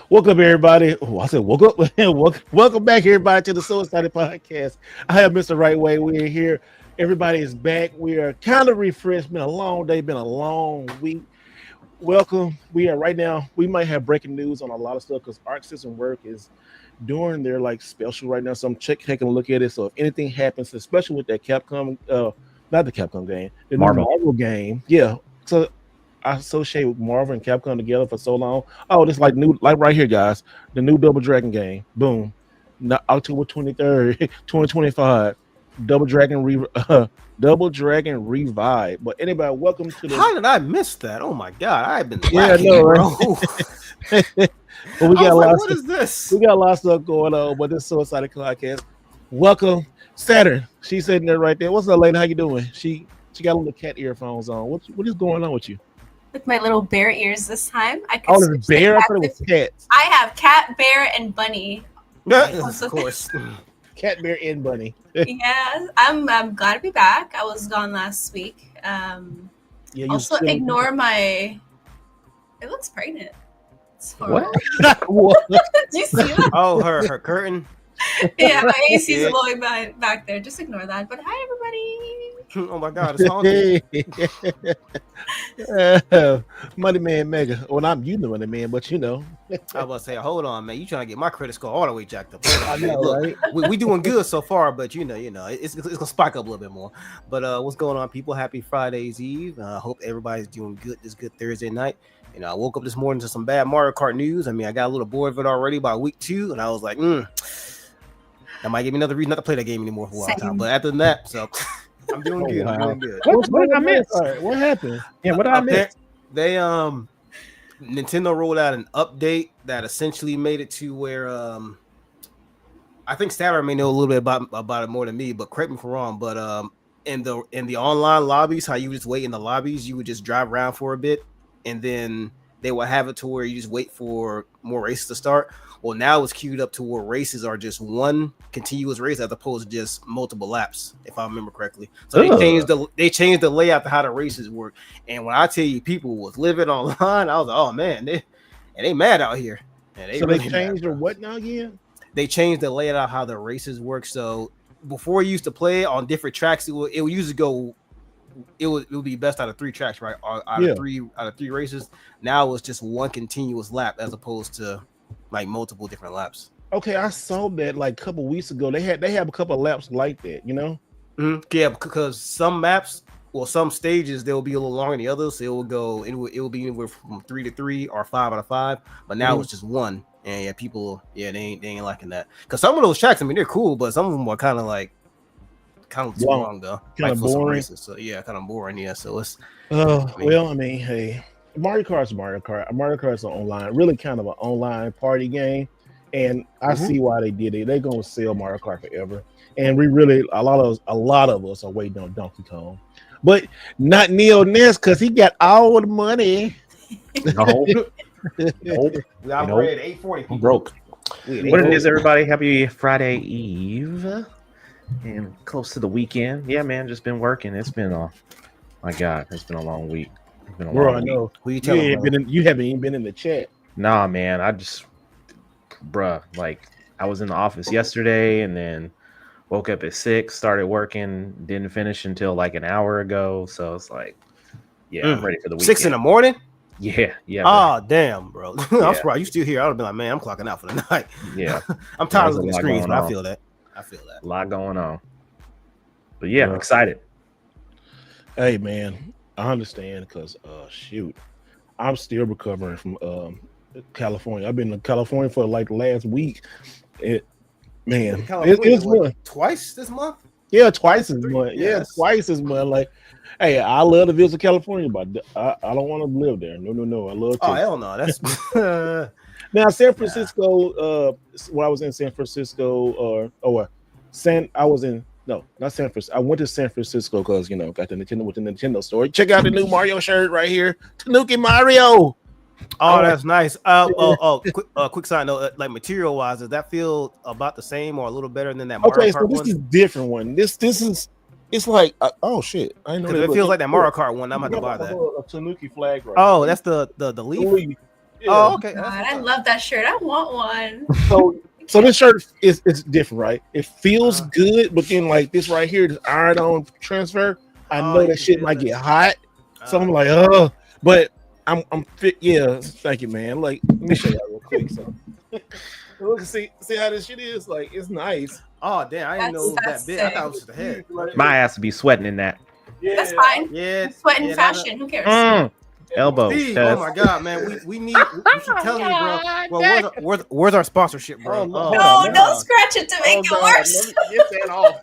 Welcome everybody. Oh, I said welcome. Welcome back everybody to the So Excited Podcast. I have Mr. Right Way. We're here. Everybody is back. We are kind of refreshed. Been a long day. Been a long week. Welcome. We are right now. We might have breaking news on a lot of stuff because Arc System Work is doing their like special right now. So I'm taking a look at it. So if anything happens, especially with that Capcom, not the Capcom game, the new Marvel. Marvel game, yeah. So I associate with Marvel and Capcom together for so long. Oh, this like new, like right here, guys. The new Double Dragon game. Boom. October 23rd, 2025. Double Dragon Double Dragon Revive. But anybody, welcome to the How did I miss that? Oh my god, I've been yeah, lacking, no, bro. right? But we I got a was like, lot of what stuff, is this? we got a lot of stuff going on. But this is So Excited Podcast. Welcome, Saturn. She's sitting there right there. What's up, lady? How you doing? She got little cat earphones on. What is going on with you? With my little bear ears this time. I could Oh, there's a switch the bear. I cat thought it was to- cats. I have cat, bear, and bunny. Of course. Cat, bear, and bunny. Yeah, I'm glad to be back. I was gone last week. Yeah, you Also, still- ignore my. It looks pregnant. It's horrible. What? Did you see that? Oh, her curtain. Yeah, my AC is Yeah. blowing back there. Just ignore that. But hi, everybody. Oh my god, it's haunted. Money Man Mega. Well, I'm you the Money Man, but you know. I was about to say, hold on, man. You trying to get my credit score all the way jacked up? I know, Look, right? we doing good so far, but it's gonna spike up a little bit more. But what's going on, people? Happy Friday's Eve. I hope everybody's doing good this good Thursday night. I woke up this morning to some bad Mario Kart news. I mean, I got a little bored of it already by week 2, and I was like, that might give me another reason not to play that game anymore for a while Same. time. But after that, so I'm doing Oh, good. I'm wow. doing good. What did I miss? All right, what happened? Yeah, what did I miss? They Nintendo rolled out an update that essentially made it to where I think Saturn may know a little bit about it more than me, but correct me if I'm wrong. But in the online lobbies, how you just wait in the lobbies, you would just drive around for a bit, and then they will have it to where you just wait for more races to start. Well, now it's queued up to where races are just one continuous race as opposed to just multiple laps, if I remember correctly. So they changed the layout to how the races work. And when I tell you people was living online, I was like, oh man, they mad out here. And So really they mad, changed bro. or what now again? They changed the layout of how the races work. So before you used to play on different tracks, it would usually go. It would be best out of 3 tracks, right? Out Yeah. of three races. Now it's just one continuous lap as opposed to like multiple different laps. Okay, I saw that like a couple weeks ago. They have a couple of laps like that, you know? Yeah, because some maps, well, some stages they'll be a little longer than the others. So it will be anywhere from 3 to 3 or 5 out of 5. But now it's just one, and yeah, people, they ain't liking that. Because some of those tracks, I mean, they're cool, but some of them are kind of too long though. Kinda Like for some boring. races. So yeah, kind of boring. Yeah, so it's Well, I mean, hey, Mario Kart's Mario Kart. Mario Kart's an online, really kind of an online party game, and I see why they did it. They're gonna sell Mario Kart forever, and we really a lot of us are waiting on Donkey Kong, but not Neo Ness because he got all the money. No, nope. we operated 840 I'm people. broke. We What it is, everybody? Happy Friday Eve, and close to the weekend. Yeah, man, just been working. It's been my God, it's been a long week. It's been a Bro, long I week. know Who you you telling? ain't been in, you haven't even been in the chat. Nah, man, like I was in the office yesterday, and then woke up at 6, started working, didn't finish until like an hour ago. So it's like, yeah, I'm ready for the weekend. 6 in the morning? Yeah, bro. Oh damn, bro. Yeah. I'm surprised you still here. I would have been like, man, I'm clocking out for the night. Yeah, I'm tired of There's a looking at lot screens, going but I on. feel that. I feel that. a lot going on. But yeah, I'm Yeah. excited. Hey man, I understand because shoot, I'm still recovering from California. I've been in California for like the last week. It's fun. Twice this month? Yeah, twice as 3. much. Yeah, Yeah, that's- twice as much. Like, hey, I love to visit California, but I don't want to live there. No. I love Oh to. hell no. That's Now, San Francisco. When I was in San Francisco, I was in not San Francisco. I went to San Francisco because got the Nintendo with the Nintendo store. Check out the new Mario shirt right here, Tanuki Mario. Oh, that's nice. Quick side note, like material wise, does that feel about the same or a little better than that Mario Okay, Kart so this one? is different one. This is it's like oh shit. I know Because it feels like that Mario Kart one. I'm about to buy that. A Tanuki flag right. Oh, that's the leaf. Yeah. Oh, okay. God, That's I what's up. love that shirt. I want one. So this shirt is different, right? It feels Uh-huh. good, but then like this right here, this iron on transfer, I Oh, know you that can shit feel might that get shit. hot. So I'm like, oh, but I'm fit. Yeah, thank you, man. Like, let me show y'all real quick. So look, see how this shit is. Like, it's nice. Oh, damn. I didn't know it was That's that big. I thought it sick. was just the head. Like, My ass to be sweating in that. That's yeah, fine. Yeah. Sweat and Yeah, fashion. Who cares? Elbows, Steve, oh chest. my God, man, we need. We keep telling you, bro. Well, where's our sponsorship, bro? Oh, no, Oh, hold No, on, man. don't scratch it to make Oh it God, worse. let me get that off.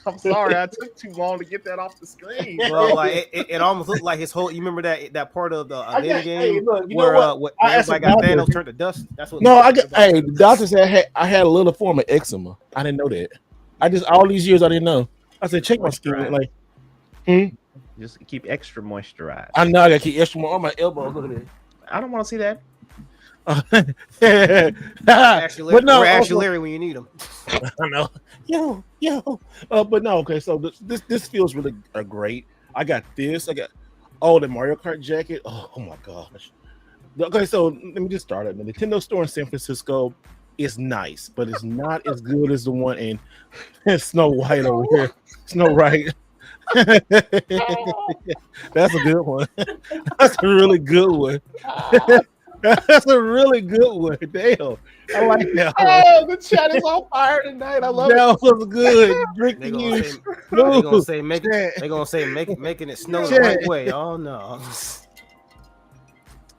I'm sorry, I took too long to get that off the screen. Bro, like it almost looked like his whole. You remember that part of the later hey, game look, you where know what? where I asked everybody got the doctor. Thanos turned to dust? That's what. No, I looked got. like. Hey, the doctor said I had a little form of eczema. I didn't know that. I just all these years I didn't know. I said check my skin. Moisturize. Like, Just keep extra moisturized. I know I gotta keep extra more on my elbows. Look at I don't want to see that. it. Actually, But no, we're actually also- Larry when you need him. I know. Yo. But no, okay. So this feels really great. I got this. I got the Mario Kart jacket. Oh my gosh. Okay, so let me just start at the Nintendo store in San Francisco is nice, but it's not as good as the one in Snow White over here. Snow White. That's a good one. That's a really good one. That's a really good one. Damn. I like that one. Oh, the chat is on fire tonight. I love it. That was good. Drink They the gonna use. say, they gonna say make it. Chat. They gonna say making it snow the Chat. right way. Oh no.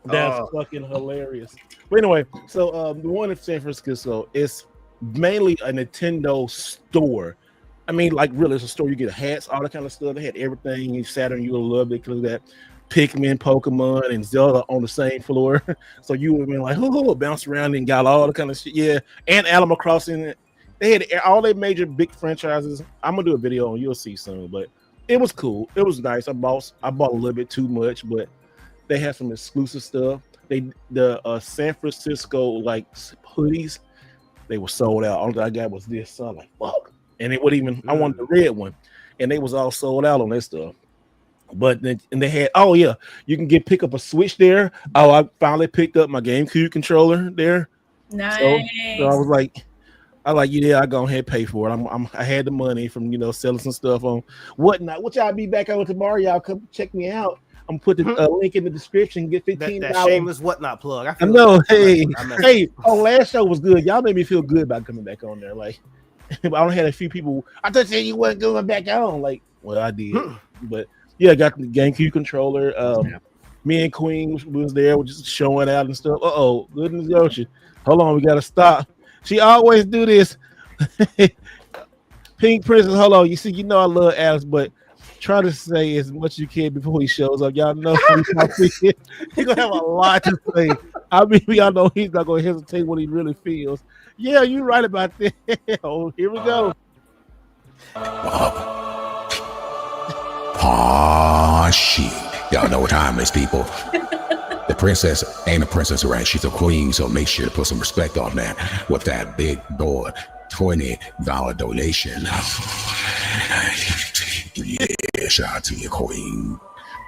That's fucking hilarious. But anyway, so the one in San Francisco is mainly a Nintendo store. I mean, like really, it's a store. You get hats, all that kind of stuff. They had everything. You Saturn, you would love it because of that. Pikmin, Pokemon, and Zelda on the same floor. So you would have been like, bounce around and got all the kind of shit. Yeah, and Animal Crossing. They had all their major big franchises. I'm gonna do a video on. You'll see soon, but it was cool. It was nice. I bought a little bit too much, but they had some exclusive stuff. The San Francisco like hoodies, they were sold out. All I got was this. So I'm like, fuck. And it would even I wanted the red one, and they was all sold out on that stuff. But then and they had you can pick up a Switch there. Oh, I finally picked up my GameCube controller there. Nice. So I was like, I go ahead and pay for it. I had the money from selling some stuff on whatnot. Which I'll be back on tomorrow. Y'all come check me out. I'm putting a link in the description. Get $15. That shameless whatnot plug. I know. Hey, hey. last show was good. Y'all made me feel good about coming back on there. Like, I only had a few people. I thought you wasn't going back on. Like, well, I did, but yeah, I got the GameCube controller. Me and Queen was there, was just showing out and stuff. Goodness gracious! Hold on, we gotta stop. She always do this. Pink Princess, hold on. You know I love Alex, but try to say as much as you can before he shows up. Y'all know he's gonna have a lot to say. I mean, y'all know he's not gonna hesitate what he really feels. Yeah, you're right about that. Oh, here we go. Shit. Y'all know what time it is, people. The princess ain't a princess, right? She's a queen, so make sure to put some respect on that with that big boy $20 donation. Yeah, shout out to your queen.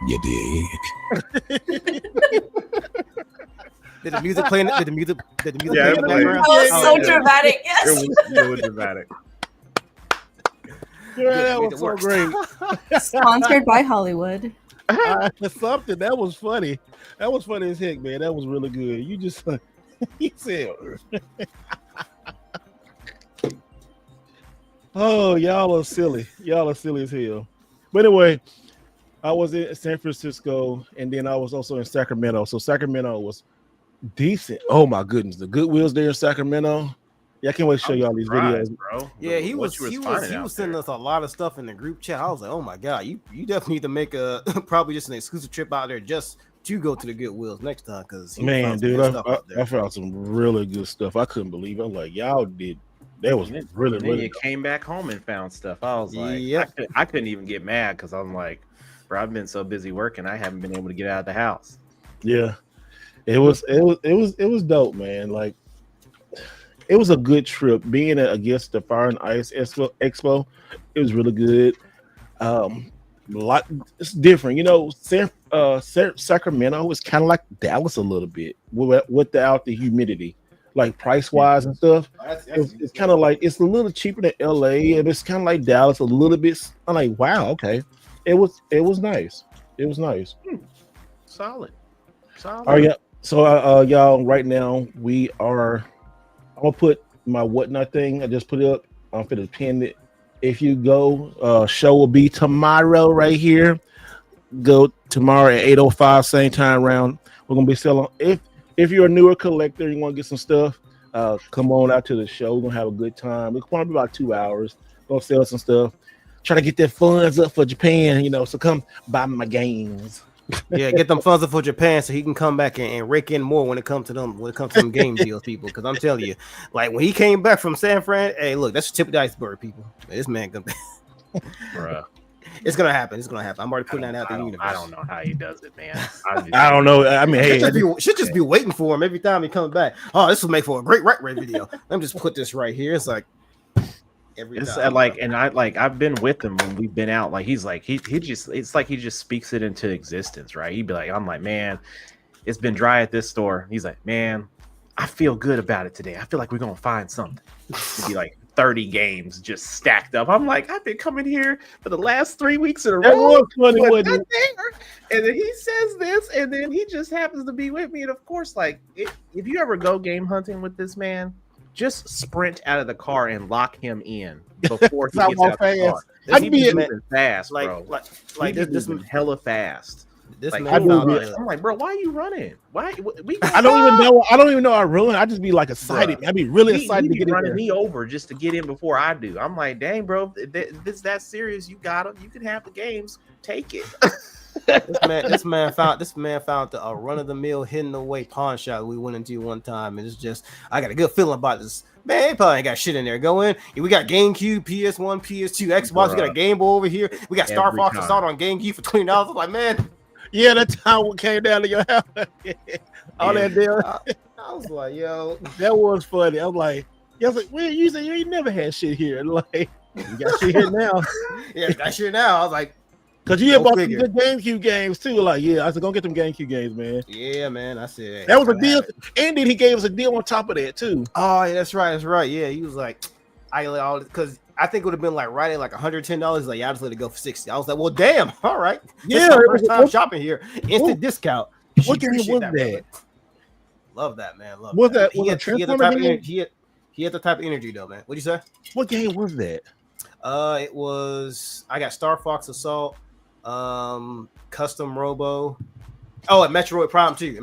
You dig? Did the music play? Did the music Yeah, play in the it played. background? That was so yeah. dramatic. Yes. It was dramatic. Yeah, that was so great. Sponsored by Hollywood. Something that was funny. That was funny as heck, man. That was really good. You just he said, "Oh, y'all are silly. Y'all are silly as hell." But anyway, I was in San Francisco, and then I was also in Sacramento. So Sacramento was decent. Oh my goodness, the Goodwill's there in Sacramento. Yeah, I can't wait to show y'all these videos, bro. Yeah, he What was you finding out sending there. us a lot of stuff in the group chat. I was like, oh my god, you definitely need to make a probably just an exclusive trip out there just to go to the Goodwills next time because man, dude. I found some really good stuff. I couldn't believe it. I'm like, y'all did. That was Then really you came back home and found stuff. I was like, Yep. I couldn't even get mad because I'm like, bro, I've been so busy working, I haven't been able to get out of the house. Yeah, it was dope, man. Like, it was a good trip. Being against the Fire and Ice Expo, it was really good. lot. It's different, you know. Sacramento is kind of like Dallas a little bit without the humidity, like price wise and stuff. It's kind of like it's a little cheaper than LA, and it's kind of like Dallas a little bit. I'm like, wow, okay. It was nice. It was nice. Solid. All right, yeah. So, y'all, right now we are. I'm gonna put my whatnot thing. I just put it up. I'm gonna pin it. If you go, show will be tomorrow right here. Go tomorrow at 8:05, same time round. We're gonna be selling. If you're a newer collector, you want to get some stuff, come on out to the show. We're gonna have a good time. It's gonna be about 2 hours. Gonna sell some stuff. Try to get their funds up for Japan, you know. So come buy my games. Yeah, get them funds up for Japan so he can come back and rake in more when it comes to them game deals, people. Because I'm telling you, like when he came back from San Fran, hey, look, that's the tip of the iceberg, people. This man gonna Bruh. It's gonna happen. It's gonna happen. I'm already putting that out the universe. I don't know how he does it, man. I don't know. I mean, hey, should just be waiting for him every time he comes back. Oh, this will make for a great rate video. Let me just put this right here. It's like it's like, and I've been with him when we've been out. Like he's like he just it's like he just speaks it into existence, right? He'd be like, I'm like, man, it's been dry at this store. He's like, man, I feel good about it today. I feel like we're gonna find something. It'd be like 30 games just stacked up. I'm like, I've been coming here for the last 3 weeks in a row. And then he says this, and then he just happens to be with me. And of course, like if you ever go game hunting with this man, just sprint out of the car and lock him in before he gets out of the car. I'd be moving fast, bro. Like this hella fast. This like, man I'm like, bro, why are you running? Why? I don't even know I run. I just be like excited. Bruh. I'd be really excited to get running me over just to get in before I do. I'm like, dang, bro, this that serious. You got him. You can have the games. Take it. This man found a run of the mill hidden away pawn shop we went into one time, and it's just I got a good feeling about this. Man, he probably ain't got shit in there. Go in. We got GameCube, PS1, PS2, Xbox. We got a Game Boy over here. We got Star Fox Assault on GameCube for $20. I'm like, man. Yeah, that time we came down to your house. All that deal. I was like, yo, that was funny. I was like, well, you said you ain't never had shit here. Like, you got shit here now. Yeah, got shit now. I was like, because you had bought some good GameCube games too. Like, yeah, I said, go get them GameCube games, man. Yeah, man. I said that was a deal. And then he gave us a deal on top of that too. Oh, yeah, that's right. Yeah, he was like, because I think it would have been like right at like $110. Like, yeah, I just let it go for $60. I was like, well, damn. All right. Yeah, first time shopping here. Instant discount. What game was that? Love that, man. Love was that. He had the type of energy though, man. What'd you say? What game was that? It was I got Star Fox Assault, Custom Robo. Oh, and Metroid Prime 2.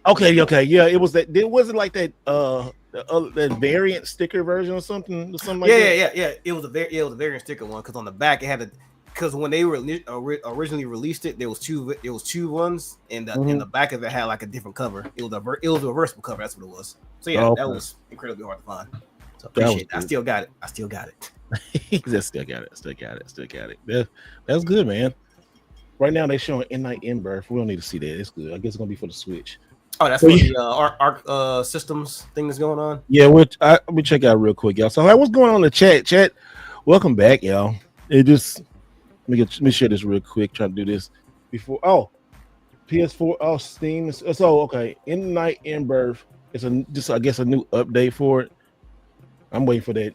Okay, yeah, it was that. It wasn't like that. That variant sticker version or something like that. Yeah. It was a variant sticker one because on the back it had because when they originally released it, there was two ones, and in the back of it had like a different cover. It was a reversible cover. That's what it was. So yeah, that was incredibly hard to find. So appreciate it. I still got it. Still got it. That's good, man. Right now they're showing Night in Birth. We don't need to see that. It's good. I guess it's gonna be for the Switch. Oh, that's what the Arc Systems thing is going on. Yeah, let me check out real quick, y'all. So, what's going on in the chat? Chat, welcome back, y'all. It just let me share this real quick. Try to do this before. Oh, PS4. Oh, Steam. So okay, Night in Birth. It's I guess a new update for it. I'm waiting for that.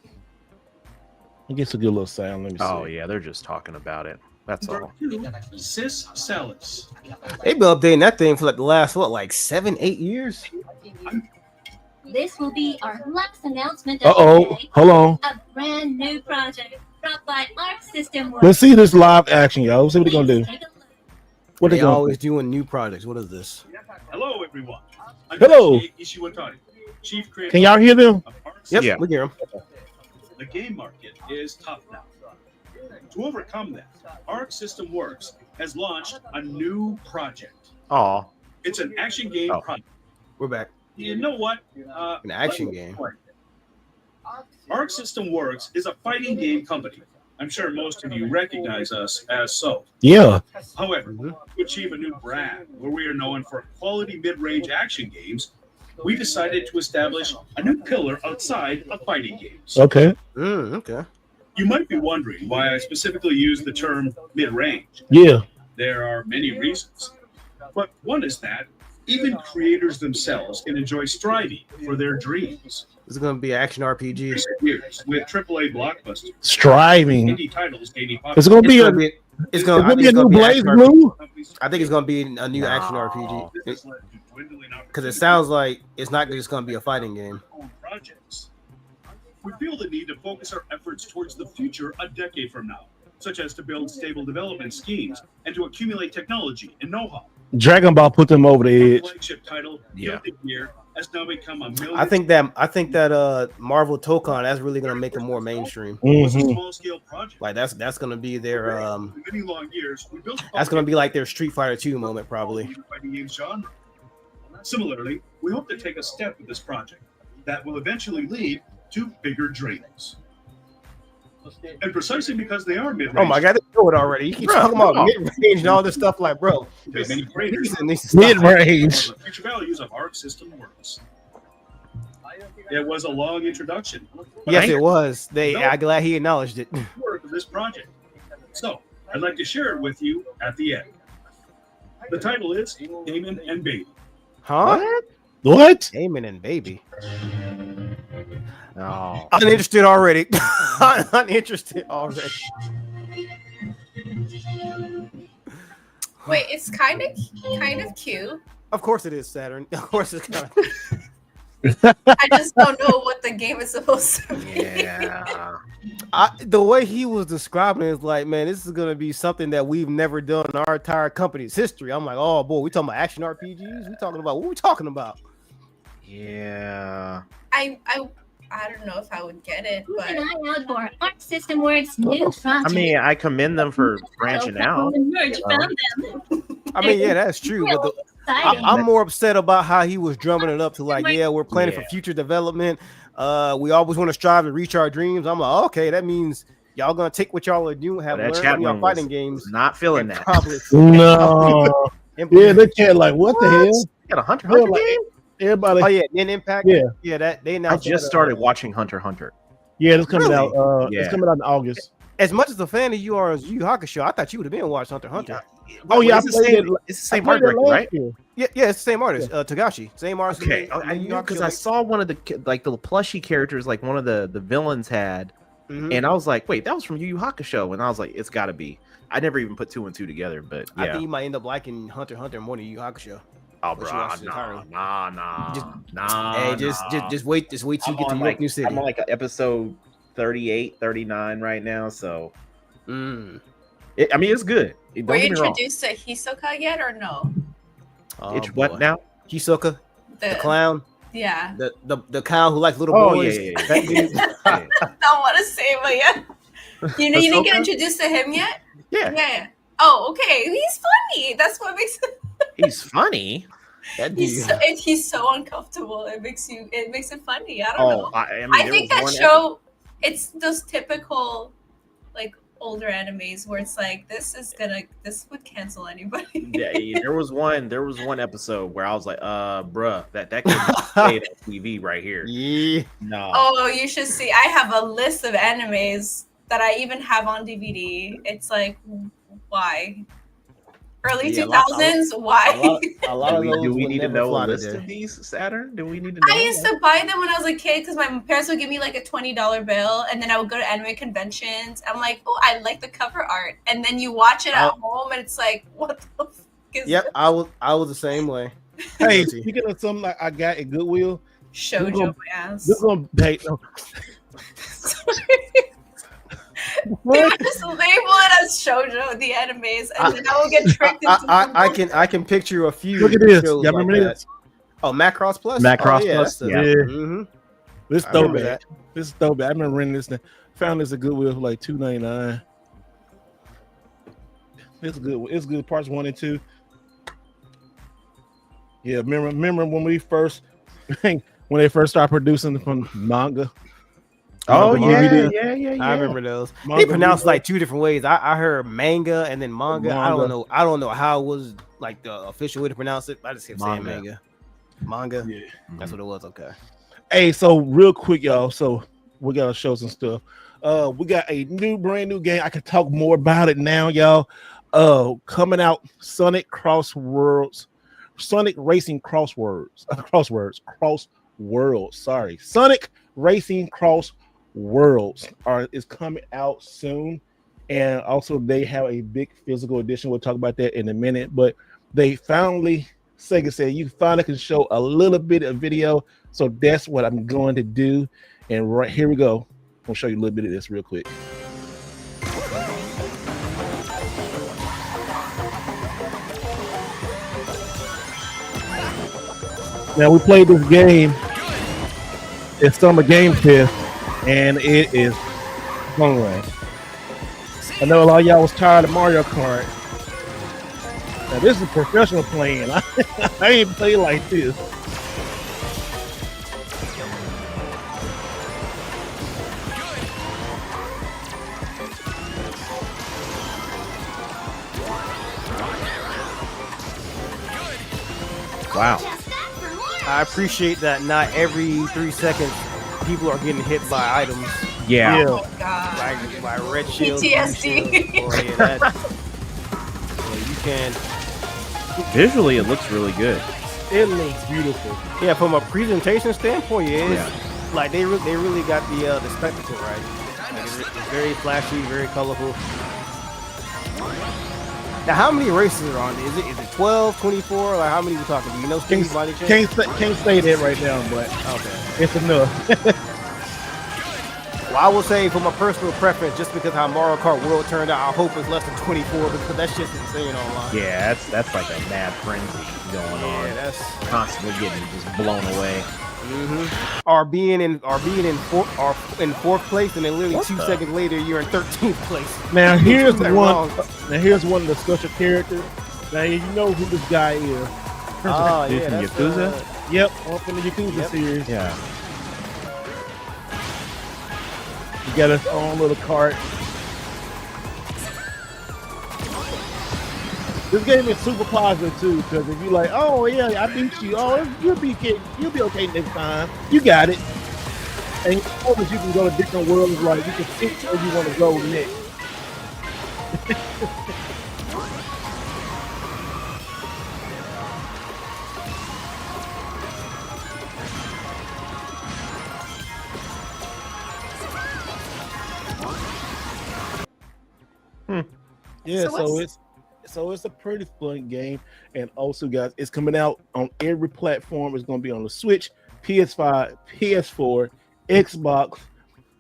I guess a good little sound. Let me see. Oh yeah, they're just talking about it. That's all. Sis Sellers. They've been updating that thing for like the last 7-8 years. This will be our last announcement. Hold on. A brand new project brought by Arc System Works. Let's see this live action, y'all. Let's see what they're gonna do. What they always doing new projects. What is this? Hello, everyone. Hello. Chief Creative. Can y'all hear them? Yep, yeah. We hear them. The game market is tough now. To overcome that, Arc System Works has launched a new project. Oh, it's an action game project. We're back. You know what? An action game. Arc System Works is a fighting game company. I'm sure most of you recognize us as so. Yeah. However, to achieve a new brand where we are known for quality mid-range action games, we decided to establish a new pillar outside of fighting games. Okay. Okay. You might be wondering why I specifically use the term mid-range. Yeah. There are many reasons. But one is that even creators themselves can enjoy striving for their dreams. This is going to be an action RPG. Recent years, with AAA blockbusters, striving. indie titles gaining It's gonna be a It's going it's gonna to be a new Blaze Blue. I think it's going to be a new action RPG. This has led to dwindling Because it sounds like it's not just going to be a fighting game. own projects. We feel the need to focus our efforts towards the future a decade from now, such as to build stable development schemes and to accumulate technology and know-how. Dragon Ball put them over the Our edge. flagship title, Yeah. Guilty Gear, has now become a million. I think that Marvel Tokon, that's really going to make them more mainstream. was a Mhm. small-scale project. Like that's going to be their For many long years, we built that's going to be like their Street Fighter 2 moment probably. fighting game genre. Similarly, we hope to take a step with this project that will eventually lead to bigger dreams. And precisely because they are mid-range, Oh my god, they know it already. You keep talking about mid-range and all this stuff like, bro. many creators Mid range. the future values of ARC system works. It was a long introduction. Yes, it was. I'm glad he acknowledged it. Work of this project. So I'd like to share it with you at the end. The title is Damon and Baby. Huh? What? Damon and Baby. Oh. Uninterested already. Uninterested already. Wait, it's kind of cute. Of course it is Saturn. Of course it's kind of. I just don't know what the game is supposed to be. Yeah. The way he was describing it is like, man, this is gonna be something that we've never done in our entire company's history. I'm like, oh boy, we talking about action RPGs? We talking about what we talking about? Yeah. I don't know if I would get it, Keep but an eye out for Arc System Works new project. I mean, I commend them for branching out. Merge found them. I mean, yeah, that's true. But Exciting. I'm more upset about how he was drumming it up to like, yeah, we're planning for Yeah. future development. We always want to strive to reach our dreams. I'm like, okay, that means y'all gonna take what y'all are doing, have That learned chat from your room fighting was games. Not feeling and that. Probably No. Yeah, they can't like what the hell? You got a Hunter They're Hunter like, game? everybody. Oh yeah, then Impact. Yeah. That they I announced. just started watching Hunter x Hunter. Yeah, it's coming Really? out. Yeah. It's coming out in August. As much as a fan of you are as Yu Yu Hakusho, I thought you would have been watching Hunter x Hunter. Oh yeah, it's the same. It's the same art director, right? Year. Yeah, it's the same artist, Togashi, same artist. Okay, I knew because I saw one of the like the plushie characters, like one of the villains had, and I was like, wait, that was from Yu Yu Hakusho, and I was like, it's got to be. I never even put two and two together, but I yeah. think you might end up liking Hunter x Hunter more than Yu Yu Hakusho. Oh, Once bro, you watch it entirely. nah. Hey, just wait till you get to York New City. I'm on like episode 38, 39 right now, so I mean, it's good. Don't were you get me wrong. introduced to Hisoka yet or no? Oh, It's what now? Hisoka, the clown, Yeah. the clown who likes little Oh, boys. yeah. That dude. I don't want to say, but yeah. You didn't get introduced to him yet? Yeah, Yeah. Oh, okay. He's funny. That's what makes it. he's funny. That dude. He's so uncomfortable. It makes it funny. I don't know. I mean, I there think was that one show, it's those typical like older animes where it's like this would cancel anybody. Yeah, there was one episode where I was like, bruh, that could be played on TV right here. Yeah. No. Oh, you should see. I have a list of animes that I even have on DVD. It's like, why? Early Yeah, 2000s? Why? A lot of those Do we would need to never know fly a list today. of these, Saturn? Do we need to know? I used to buy them when I was a kid because my parents would give me like a $20 bill, and then I would go to anime conventions. I'm like, oh, I like the cover art, and then you watch it at home, and it's like, what the fuck is Yep, this? I was the same way. Hey, speaking of something like I got at Goodwill, Shoujo my ass. this gonna hey, no, They would just label it as shoujo, the animes, and then I will get tricked into I can picture a few. look at this. shows Y'all like remember that. this? Oh, Macross Plus. Macross Oh, yeah, Plus? that's Yeah. Mhm. This I remember throwback. This is throwback. I remember renting this thing. Found this at Goodwill for like $2.99. It's good. It's good. Parts 1 and 2. Yeah, remember when we first when they first started producing from manga. Oh Manga yeah, DVD. I remember those. Manga They pronounced DVD. like two different ways. I heard manga and then manga. I Manga. don't know how it was like the official way to pronounce it. I just kept saying Manga. manga. Yeah. That's what it was. Okay. Hey, so real quick, y'all. So we gotta show some stuff. We got a brand new game. I can talk more about it now, y'all. Coming out, Sonic Racing Crossworlds. Sorry, Sonic Racing Crossworlds is coming out soon, and also they have a big physical edition. We'll talk about that in a minute. But they Sega said you finally can show a little bit of video, so that's what I'm going to do. And right here we go. I'll show you a little bit of this real quick. Now we played this game. It's Summer Game Fest, and it is fun. I know a lot of y'all was tired of Mario Kart. Now this is professional playing. I ain't play like this. Wow. I appreciate that not every 3 seconds people are getting hit by items. Yeah. Oh my God. By red shield. PTSD. You can. Visually, it looks really good. It looks beautiful. Yeah, from a presentation standpoint, like they really got the spectacle right. Like it's very flashy, very colorful. Now, how many races are on? Is it 12, 24? Like how many we talking? Do you know? Can't say that right now, but okay, it's enough. Well, I will say for my personal preference, just because how Mario Kart World turned out, I hope it's less than 24 because that's just insane online. Yeah, that's like a mad frenzy going on. Yeah, that's constantly getting just blown away. Or being in fourth place, and then literally 2 seconds later you're in 13th place. Now here's one. Here's one of the special characters. Now you know who this guy is. Oh Dude yeah, from that's Yakuza. Yep, up in the Yakuza series. Yeah. He got his own little cart. This game is super positive too, because if you like, oh yeah, I beat you, oh you'll be okay next time. You got it. And you know that you can go to different worlds, like you can pick where you want to go next. Yeah, so it's a pretty fun game, and also guys, it's coming out on every platform. It's going to be on the Switch, PS5, PS4, Xbox,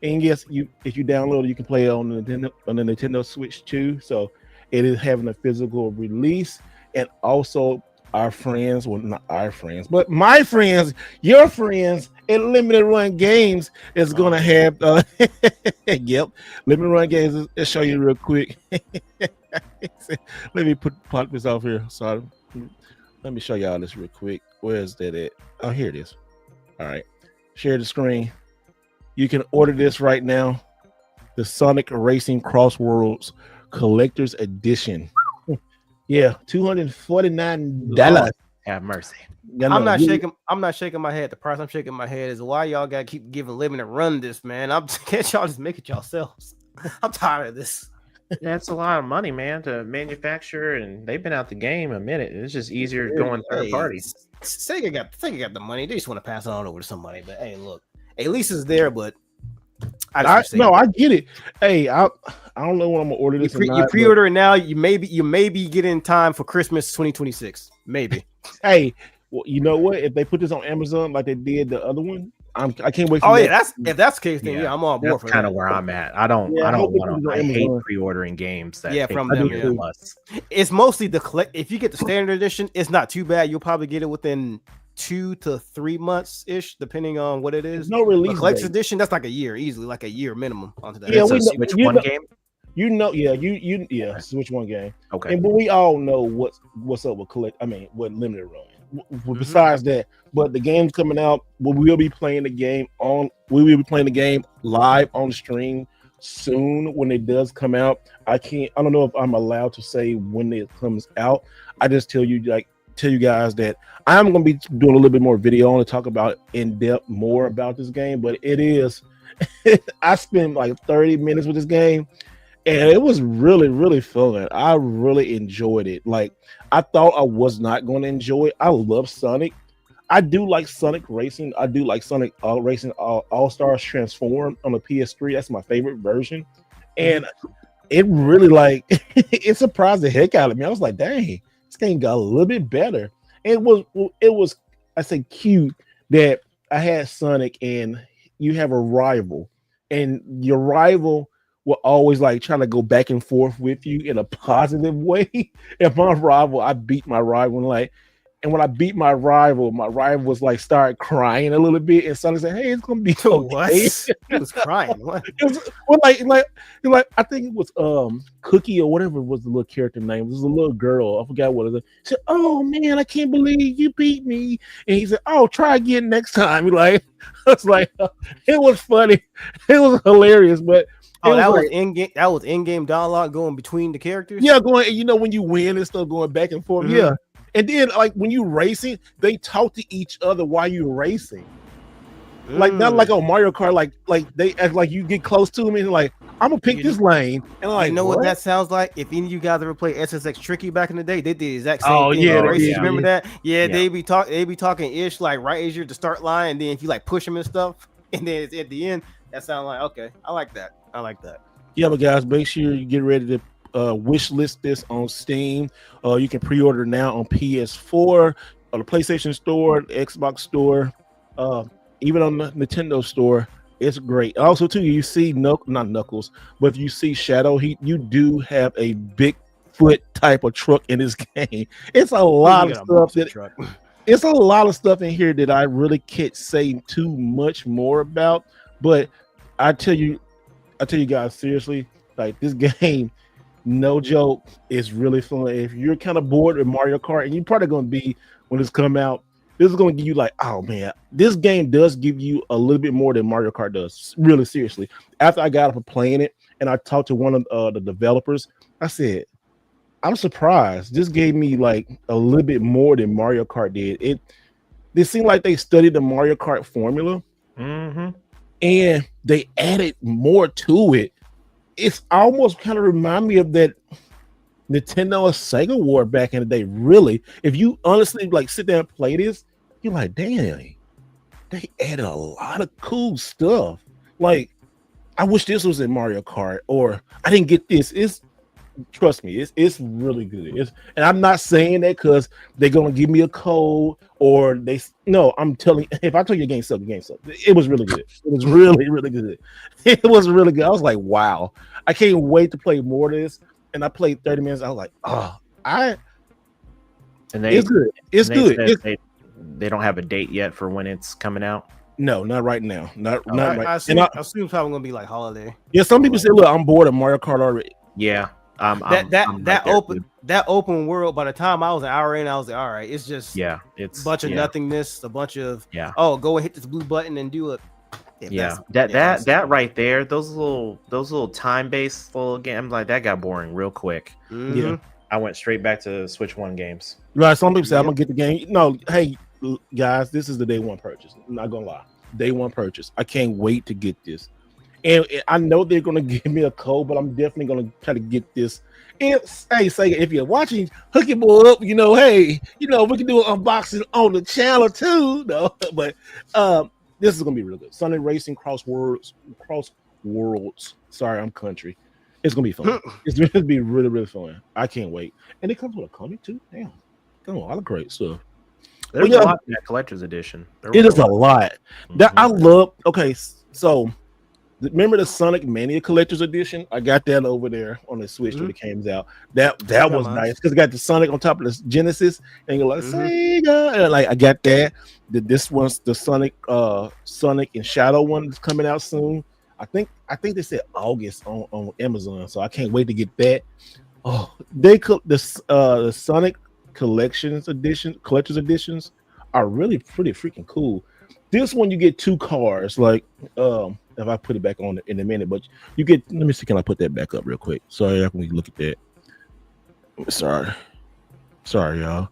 and yes, if you download it, you can play it on the Nintendo Switch too. So it is having a physical release, and also our friends, well not our friends, but my friends, your friends at Limited Run Games is going to have yep, Limited Run Games. Let's show you real quick. Let me pop this off here. Sorry, let me show y'all this real quick. Where is that at? Oh, here it is. All right, share the screen. You can order this right now, the Sonic Racing Crossworlds Collector's Edition. Yeah, $249. Have mercy. I'm not shaking my head. The price I'm shaking my head is why y'all gotta keep giving Limited Run this, man. Can't y'all just make it yourselves? I'm tired of this. That's a lot of money, man, to manufacture, and they've been out the game a minute. It's just easier going third parties. Sega got the money. They just want to pass it on over to somebody. But hey, look, at least it's there. But I get it. Hey, I don't know when I'm gonna order this. You pre-order it now. You may be getting in time for Christmas 2026. Maybe. Hey, well, you know what? If they put this on Amazon like they did the other one, I can't wait. Oh yeah, if that's the case, then I'm on board. That's kind of where I'm at. I hate pre-ordering games. From them. Yeah. It's mostly the collect. If you get the standard edition, it's not too bad. You'll probably get it within 2 to 3 months ish, depending on what it is. There's no release. Collector's edition, that's like a year, easily, like a year minimum onto that. Yeah, Switch one game. Switch one game. Okay, but we all know what's up with with Limited Run. Besides that, but the game's coming out. We will be playing the game live on stream soon when it does come out. I don't know if I'm allowed to say when it comes out. I just tell you guys that I'm going to be doing a little bit more video on to talk about in depth more about this game, but it is I spent like 30 minutes with this game, and it was really, really fun. I really enjoyed it. Like, I thought I was not going to enjoy it. I love Sonic. I do like Sonic Racing. I do like Sonic Racing All Stars Transform on the PS3. That's my favorite version. And it really like it surprised the heck out of me. I was like, dang, this game got a little bit better. It was I say cute that I had Sonic and you have a rival, and your rival will always like trying to go back and forth with you in a positive way. And my rival, I beat my rival, like, and when I beat my rival was like started crying a little bit, and Sonic said, "Hey, it's gonna be okay." What? He was crying. What? It was well, like I think it was Cookie or whatever was the little character name. It was a little girl. I forgot what it was. She said, "Oh man, I can't believe you beat me." And he said, "Oh, try again next time." Like, it's like it was funny. It was hilarious, but that was was in game. That was in-game dialogue going between the characters. yeah, going. You know, when you win and stuff, going back and forth. Mhm. Yeah. And then, like, when you racing, they talk to each other while you're racing. Like, not like on Mario Kart, like they act like you get close to them and like, I'm gonna pick this lane. And like, you know what that sounds like? If any of you guys ever played SSX Tricky back in the day, they did the exact same Oh, thing. yeah, Races, yeah. remember that? Yeah, they be talking ish like right as you're at the start line, and then if you like push them and stuff, and then it's at the end, that sounds like okay. I like that. Yeah, but guys, make sure you get ready to wish list this on Steam. You can pre-order now on PS4, on the PlayStation Store, the Xbox Store, even on the Nintendo Store. It's great. Also, too, you see not Knuckles, but if you see Shadow, you do have a Bigfoot type of truck in this game. It's a lot of stuff. It's a lot of stuff in here that I really can't say too much more about. But I tell you guys seriously, like this game. No joke, it's really fun. If you're kind of bored with Mario Kart, and you're probably going to be when it's come out, this is going to give you like, oh man, this game does give you a little bit more than Mario Kart does. Really, seriously. After I got up and playing it, and I talked to one of the developers, I said, I'm surprised. This gave me like a little bit more than Mario Kart did. It seemed like they studied the Mario Kart formula, and they added more to it. It's almost kind of remind me of that Nintendo and Sega war back in the day. Really, if you honestly like sit there and play this, you're like, damn, they added a lot of cool stuff. Like, I wish this was in Mario Kart, or I didn't get this. Trust me, it's really good. And I'm not saying that because they're gonna give me a code or I'm telling you, if I tell you a game sucked, the game sucked. It was really good. It was really, really good. It was really good. I was like, wow, I can't wait to play more of this. And I played 30 minutes. I was like, it's good. It's good. They don't have a date yet for when it's coming out. No, not right now. Not right. I assume it's probably gonna be like holiday. Yeah, some people say, look, I'm bored of Mario Kart already. Yeah. That open world, by the time I was an hour in, I was like, all right, it's just it's a bunch of nothingness, a bunch of go and hit this blue button and do it. That right there, those little time-based little games, like that got boring real quick. Yeah, I went straight back to Switch 1 games. Right, some people say I'm gonna get the game. No, hey guys, this is the day one purchase. I'm not gonna lie, day one purchase. I can't wait to get this. And I know they're gonna give me a code, but I'm definitely gonna try to get this. And hey, Sega, if you're watching, hook it more up. Hey, we can do an unboxing on the channel too. No, but this is gonna be really good. Sonic Racing Crossworlds. Sorry, I'm country. It's gonna be fun. It's gonna be really, really fun. I can't wait. And it comes with a comic too. Damn, come on, all the great stuff. There's a lot in that collector's edition. It is a lot. That I love. Okay, so. Remember the Sonic Mania Collector's Edition? I got that over there on the Switch when it came out. That was nice because it got the Sonic on top of the Genesis, and you're like Sega, and like I got that. This one's the Sonic and Shadow one that's coming out soon. I think they said August on Amazon, so I can't wait to get that. Oh, the Sonic collector's editions are really pretty freaking cool. This one you get 2 cars, like if I put it back on in a minute, but you get. Let me see. Can I put that back up real quick? Sorry, I can look at that. Sorry, y'all.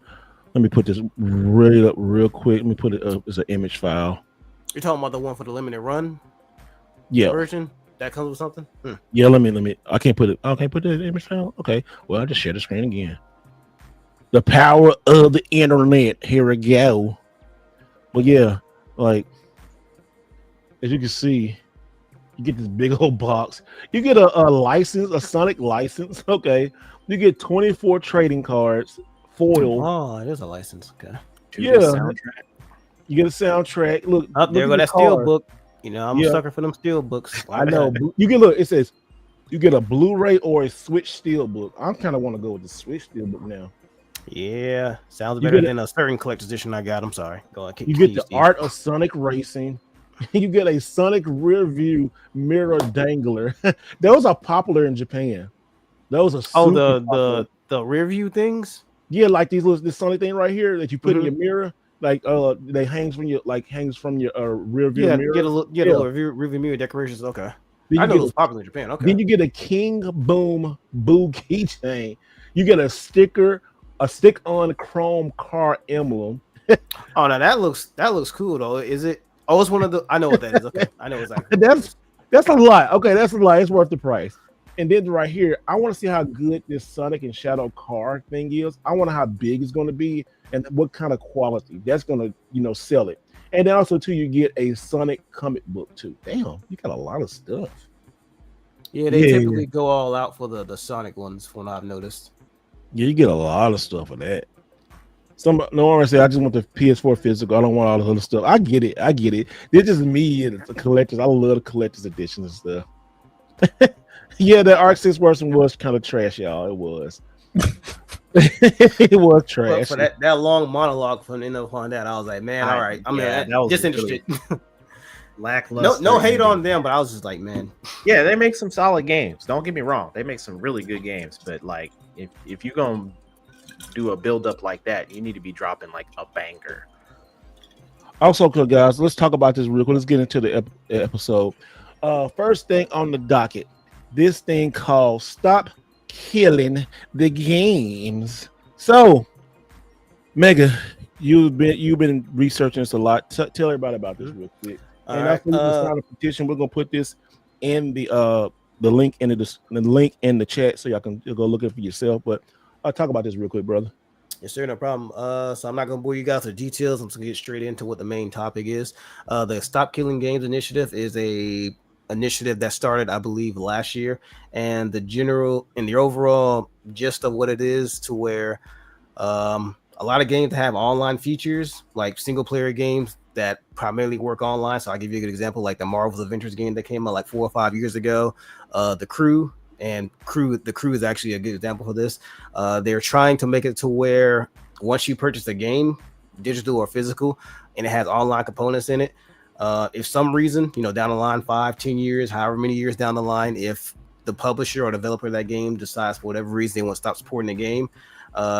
Let me put this right up real quick. Let me put it up as an image file. You're talking about the one for the limited run? Yeah. version that comes with something. Yeah, let me. I can't put it. I can't put the image down. Okay. Well, I just share the screen again. The power of the internet. Here we go. But yeah, like as you can see, you get this big old box. You get a license, a Sonic license. Okay. You get 24 trading cards, foil. Oh, it is a license. Okay. Yeah. You get a soundtrack. Look, there go that steel book. You know, I'm a sucker for them steel books. I know. You get look. It says you get a Blu-ray or a Switch steel book. I kind of want to go with the Switch steel book now. Yeah, sounds better than a certain collector's edition I got. I'm sorry. Go on. You get the Art of Sonic Racing. You get a Sonic rear view mirror dangler. Those are popular in Japan. Those are the rear view things. Yeah, like this Sonic thing right here that you put in your mirror. Like they hangs from your rear view mirror. Get a little rear view mirror decorations. Okay. I know it's popular in Japan. Okay. Then you get a King Boom Boo keychain. You get a sticker, a stick-on chrome car emblem. Oh, now that looks cool though. Is it? Oh, it's one of the. I know what that is. Okay, I know exactly. That's a lot. Okay, that's a lot. It's worth the price. And then right here, I want to see how good this Sonic and Shadow car thing is. I want to know how big it's going to be and what kind of quality that's going to, sell it. And then also too, you get a Sonic comic book too. Damn, you got a lot of stuff. Yeah, they typically go all out for the Sonic ones, from what I've noticed. Yeah, you get a lot of stuff for that. No one say I just want the PS4 physical. I don't want all the other stuff. I get it. This is me and the collectors. I love the collector's editions and stuff. Yeah, the Arc 6 version was kind of trash, y'all. It was. It was trash. For that long monologue from the end of on that, I was like, man, all right. I'm disinterested. Lackluster. No hate on them, but I was just like, man. Yeah, they make some solid games. Don't get me wrong. They make some really good games. But like, if you're gonna do a build up like that, you need to be dropping like a banger. Also, guys, let's talk about this real quick. Let's get into the episode. First thing on the docket. This thing called Stop Killing the Games. So, Mega, you've been researching this a lot. Tell everybody about this real quick. And after we sign a petition, we're gonna put this in the link in the link in the chat so y'all can go look it for yourself. But I'll talk about this real quick, brother. Yes, sir, no problem. So I'm not gonna bore you guys with details. I'm just gonna get straight into what the main topic is. The Stop Killing Games initiative is a initiative that started, I believe, last year, and the overall gist of what it is to where a lot of games have online features, like single player games that primarily work online. So I'll give you a good example, like the Marvel's Avengers game that came out like 4 or 5 years ago, The Crew is actually a good example for this. They're trying to make it to where once you purchase a game, digital or physical, and it has online components in it, if some reason, down the line, 5-10 years, however many years down the line, if the publisher or developer of that game decides for whatever reason they want to stop supporting the game,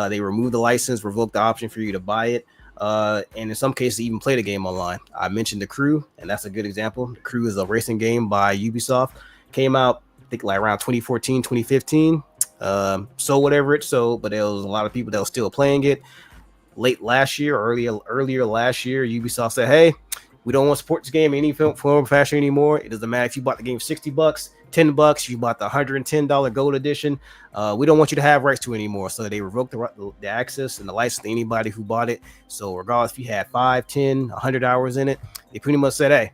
they remove the license, revoke the option for you to buy it, and in some cases even play the game online. I mentioned The Crew, and that's a good example. The Crew is a racing game by Ubisoft. Came out, I think, like around 2014, 2015. So whatever it sold, but there was a lot of people that were still playing it. Late last year, earlier last year, Ubisoft said, hey, we don't want to support this game in any form or fashion anymore. It doesn't matter if you bought the game $60, $10, you bought the $110 gold edition. We don't want you to have rights to it anymore. So they revoked the access and the license to anybody who bought it. So regardless if you had 5, 10, 100 hours in it, they pretty much said, hey,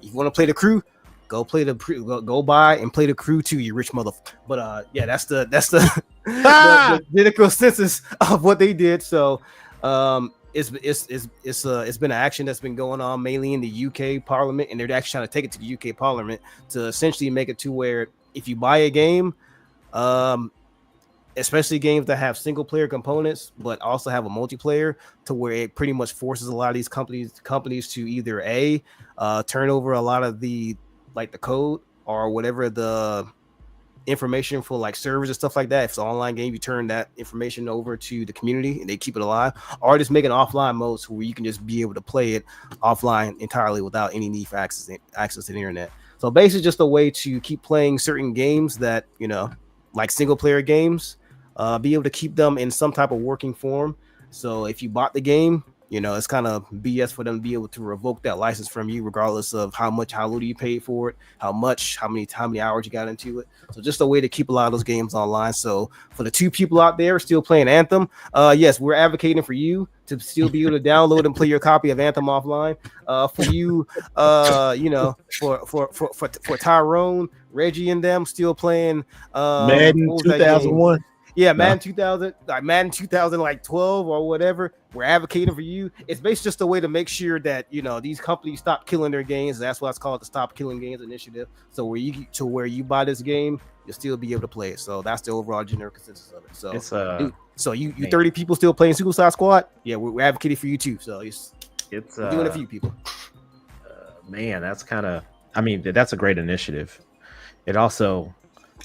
if you want to play The Crew, go buy and play The Crew too, you rich motherfucker. But yeah, that's the the political census of what they did. So it's been an action that's been going on mainly in the UK Parliament, and they're actually trying to take it to the UK Parliament to essentially make it to where if you buy a game, especially games that have single player components but also have a multiplayer, to where it pretty much forces a lot of these companies to either turn over a lot of the code or whatever the information for like servers and stuff like that. If it's an online game, you turn that information over to the community and they keep it alive, or just make an offline mode so where you can just be able to play it offline entirely without any need for access to the internet. So basically just a way to keep playing certain games that, like single player games, be able to keep them in some type of working form. So if you bought the game, You know, it's kind of BS for them to be able to revoke that license from you, regardless of how little you paid for it, how many hours you got into it. So just a way to keep a lot of those games online. So for the 2 people out there still playing Anthem, yes, we're advocating for you to still be able to download and play your copy of Anthem offline. For you, you know, for Tyrone, Reggie, and them still playing Madden 2001. Yeah, Madden 2000, like Madden 2012 or whatever. We're advocating for you. It's basically just a way to make sure that, you know, these companies stop killing their games. That's why it's called the Stop Killing Games Initiative. So where you buy this game, you'll still be able to play it. So that's the overall generic consensus of it. So so you 30 people still playing Suicide Squad? Yeah, we're advocating for you too. So it's doing a few people. Man, that's kind of, I mean, that's a great initiative. It also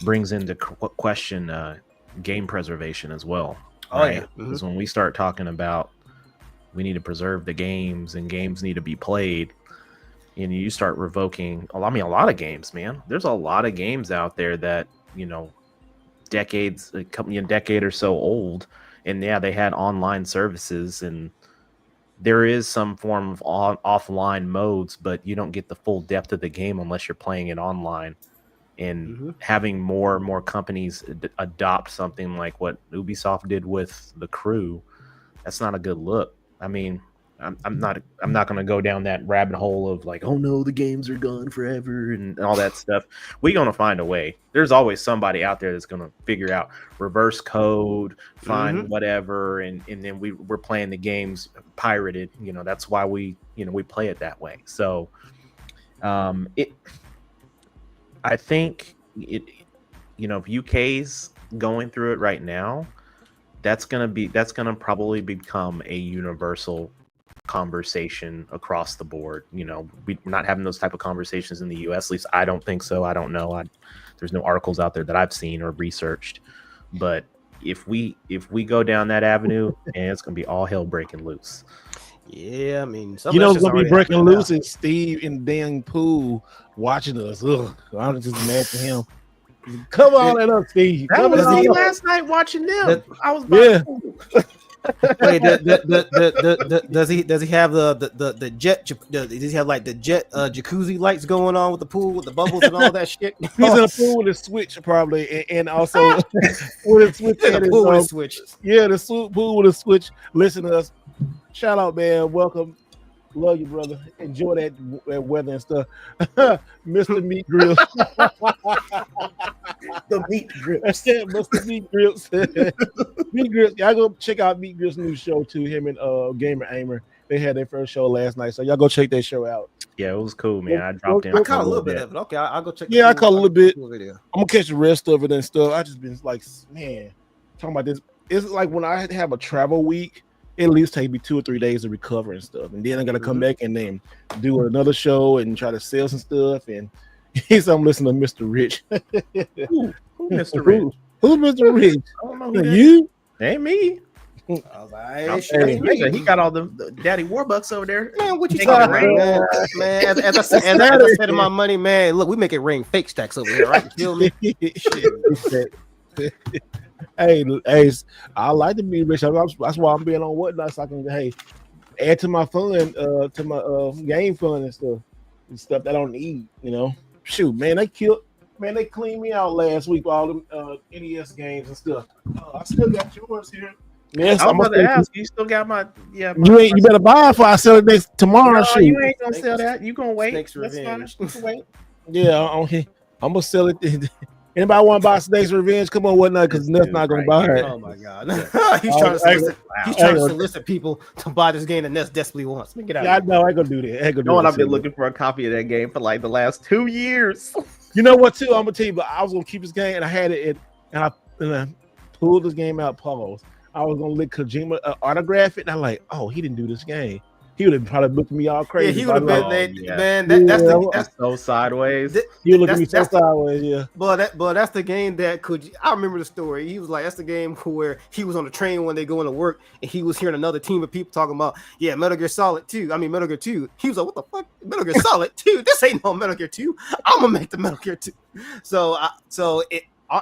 brings into question game preservation as well. Right? Because when we start talking about we need to preserve the games and games need to be played, and you start revoking, I mean, a lot of games, man. There's a lot of games out there that, you know, a decade or so old, and yeah, they had online services, and there is some form of offline modes, but you don't get the full depth of the game unless you're playing it online. And having more and more companies adopt something like what Ubisoft did with The Crew, that's not a good look. I mean, I'm not going to go down that rabbit hole of like, oh no, the games are gone forever and all that stuff. We're going to find a way. There's always somebody out there that's going to figure out reverse code, find whatever, and then we're playing the games pirated. You know, that's why we play it that way. So I think if UK's going through it right now, that's gonna probably become a universal conversation across the board. You know, we're not having those type of conversations in the US. At least I don't think so. I don't know. There's no articles out there that I've seen or researched. But if we go down that avenue, and it's gonna be all hell breaking loose. Yeah, I mean, what's gonna be breaking loose is Steve in the dang pool watching us. Ugh, I'm just mad for him. Come on and up, Steve. That was me last night watching them. I was Wait, does he have the jet? Does he have like the jet jacuzzi lights going on with the pool with the bubbles and all that shit? He's in a pool with a switch probably, and also with a switch. Yeah, the pool with a switch. Listen to us. Shout out, man. Welcome. Love you, brother. Enjoy that weather and stuff. Mr. Meat Grill. The Meat Grill. That's it, Mr. Meat Grills. Meat Grills. Y'all go check out Meat Grills' new show too. Him and Gamer Aimer. They had their first show last night, so y'all go check that show out. Yeah, it was cool, man. I dropped in. I caught a little bit of it. Okay, I'll go check. Yeah, I caught a little bit. I'm gonna catch the rest of it and stuff. I just been like, man, talking about this. It's like when I have a travel week. It at least take me 2 or 3 days to recover and stuff, and then I gotta come back and then do another show and try to sell some stuff. And so I'm listening to Mr. Rich. Who Mr. Rich? Who's Mr. Rich? I don't know who you. Ain't me. I was like, he got all the Daddy Warbucks over there. Man, what you talking about, man? As I said in my money, man. Look, we make it rain fake stacks over here, right? You feel me? Hey, I like to be rich. That's why I'm being on Whatnot, so I can add to my fun, to my game fun and stuff that I don't need. You know, shoot, man, they cleaned me out last week with all them NES games and stuff. I still got yours here. Yes, I'm about to ask. You still got my You better buy it before I sell it tomorrow. No, you ain't gonna sell that. You gonna wait? Snake's Revenge. Wait. Yeah, I'm gonna sell it. Anybody want to buy Snake's Revenge? Come on, Whatnot, because Nuts not gonna buy it. Oh my god, he's trying to solicit people to buy this game that Nuts desperately wants. Get out. Yeah, I know. I ain't gonna do that. You know what? I've been looking for a copy of that game for like the last 2 years. You know what? Too, I'm gonna tell you. But I was gonna keep this game, and I had it, and I pulled this game out. Pause. I was gonna let Kojima autograph it, and I'm like, oh, he didn't do this game. He would have probably looked at me all crazy. Yeah, he would have been, man. That's so sideways. He looked at me so sideways, yeah. But that's the game that I remember the story. He was like, that's the game where he was on the train when they going to work, and he was hearing another team of people talking about, yeah, Metal Gear Solid 2. I mean, Metal Gear 2. He was like, what the fuck, Metal Gear Solid 2? This ain't no Metal Gear 2. I'm gonna make the Metal Gear 2. So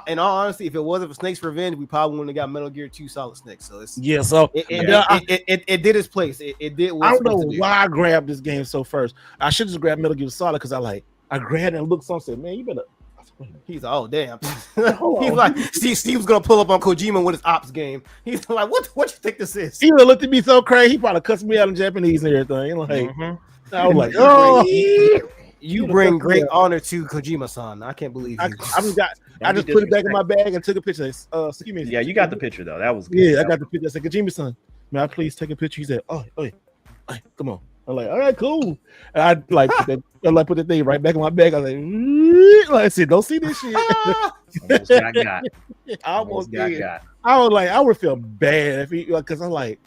in all honesty, if it wasn't for Snake's Revenge, we probably wouldn't have got Metal Gear 2 Solid Snake. So it's So it did its place. It did what I don't know why I grabbed this game so first. I should just grab Metal Gear Solid because I grabbed it and looked something and said, man, you better. He's like, oh damn. He's like, Steve's gonna pull up on Kojima with his ops game. He's like, what you think this is? He looked at me so crazy. He probably cussed me out in Japanese and everything. Like, I was like, oh, you bring great honor to Kojima-san. I can't believe you. I just put it back in my bag and took a picture. Excuse me. Yeah, you got the picture though. That was good. Yeah, I got the picture. I said, Kojima-san, may I please take a picture? He said, oh, come on. I'm like, all right, cool. And I put the thing right back in my bag. I was like I said, don't see this shit. Almost got. I was like, I would feel bad if he, because I'm like,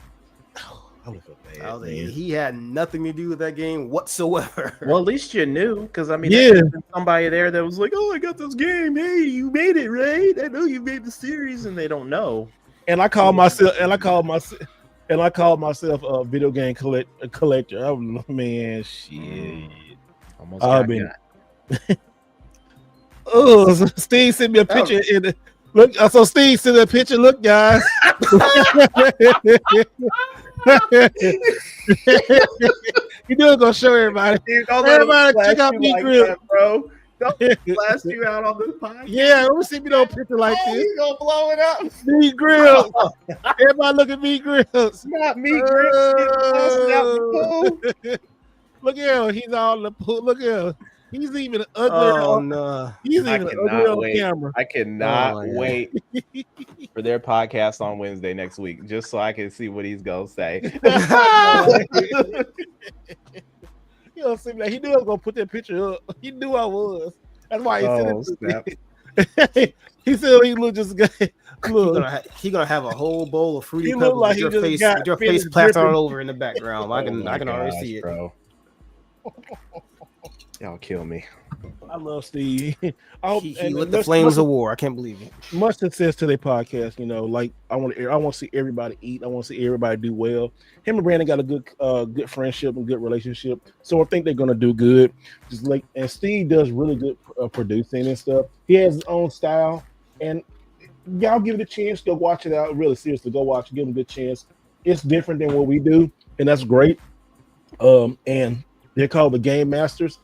I would feel bad. He had nothing to do with that game whatsoever. Well, at least you knew, because I mean, there's somebody there that was like, oh, I got this game. Hey, you made it, right? I know you made the series, and they don't know. And I called myself a video game collector. I was, man, shit. Almost got. Oh, so Steve sent me a picture. Look, so Steve sent me a picture. Look, guys. You do gonna show everybody. Everybody check out me grill, bro. Don't blast you out on this podcast. Yeah, let me see me no picture like this. He's gonna blow it up. Meat Grill. Everybody look at Meat Grills. Not Meat Grills. Look at him. He's all in the pool. Look at him. He's even ugly. Oh no. He's even ugly on camera. I cannot wait for their podcast on Wednesday next week, just so I can see what he's gonna say. You know, see, he knew I was gonna put that picture up. He knew I was. That's why he said it. He said he looked just good. He gonna have a whole bowl of Fruity Pebbles like with your face plastered all over in the background. I can already see it, bro. Y'all kill me. I love Steve. He lit the flames of war. I can't believe it. Much success to their podcast. You know, like I want to see everybody eat. I want to see everybody do well. Him and Brandon got a good friendship and good relationship, so I think they're gonna do good. Just like, and Steve does really good producing and stuff. He has his own style, and y'all give it a chance. Go watch it out. Really seriously, go watch it. Give him a good chance. It's different than what we do, and that's great. And they're called the Game Masters.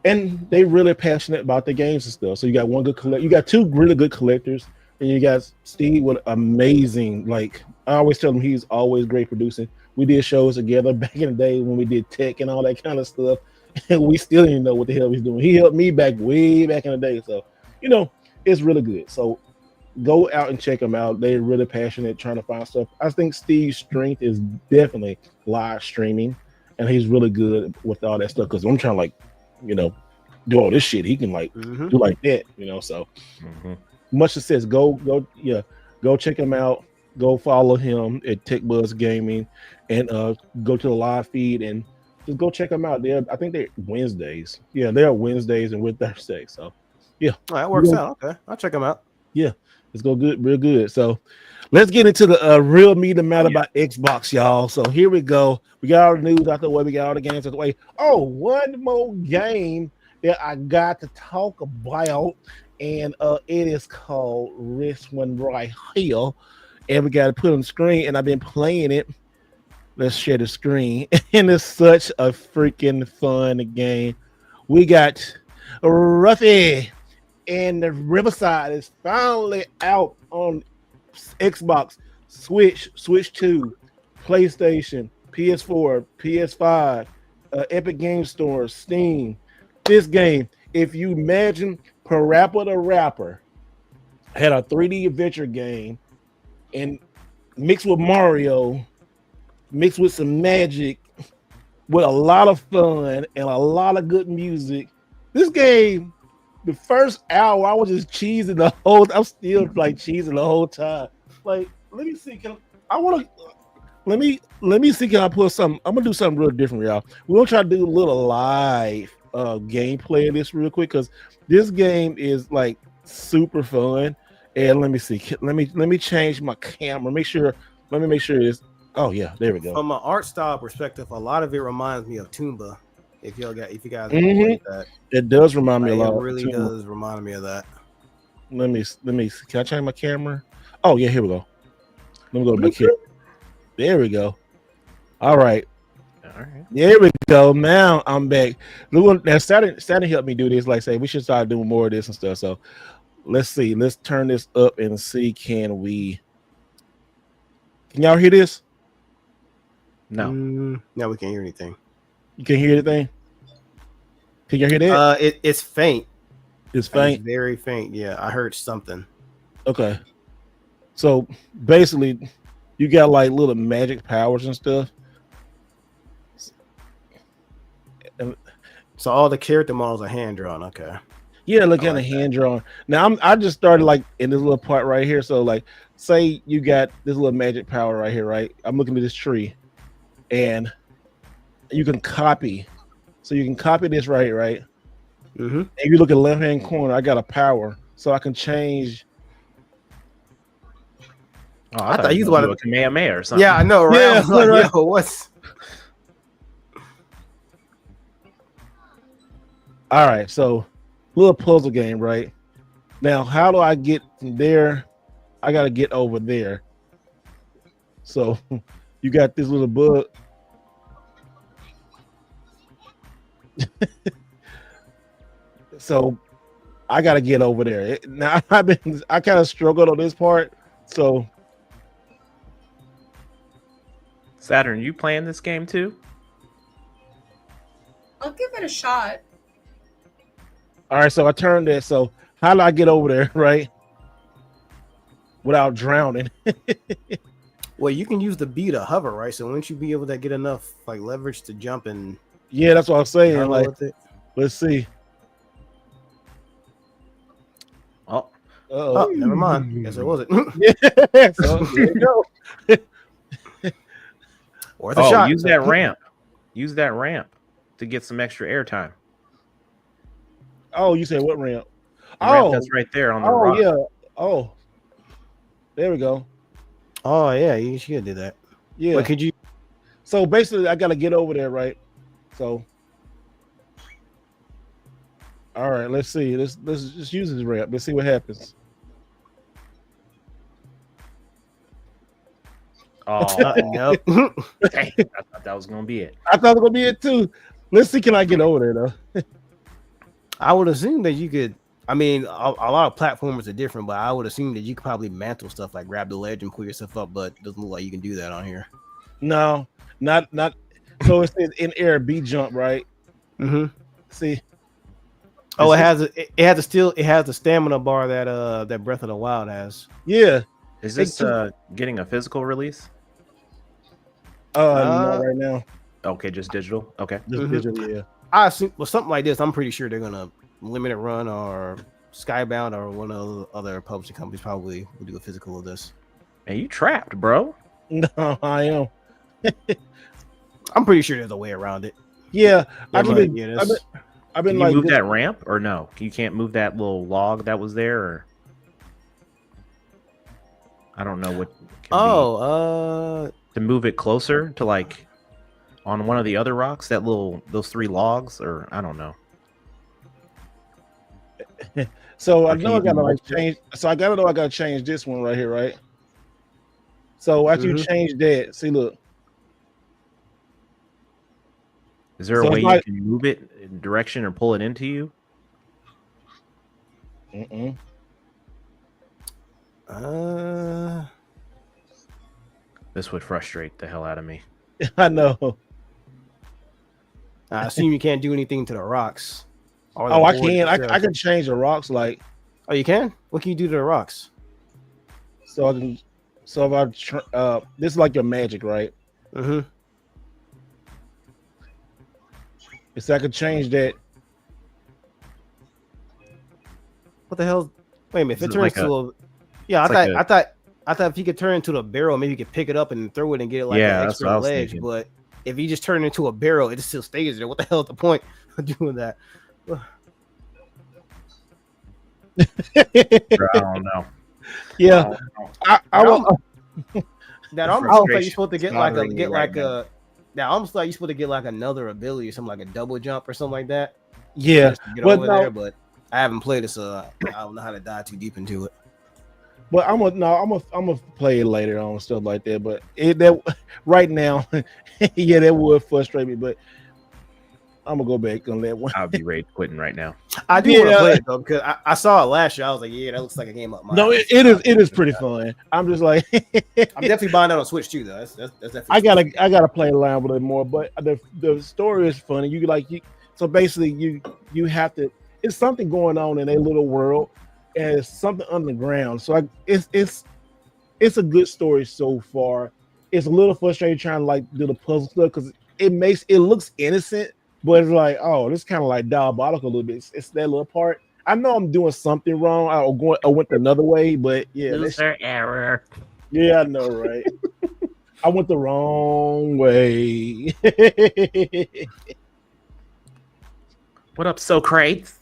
And they really passionate about the games and stuff. So you got one good collector. You got two really good collectors, and you got Steve with amazing. Like I always tell him, he's always great producing. We did shows together back in the day when we did tech and all that kind of stuff, and we still didn't know what the hell he's doing. He helped me way back in the day. So you know, it's really good. So go out and check them out. They're really passionate trying to find stuff. I think Steve's strength is definitely live streaming, and he's really good with all that stuff. Because I'm trying to, like, you know, do all this shit. He can like do like that, you know. So much success. Go check him out. Go follow him at Tech Buzz Gaming, and go to the live feed and just go check them out. I think they're Wednesdays. Yeah, they're Wednesdays and we're Thursdays. So yeah, that works out. Okay, I'll check them out. Yeah, let's go good, real good. So let's get into the real meat and matter about Xbox, y'all. So here we go. We got all the news out the way. We got all the games out the way. Oh, one more game that I got to talk about, and it is called This One Right Here. And we got to put on the screen, and I've been playing it. Let's share the screen. And it's such a freaking fun game. We got Ruffy and the Riverside is finally out on Xbox, Switch 2, PlayStation, PS4, PS5, Epic Game Store, Steam. This game, if you imagine Parappa the Rapper had a 3D adventure game and mixed with Mario, mixed with some magic, with a lot of fun and a lot of good music. This game, the first hour, I was just cheesing the whole. I'm still like cheesing the whole time. Like, let me see. Let me see. Can I put something? I'm gonna do something real different, y'all. We're gonna try to do a little live gameplay of this real quick because this game is like super fun. And let me see. Let me change my camera. Let me make sure it's. Oh yeah, there we go. From an art style perspective, a lot of it reminds me of Toomba. If you guys played that, it does remind me a lot. It really does remind me of that. Let me see. Can I change my camera? Oh yeah, here we go. Let me go to my camera. There we go. All right. There we go. Now I'm back. Now Saturn helped me do this. Like say, we should start doing more of this and stuff. So let's see. Let's turn this up and see. Can y'all hear this? No. No, we can't hear anything. You can't hear anything? Can you hear that? It's faint. It's faint. It's very faint. Yeah, I heard something. Okay. So basically, you got like little magic powers and stuff. So all the character models are hand drawn. Okay. Yeah, look at the hand drawn. Now I just started like in this little part right here. So like, say you got this little magic power right here, right? I'm looking at this tree, and you can copy. So you can copy this right here, right? Mm-hmm. And you look at the left hand corner. I got a power, so I can change. Oh, I thought you wanted a Kamehameha or something. Yeah, I know, right? Yeah, like, right. Yo, what's? All right, so little puzzle game, right? Now, how do I get from there? I got to get over there. So you got this little bug. So I got to get over there. Now I kind of struggled on this part. So Saturn, you playing this game too? I'll give it a shot. All right, so I turned it. So how do I get over there, right? Without drowning. Well, you can use the B to hover, right? So wouldn't you be able to get enough like leverage to jump and? Yeah, that's what I'm saying. Like, let's see. Oh, never mind. Guess it wasn't. Yeah, so there you go. Worth a shot. Use that ramp. Use that ramp to get some extra airtime. Oh, you said what ramp? The ramp that's right there on the rock. Yeah. Oh, there we go. Oh yeah, you should do that. Yeah. But could you? So basically, I gotta get over there, right? So, all right, let's see. Let's just use this ramp. Let's see what happens. Oh, nope. Dang, I thought that was gonna be it. I thought it was gonna be it too. Let's see. Can I get over there though? I would assume that you could. I mean, a lot of platformers are different, but I would assume that you could probably mantle stuff like grab the ledge and pull yourself up. But it doesn't look like you can do that on here. No, not. So it says in air B jump, right? Mm-hmm. See. Oh, it has the stamina bar that Breath of the Wild has. Yeah. Is this getting a physical release? Not right now. Okay, just digital. Okay. Just digital, yeah. I assume something like this. I'm pretty sure they're gonna limited run or Skybound or one of the other publishing companies probably will do a physical of this. Man, you trapped, bro. No, I am. I'm pretty sure there's a way around it. Yeah, I've Can been you like move that ramp or no? You can't move that little log that was there, or I don't know what. To move it closer to like on one of the other rocks, those three logs, or I don't know. So I know I gotta like change. So I gotta know I gotta change this one right here, right? So after you change that, see, look. Is there a way you can move it in direction or pull it into you? This would frustrate the hell out of me. I know. I assume you can't do anything to the rocks. Oh, I can. I can change the rocks. Like, oh, you can. What can you do to the rocks? So I can. So if I this is like your magic, right? Mm-hmm. So I could change that. What the hell? Wait a minute. If it turns to a, yeah, I thought if he could turn into a barrel, maybe he could pick it up and throw it and get it like an extra ledge. Thinking. But if he just turned into a barrel, it still stays there. What the hell is the point of doing that? I don't know. Yeah, I don't. That almost like you're supposed to get almost like you're supposed to get like another ability or something like a double jump or something like that. Yeah, get over there, but I haven't played it, so I don't know how to dive too deep into it. But I'm gonna play it later on, stuff like that. But that right now, yeah, that would frustrate me. But I'm gonna go back on that one. I'll be rage quitting right now. I do want to play it though because I saw it last year. I was like, yeah, that looks like a game up my. No, it is pretty fun. I'm just like, I'm definitely buying that on Switch too, though. That's definitely. I gotta play around with it more. But the story is funny. So basically you have to. It's something going on in a little world, and it's something underground. So it's a good story so far. It's a little frustrating trying to like do the puzzle stuff because it looks innocent. But it's like, oh, this kind of like diabolical a little bit. It's that little part. I know I'm doing something wrong. I went another way, but yeah. User error. Yeah, I know, right? I went the wrong way. What up, Socrates?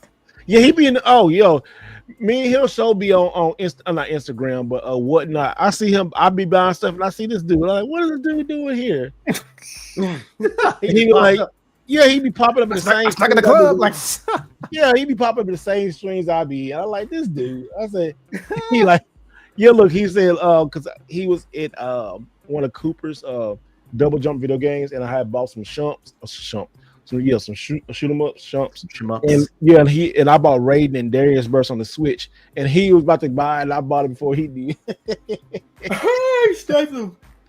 Yeah, he be in. Oh, yo, me and he'll show be on not Instagram, but whatnot. I see him. I be buying stuff, and I see this dude. I'm like, what is this dude doing here? He like. Yeah, he be popping up in the same. Stuck in the club, like. Yeah, he be popping up in the same streams I be. And I like this dude. I said, he like, yeah. Look, he said, because he was at one of Cooper's double jump video games, and I had bought some shoot 'em up shumps. And yeah, and I bought Raiden and Darius Burst on the Switch, and he was about to buy it, and I bought it before he did.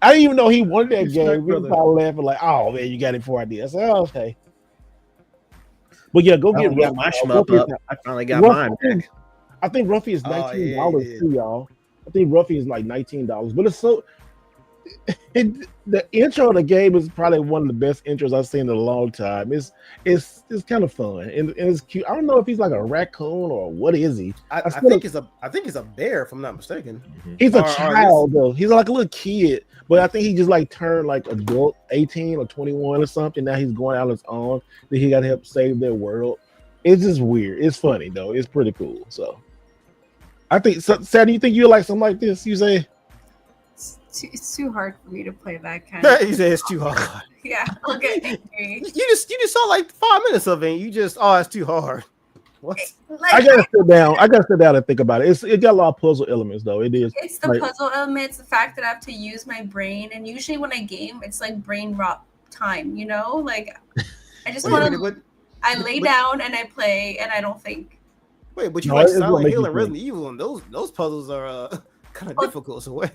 I didn't even know he wanted that game. We were probably laughing like, "Oh man, you got it before I did." I said, "Oh, okay." But yeah, go get my shmup up. I finally got mine back. I think Ruffy is $19 too, y'all. I think Ruffy is like $19, but it's so. The intro of the game is probably one of the best intros I've seen in a long time. It's kind of fun and it's cute. I don't know if he's like a raccoon or what is he. I think it's a bear, if I'm not mistaken. He's a child though. He's like a little kid, but I think he just like turned like adult 18 or 21 or something. Now he's going out on his own. Then he got to help save their world. It's just weird. It's funny though. It's pretty cool. So I think, Sadie, you think you like something like this? You say. It's too hard for me to play that kind of. He said it's too hard. Yeah, I'll get angry. You just saw like 5 minutes of it. And you just it's too hard. What? I gotta sit down. And think about it. It got a lot of puzzle elements though. It is. It's the puzzle elements, the fact that I have to use my brain, and usually when I game, it's like brain rot time. You know, like I just want to. I lay down and I play, and I don't think. Wait, but you like Silent Hill and Resident Evil, and those puzzles are kind of difficult. So what?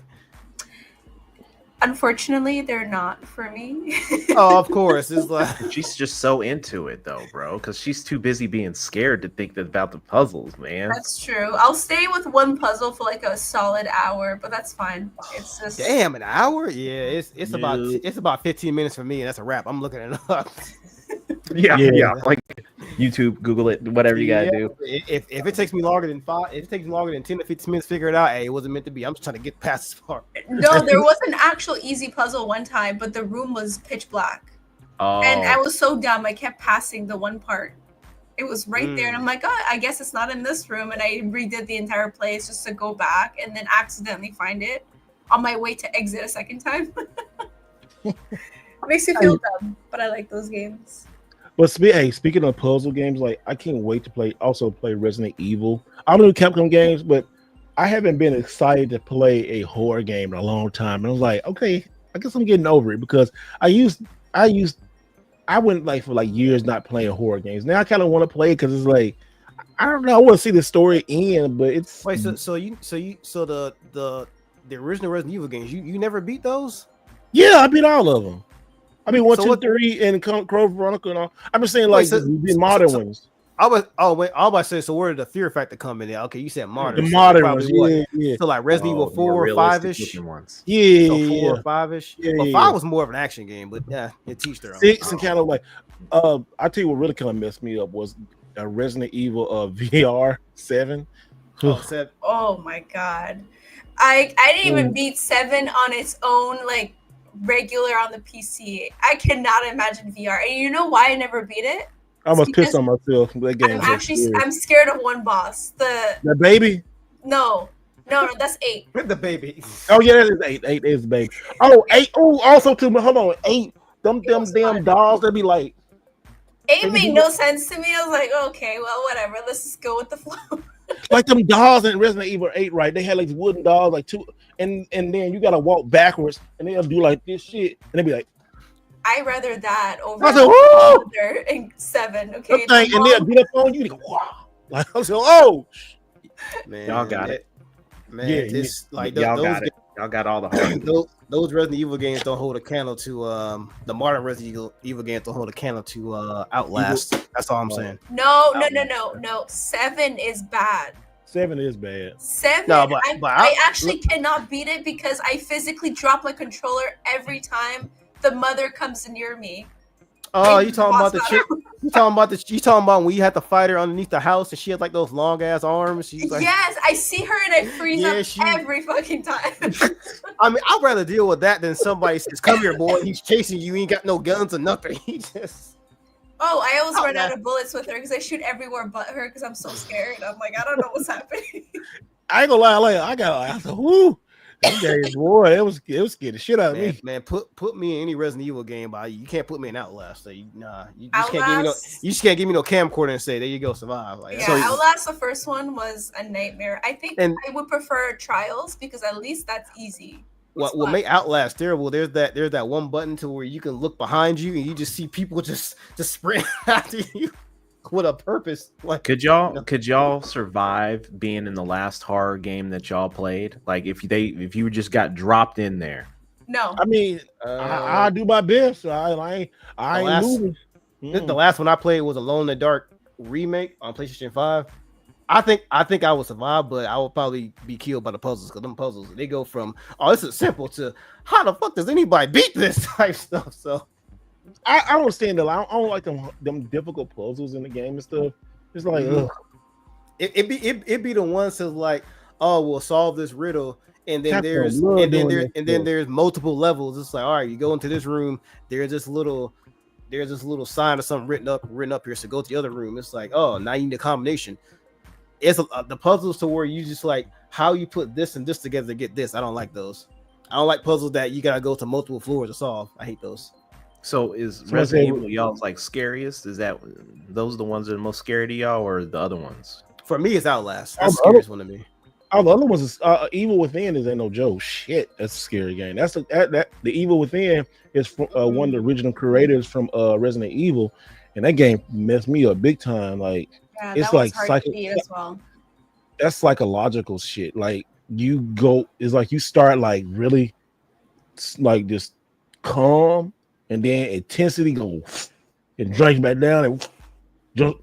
Unfortunately, they're not for me. Oh, of course. It's like she's just so into it though, bro, because she's too busy being scared to think about the puzzles, man. That's true. I'll stay with one puzzle for like a solid hour, but that's fine. It's just damn, an hour? Yeah, it's about 15 minutes for me, and that's a wrap. I'm looking it up. Yeah. Like YouTube, Google it, whatever you gotta do. If it takes me longer than 10 to 15 minutes to figure it out, hey, it wasn't meant to be. I'm just trying to get past this part. No, there was an actual easy puzzle one time, but the room was pitch black. Oh. And I was so dumb. I kept passing the one part. It was right there, and I'm like, oh, I guess it's not in this room. And I redid the entire place just to go back, and then accidentally find it on my way to exit a second time. It makes me feel dumb, but I like those games. But speaking of puzzle games, like I can't wait to play Resident Evil. I don't do Capcom games, but I haven't been excited to play a horror game in a long time. And I was like, okay, I guess I'm getting over it because I went like for like years not playing horror games. Now I kind of want to play it because it's like I don't know. I want to see the story end, but it's so the original Resident Evil games you never beat those? Yeah, I beat all of them. I mean, 1, 2, 3, and Code Veronica and all. I'm just saying, like the modern ones. I was about to say. So where did the fear factor come in? Okay, you said modern. The modern ones, yeah. So like Resident Evil 4 or 5-ish. Yeah, so 4 or 5-ish. Yeah, well, 5 was more of an action game, but yeah, it teach their own. 6 and kind of like. I tell you what really kind of messed me up was a Resident Evil VR 7. Oh my god, I didn't even beat 7 on its own like. Regular on the PC. I cannot imagine VR. And you know why I never beat it? I almost pissed on myself. That game I'm scared of one boss. The baby? No, that's 8. The baby. Oh yeah, that is 8. 8 is the baby. Oh, 8. Oh, also too. Hold on, 8. Them damn dolls. They be like. It made no sense to me. I was like, okay, well, whatever. Let's just go with the flow. Like them dolls in Resident Evil 8, right? They had like wooden dolls, like two, and then you gotta walk backwards, and they'll do like this shit, and they'll be like, I'd rather that over I said, whoa! in 7. Okay, and they'll get up on you, and go, wow! Like I said, oh, Man, Y'all got it. Man, Yeah, this like Y'all those got it. Y'all got all the hard. those Resident Evil games don't hold a candle to the modern Resident Evil games don't hold a candle to Outlast. That's all I'm saying. No. 7 is bad. 7 is bad. 7, No, but I actually cannot beat it because I physically drop my controller every time the mother comes near me. Oh, you talking about the chick? You talking about when you had to fight her underneath the house and she had like those long ass arms? She's like, yes, I see her and I freeze up every fucking time. I mean, I'd rather deal with that than somebody says, "Come here, boy." He's chasing you. He ain't got no guns or nothing. He just. Oh, I always run out of bullets with her because I shoot everywhere but her because I'm so scared. I'm like, I don't know what's happening. I ain't gonna lie, like I said, whoo. Boy, it was scared the shit out of me. Man, put me in any Resident Evil game, but you can't put me in Outlast. So you just can't give me no camcorder and say, there you go, survive. Like, yeah, Outlast, the first one was a nightmare. I think I would prefer Trials because at least that's easy. What make Outlast terrible? There's that one button to where you can look behind you and you just see people just sprint after you. With a purpose. Like, could y'all survive being in the last horror game that y'all played? Like if you just got dropped in there? No. I mean, I do my best. I ain't moving. The last one I played was Alone in the Dark remake on PlayStation 5. I think I would survive, but I would probably be killed by the puzzles because them puzzles they go from this is simple to how the fuck does anybody beat this type stuff. So I don't understand though. I don't like them difficult puzzles in the game and stuff. It's like it be the ones that's like, oh, we'll solve this riddle, and then there's multiple levels. It's like, all right, you go into this room, there's this little sign or something written up here. So go to the other room. It's like, oh, now you need a combination. It's the puzzles to where you just like how you put this and this together to get this. I don't like those. I don't like puzzles that you gotta go to multiple floors to solve. I hate those. So is Resident Evil y'all's like scariest? Is that those are the ones that are most scary to y'all, or the other ones? For me, it's Outlast. That's the scariest one to me. Oh, the other ones is Evil Within is ain't no joke. Shit, that's a scary game. That's the Evil Within is from one of the original creators from Resident Evil, and that game messed me up big time. Like it's like as well. That's psychological shit. Like it's like you start like really like just calm. And then intensity goes and drinks back down, and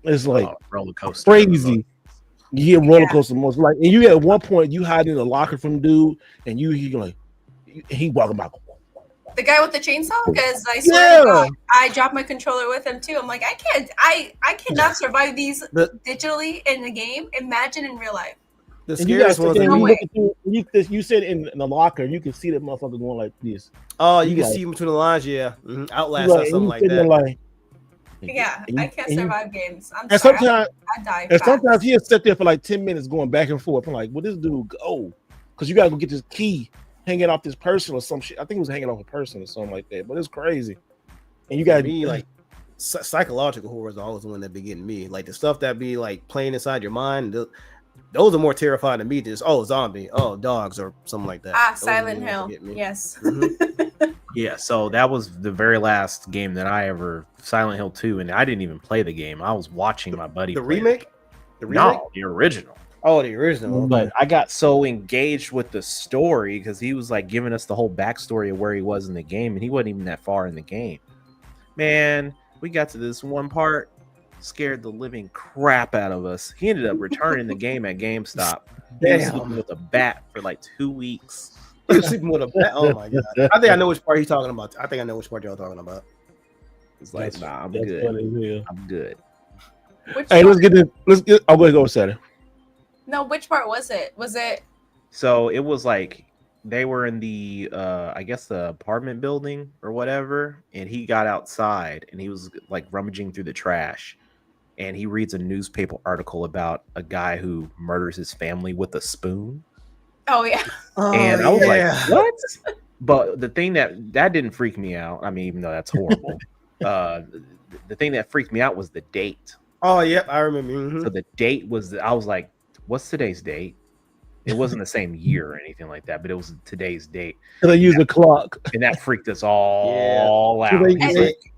it's like roller coaster, crazy. You hear roller coaster most like, and you at one point you hide in the locker from dude, and he like he walking by. The guy with the chainsaw, because I swear to God, I dropped my controller with him too. I'm like, I cannot survive these digitally in the game. Imagine in real life. The scariest ones. You sit in the locker, you can see that motherfucker going like this. Oh, you can see him between the lines, yeah. Outlast or something like that. I can't survive games. Sometimes I die. And sometimes he'll sit there for like 10 minutes going back and forth. I'm like, well, this dude go because you gotta go get this key hanging off this person or some shit. I think it was hanging off a person or something like that. But it's crazy. And you gotta be like psychological horror is always the one that be getting me. Like the stuff that be like playing inside your mind. Those are more terrifying to me than just zombie, dogs or something like that. Silent Hill. Yes. Yeah, so that was the very last game that I ever Silent Hill 2, and I didn't even play the game. I was watching my buddy play remake? No, the original. Oh, the original. But I got so engaged with the story because he was like giving us the whole backstory of where he was in the game, and he wasn't even that far in the game. Man, we got to this one part, scared the living crap out of us. He ended up returning the game at GameStop. Damn. With a bat for like 2 weeks. Sleeping with a bat. Oh my god! I think I know which part he's talking about. I think I know which part y'all talking about. It's like, nah, I'm good. I'm good. Hey, let's get. I'll go Saturday. No, which part was it? Was it? So it was like they were in the, I guess the apartment building or whatever, and he got outside and he was like rummaging through the trash, and he reads a newspaper article about a guy who murders his family with a spoon. Oh yeah. And I was like, what? But the thing that didn't freak me out. I mean, even though that's horrible. the thing that freaked me out was the date. Oh, yep, I remember. Mm-hmm. So the date was, I was like, what's today's date? It wasn't the same year or anything like that, but it was today's date. They use a clock, and that freaked us all out.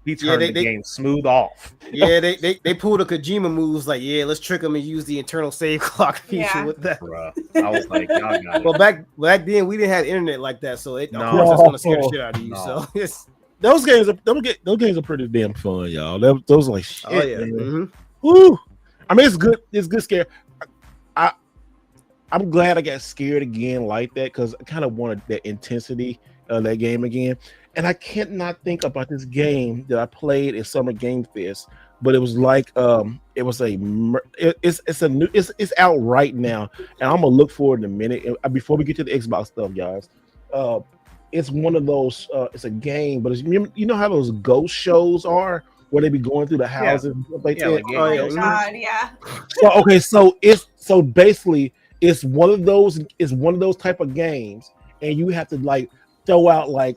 He turned the game smooth off. Yeah, they pulled the Kojima moves. Like, yeah, let's trick them and use the internal save clock feature with that. Bruh. I was like, y'all got it. Well, back then we didn't have internet like that, so of course it's gonna scare the shit out of you. So it's those games are pretty damn fun, y'all. Those are like shit. Oh yeah. Mm-hmm. Woo. I mean, it's good. It's good scare. I'm glad I got scared again like that because I kind of wanted that intensity of that game again. And I can't not think about this game that I played at Summer Game Fest, but it was like it's out right now, and I'm gonna look for it in a minute. Before we get to the Xbox stuff, guys, it's one of those. It's a game, but you know how those ghost shows are, where they be going through the houses and stuff like that. Like, oh God, yeah. So okay, so basically. It's one of those type of games, and you have to like throw out like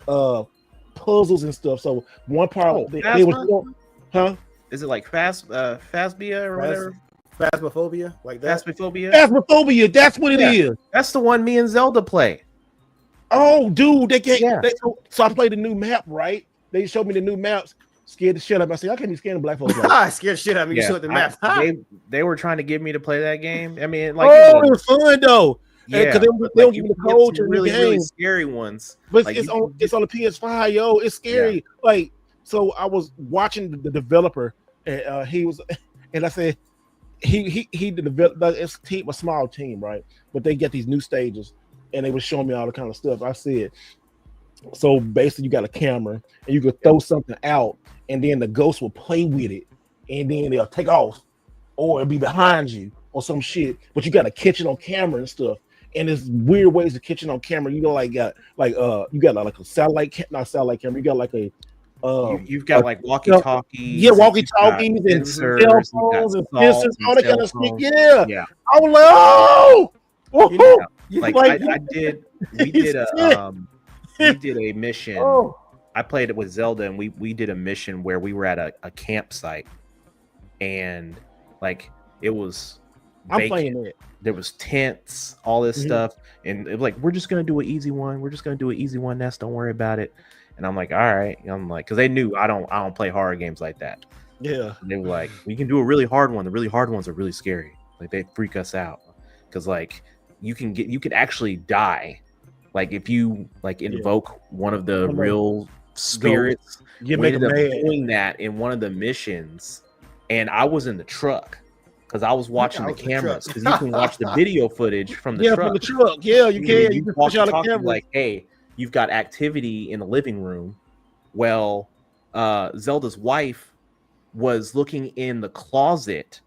puzzles and stuff. So one part they was, huh? Is it like Phasbia or whatever? Phasmophobia, like that. Phasmophobia, that's what it is. That's the one me and Zelda play. Oh, dude, so I played the new map, right? They showed me the new maps. Scared the shit out of me. I said, I can't be scared of black folks. I scared the shit out of me. You showed the map. They were trying to get me to play that game. I mean, like, it was fun though. Yeah, because they don't give me the code to really, really scary ones. But like, it's on the PS5, yo. It's scary. Yeah. Like, so I was watching the developer, and he was, and I said, he developed. It's a small team, right? But they get these new stages, and they were showing me all the kind of stuff. I said, so basically, you got a camera, and you could throw something out. And then the ghost will play with it, and then they'll take off, or it'll be behind you or some shit. But you got to catch it on camera and stuff. And there's weird ways to catch it on camera. You know, you got like a satellite, not satellite camera. You got like a you've got like walkie-talkies. Yeah, walkie-talkies and cell phones and sensors, all that kind of shit. Yeah. I was like, oh, we did a mission. Oh. I played it with Zelda, and we did a mission where we were at a campsite, and like it was I'm playing it. There was tents, all this stuff, and it was like, we're just gonna do an easy one. We're just gonna do an easy one. Ness, don't worry about it. And I'm like, all right. And I'm like, because they knew I don't play horror games like that. Yeah. And they were like, we can do a really hard one. The really hard ones are really scary. Like they freak us out because like you can actually die, like if you like invoke one of the real spirits. You make them doing that in one of the missions, and I was in the truck because I was watching the cameras because you can watch the video footage from the truck. From the truck. Yeah, you can. You can watch the camera. Like, hey, you've got activity in the living room. Well, Zelda's wife was looking in the closet,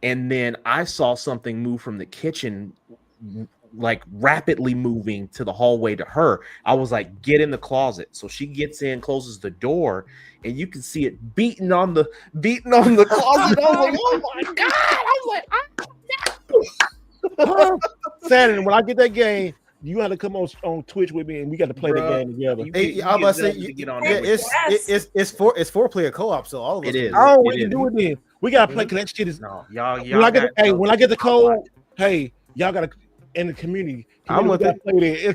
and then I saw something move from the kitchen, like rapidly moving to the hallway to her. I was like, get in the closet. So she gets in, closes the door, and you can see it beating on the closet. I was like, oh my God. I was like, Saturday, when I get that game, you got to come on Twitch with me, and we got to play the game together. I'm about to say, it's 4-player co-op, so all of us. It is. Oh, we can do it then. We got to play, because that shit is. No, y'all when I get the code, hey, y'all got to. In the community, I'm with that. Play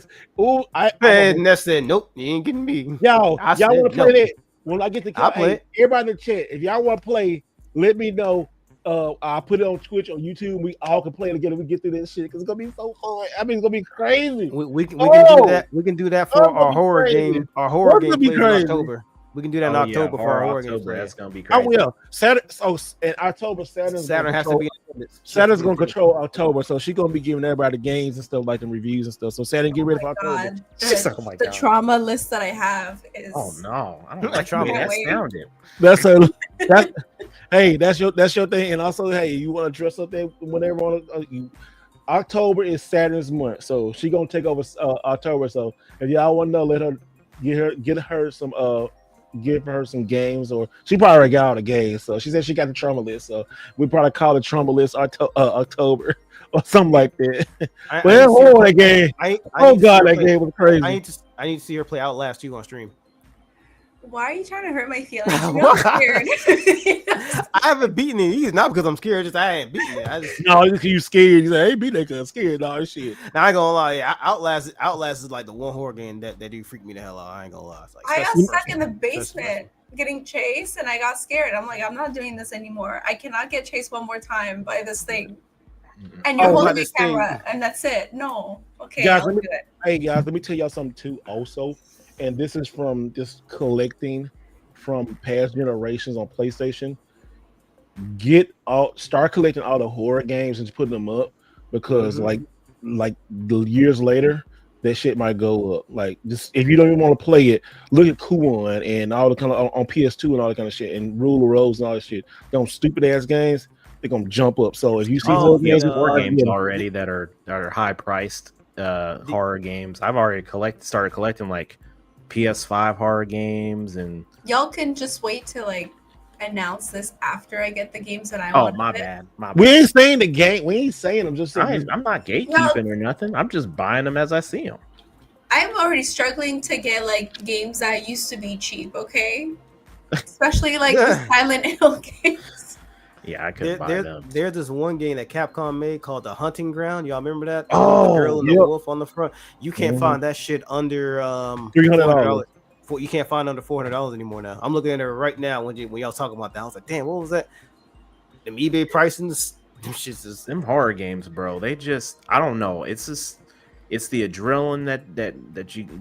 that. Ness said, nope, you ain't getting me. Y'all want to play that? When I get the I'll play it. Everybody in the chat, if y'all want to play, let me know. I'll put it on Twitch, on YouTube. We all can play together. We get through this shit because it's gonna be so fun. I mean, it's gonna be crazy. We can do that. We can do that for our horror game. Our horror game plays in October. We can do that in October for our horror game. That's gonna be crazy. I will. Saturn. So in October, Saturn has to be. Saturn's gonna control October, so she's gonna be giving everybody the games and stuff like the reviews and stuff. So Saturn, get ready for October. The trauma list that I have is. Oh no, I don't like trauma. That sounded. That's your thing, and also, hey, you want to dress up there whenever October is Saturn's month, so she gonna take over October. So if y'all want to know, let her get her some give her some games, or she probably already got all the games. So she said she got the trauma list, so we probably call it trauma list October or something like that. That game! Oh God, that game was crazy. I need to see her play Outlast 2 on stream. Why are you trying to hurt my feelings? You know I'm scared. I haven't beaten it either. Not because I'm scared, just I ain't beaten it. No, just you scared. You say, "Hey, beat that because I'm scared." No shit. Now I ain't gonna lie. Outlast is like the one horror game that do freak me the hell out. I ain't gonna lie. Like, I got stuck in the basement getting chased, and I got scared. I'm like, I'm not doing this anymore. I cannot get chased one more time by this thing. And you're holding the camera, and that's it. No, okay, guys. Hey guys, let me tell y'all something too. Also, and this is from just collecting from past generations on PlayStation. Start collecting all the horror games and putting them up because like the years later that shit might go up. Like just if you don't even want to play it, look at Kuon and all the kind of on PS2 and all that kind of shit and Rule of Rose and all that shit. Those stupid ass games, they're gonna jump up. So if you see horror games already that are high priced horror games, I've already started collecting like PS5 horror games and y'all can just wait to like announce this after I get the games that I want. My bad. We ain't saying the game. We ain't saying them. Just saying I'm not gatekeeping or nothing. I'm just buying them as I see them. I'm already struggling to get like games that used to be cheap. Okay, especially like the Silent Hill games. Yeah, I could buy them. There's this one game that Capcom made called The Hunting Ground. Y'all remember that? Oh, the girl and the wolf on the front. You can't find that shit under $300. You can't find under $400 anymore now. I'm looking at it right now when y'all talking about that. I was like, damn, what was that? Them eBay pricing, them horror games, bro. They just, I don't know. It's the adrenaline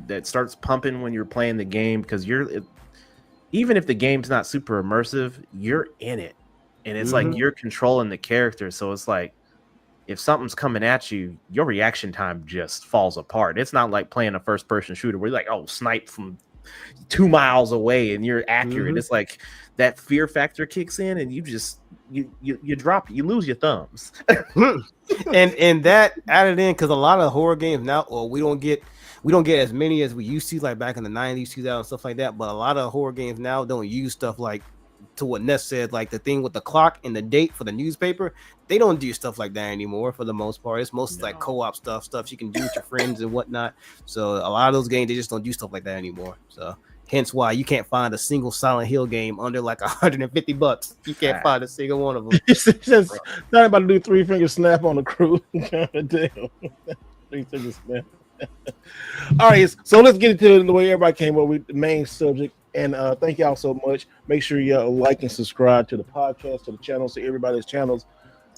that starts pumping when you're playing the game because even if the game's not super immersive, you're in it, and it's like you're controlling the character. So it's like if something's coming at you, your reaction time just falls apart. It's not like playing a first-person shooter where you're like, oh, snipe from 2 miles away and you're accurate. It's like that fear factor kicks in and you just you drop it, you lose your thumbs. and that added in because a lot of horror games now, we don't get as many as we used to, like back in the 90s, 2000s, stuff like that. But a lot of horror games now don't use stuff like, to what Ness said, like the thing with the clock and the date for the newspaper. They don't do stuff like that anymore for the most part. It's mostly like co-op stuff you can do with your friends and whatnot. So a lot of those games, they just don't do stuff like that anymore. So hence why you can't find a single Silent Hill game under like $150. You can't find a single one of them. It's just not about to do 3-finger snap on the crew. God damn. 3-finger snap. All right, so let's get into the way everybody came up with the main subject. And thank y'all so much. Make sure you like and subscribe to the podcast, to the channels, to everybody's channels.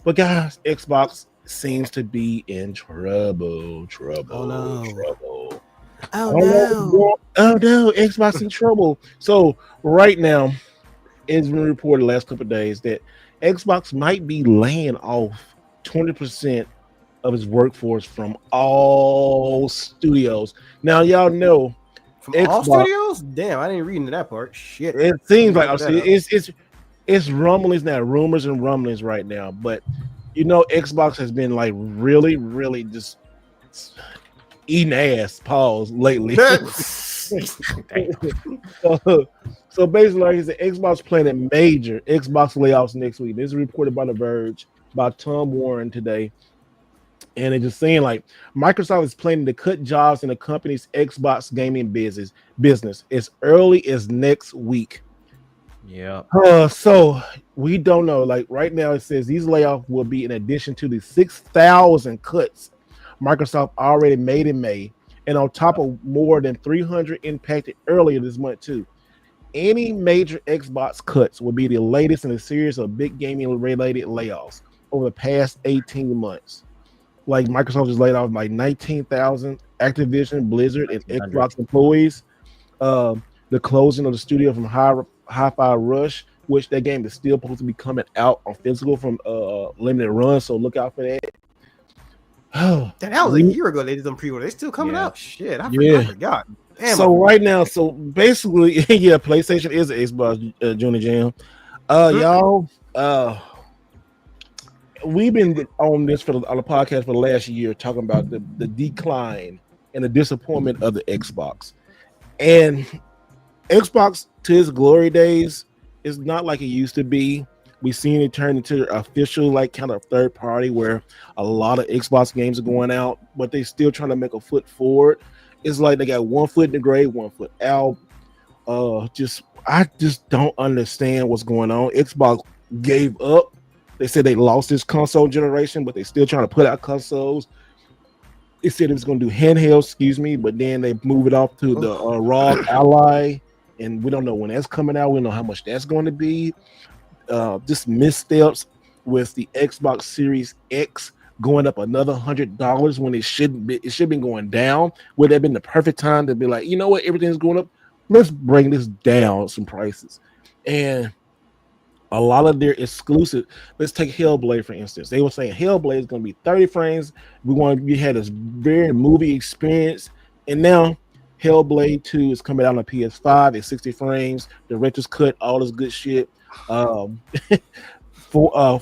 But guys, Xbox seems to be in trouble. Oh no. Xbox in trouble. So right now, it's been reported the last couple of days that Xbox might be laying off 20% of its workforce from all studios. Now y'all know from Xbox, all studios. Damn, I didn't read into that part. Shit, it seems like it's rumblings now, rumors and rumblings right now. But you know, Xbox has been like really, really just eating ass pause lately. So basically, like I said, Xbox planning major Xbox layoffs next week. This is reported by The Verge by Tom Warren today. And it's just saying like Microsoft is planning to cut jobs in the company's Xbox gaming business as early as next week. Yeah. So we don't know. Like right now, it says these layoffs will be in addition to the 6,000 cuts Microsoft already made in May, and on top of more than 300 impacted earlier this month too. Any major Xbox cuts will be the latest in a series of big gaming related layoffs over the past 18 months. Like Microsoft just laid off like 19,000 Activision, Blizzard, and Xbox employees. The closing of the studio from Hi-Fi Rush, which that game is still supposed to be coming out on physical from limited run, so look out for that. That was a year ago. They did some pre-order. They still coming out. Shit, I forgot. Damn, so right now, so basically, yeah, PlayStation is an Xbox Junior Jam. Y'all, we've been on this on the podcast for the last year talking about the decline and the disappointment of the Xbox. And Xbox, to its glory days, is not like it used to be. We've seen it turn into official, like kind of third party where a lot of Xbox games are going out, but they're still trying to make a foot forward. It's like they got 1 foot in the grave, 1 foot out. I just don't understand what's going on. Xbox gave up. They said they lost this console generation, but they're still trying to put out consoles. They said it was going to do handheld, but then they move it off to the ROG Ally, and we don't know when that's coming out. We don't know how much that's going to be. Just missteps with the Xbox Series X going up another $100 when it shouldn't be. It should have been going down. Would have been the perfect time to be like, you know what, everything's going up. Let's bring this down some prices. And a lot of their exclusive. Let's take Hellblade for instance. They were saying Hellblade is going to be 30 frames. We had this very movie experience, and now Hellblade 2 is coming out on PS5 at 60 frames. The director's cut, all this good shit. For I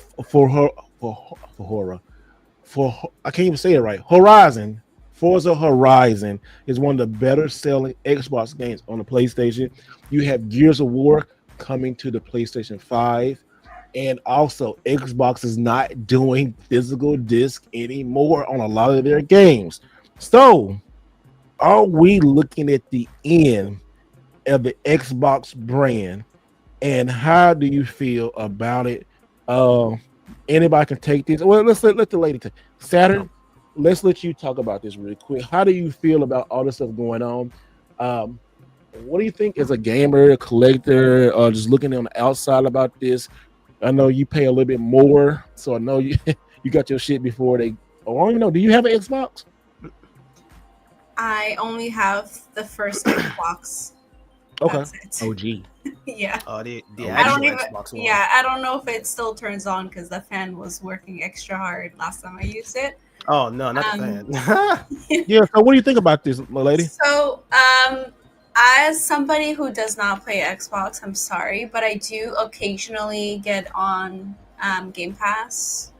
can't even say it right. Forza Horizon is one of the better selling Xbox games on the PlayStation. You have Gears of War coming to the PlayStation 5, and also Xbox is not doing physical disc anymore on a lot of their games. So are we looking at the end of the Xbox brand, and how do you feel about it? Anybody can take this. Well, let the lady take Saturn. Let's let you talk about this really quick. How do you feel about all this stuff going on? What do you think as a gamer, a collector, just looking on the outside about this? I know you pay a little bit more, so I know you you got your shit before they. Oh, I don't even know. Do you have an Xbox? I only have the first Xbox. Okay. OG. Yeah. The I don't actual even. Xbox One. Yeah, I don't know if it still turns on because the fan was working extra hard last time I used it. Oh no, not the fan. Yeah. So, what do you think about this, my lady? So, as somebody who does not play Xbox, I'm sorry, but I do occasionally get on Game Pass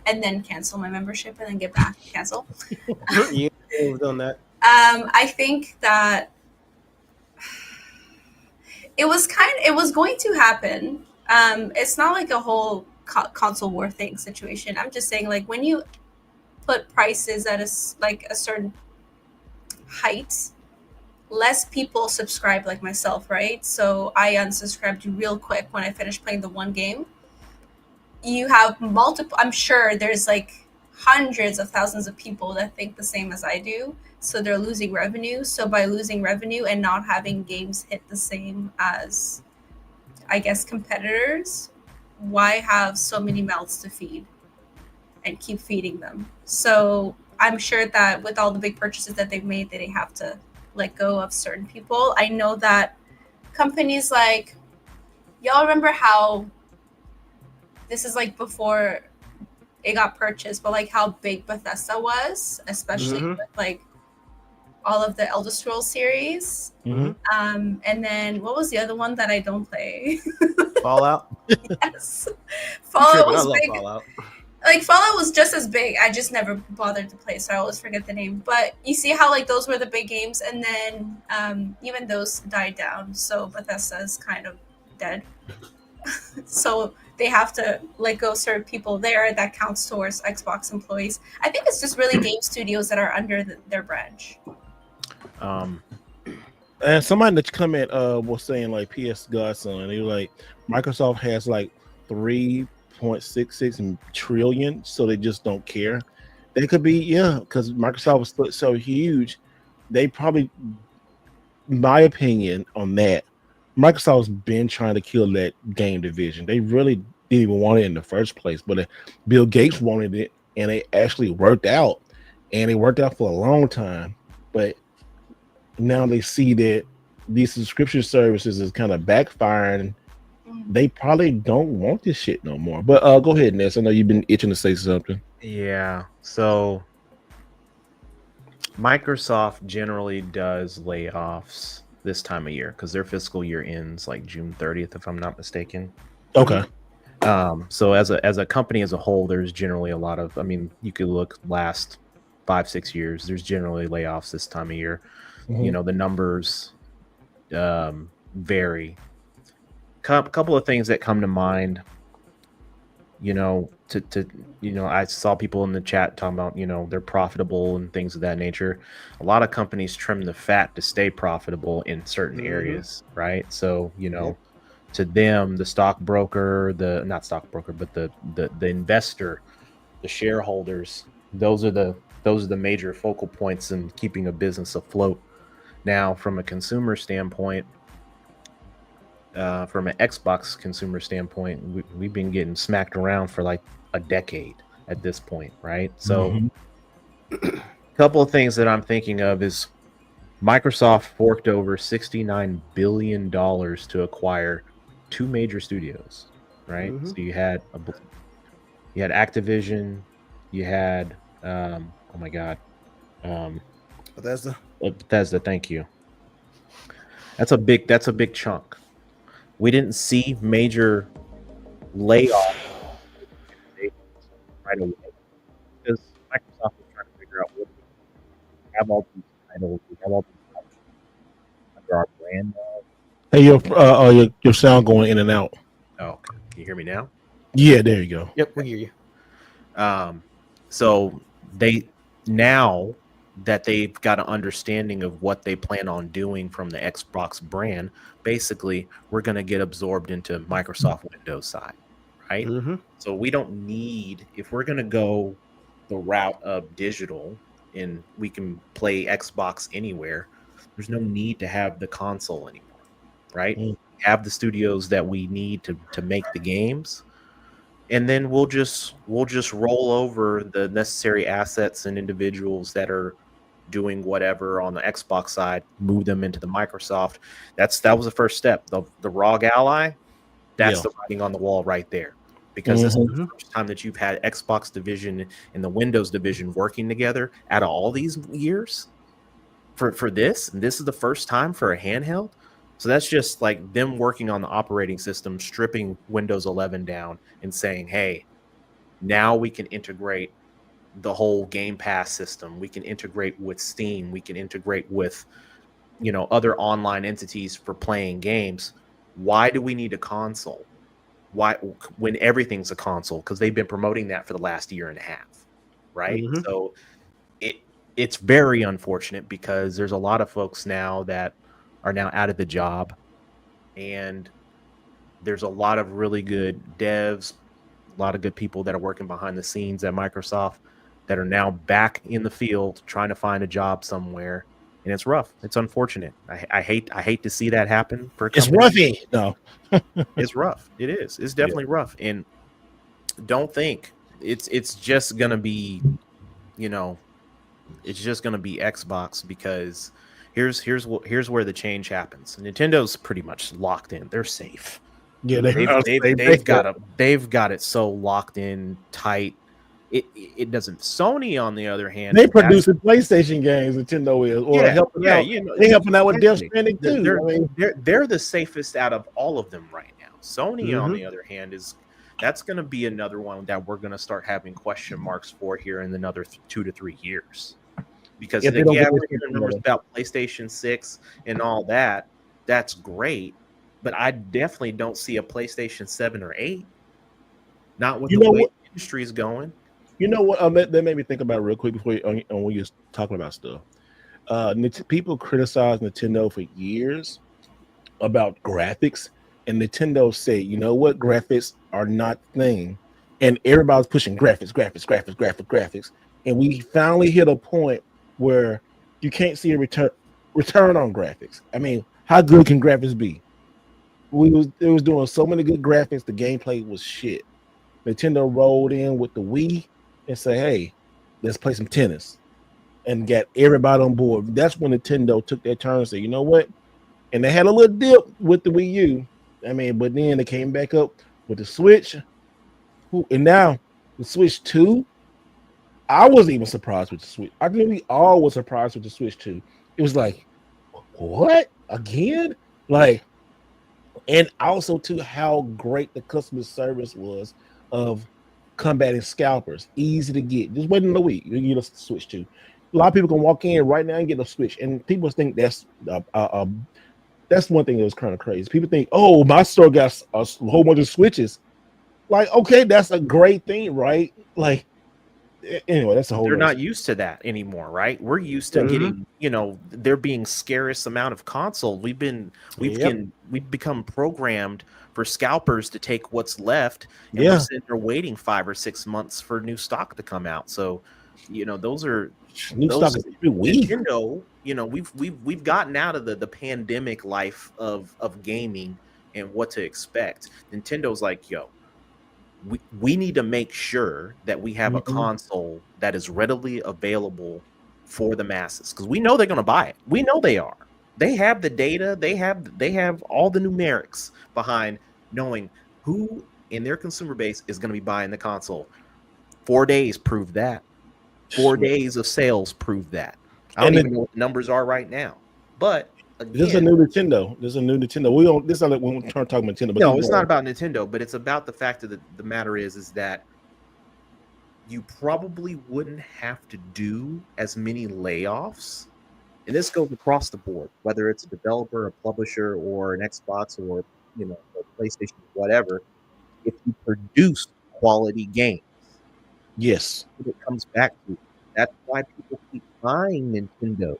and then cancel my membership and then get back and cancel. You've done that. I think that it was going to happen. It's not like a whole console war thing situation. I'm just saying, like, when you put prices at a certain height, less people subscribe like myself, right? So I unsubscribed real quick when I finished playing the one game. You have multiple, I'm sure there's like hundreds of thousands of people that think the same as I do, so they're losing revenue. So by losing revenue and not having games hit the same as, I guess, competitors, why have so many mouths to feed and keep feeding them? So I'm sure that with all the big purchases that they've made, that they have to let go of certain people. I know that companies like, y'all remember how this is like before it got purchased, but like how big Bethesda was, especially with like all of the Elder Scrolls series. And then what was the other one that I don't play? Fallout. Yes, Fallout was big. Fallout. Like Fallout was just as big. I just never bothered to play, so I always forget the name. But you see how like those were the big games, and then even those died down. So Bethesda is kind of dead. So they have to let go certain people there. That counts towards Xbox employees. I think it's just really game studios that are under their branch. And somebody in the comment was saying like PS Godson. They were like, Microsoft has like 3.66 trillion, so they just don't care. They could be, because Microsoft was so huge. They probably, my opinion on that, Microsoft's been trying to kill that game division. They really didn't even want it in the first place, but Bill Gates wanted it, and it actually worked out, and it worked out for a long time. But now they see that these subscription services is kind of backfiring. They probably don't want this shit no more. But go ahead, Ness. I know you've been itching to say something. Yeah. So Microsoft generally does layoffs this time of year because their fiscal year ends like June 30th, if I'm not mistaken. Okay. So as a company as a whole, there's generally a lot of, I mean, you could look last 5-6 years, there's generally layoffs this time of year. You know, the numbers vary. Couple of things that come to mind. You know, I saw people in the chat talking about, they're profitable and things of that nature. A lot of companies trim the fat to stay profitable in certain areas, right? So, to them, the stockbroker, not stockbroker, but the investor, the shareholders, those are the major focal points in keeping a business afloat. Now, from a consumer standpoint, from an Xbox consumer standpoint, we've been getting smacked around for like a decade at this point, right? So a couple of things that I'm thinking of is Microsoft forked over $69 billion to acquire 2 major studios, right? So you had Activision, you had Bethesda, thank you. That's a big chunk. We didn't see major layoffs right away because Microsoft was trying to figure out what we have all these titles, we have all these options under our brand now. Hey, your sound going in and out. Oh, okay. Can you hear me now? Yeah, there you go. Yep, we hear you. So now that they've got an understanding of what they plan on doing from the Xbox brand, basically we're going to get absorbed into Microsoft Windows side, right? So we don't need, if we're going to go the route of digital and we can play Xbox anywhere, there's no need to have the console anymore, right? We have the studios that we need to make the games. And then we'll just roll over the necessary assets and individuals that are doing whatever on the Xbox side, move them into the Microsoft. That was the first step. The ROG Ally, that's the writing on the wall right there. Because this is the first time that you've had Xbox division and the Windows division working together out of all these years for this. And this is the first time for a handheld. So that's just like them working on the operating system, stripping Windows 11 down and saying, hey, now we can integrate the whole Game Pass system. We can integrate with Steam. We can integrate with, other online entities for playing games. Why do we need a console? Why, when everything's a console? Because they've been promoting that for the last year and a half, right? So it's very unfortunate because there's a lot of folks now that are now out of the job, and there's a lot of really good devs, a lot of good people that are working behind the scenes at Microsoft that are now back in the field trying to find a job somewhere, and it's rough. It's unfortunate. I hate to see that happen for a company. It's roughy. No, it's rough. It is. It's definitely rough. And don't think it's just gonna be, it's just gonna be Xbox, because here's where the change happens. Nintendo's pretty much locked in. They're safe. Yeah, they've got it so locked in tight. It doesn't. Sony, on the other hand, they producing PlayStation games. Nintendo is, or helping out. They're helping out with Death Stranding too. They're the safest out of all of them right now. Sony, on the other hand, that's going to be another one that we're going to start having question marks for here in another 2 to 3 years. Because we're hearing numbers about PlayStation 6 and all that. That's great, but I definitely don't see a PlayStation 7 or 8. Not with the way the industry is going. You know what? That made me think about it real quick before when you're talking about stuff. People criticize Nintendo for years about graphics, and Nintendo said, you know what? Graphics are not the thing. And everybody's pushing graphics. And we finally hit a point where you can't see a return on graphics. I mean, how good can graphics be? It was doing so many good graphics, the gameplay was shit. Nintendo rolled in with the Wii and say, hey, let's play some tennis, and get everybody on board. That's when Nintendo took their turn and said, you know what? And they had a little dip with the Wii U. I mean, but then they came back up with the Switch. And now the Switch 2, I wasn't even surprised with the Switch. I think we all were surprised with the Switch 2. It was like, what? Again? Like, and also too, how great the customer service was of combating scalpers. Easy to get. Just wait in the week. You get a Switch 2. A lot of people can walk in right now and get a Switch, and people think that's one thing that was kind of crazy. People think, oh, my store got a whole bunch of Switches. Like, okay, that's a great thing, right? Like, anyway, that's a whole. They're not used to that anymore, right? We're used to getting, there being scarce amount of console. We've become programmed for scalpers to take what's left, and we're sitting there waiting 5 or 6 months for new stock to come out. So, those are new stock is every week. Nintendo, we've gotten out of the pandemic life of gaming and what to expect. Nintendo's like, yo, we need to make sure that we have a console that is readily available for the masses, because we know they're going to buy it. We know they are. They have the data. They have all the numerics behind knowing who in their consumer base is going to be buying the console. 4 days proved that. 4 days of sales proved that. I don't even know what the numbers are right now, but again, this is a new Nintendo. We don't. This is not like when we turn talking Nintendo. But no, it's not about Nintendo, but it's about the fact of the matter is that you probably wouldn't have to do as many layoffs, and this goes across the board, whether it's a developer, a publisher, or an Xbox, or a PlayStation, whatever. If you produce quality games, yes, it comes back to. That's why people keep buying Nintendos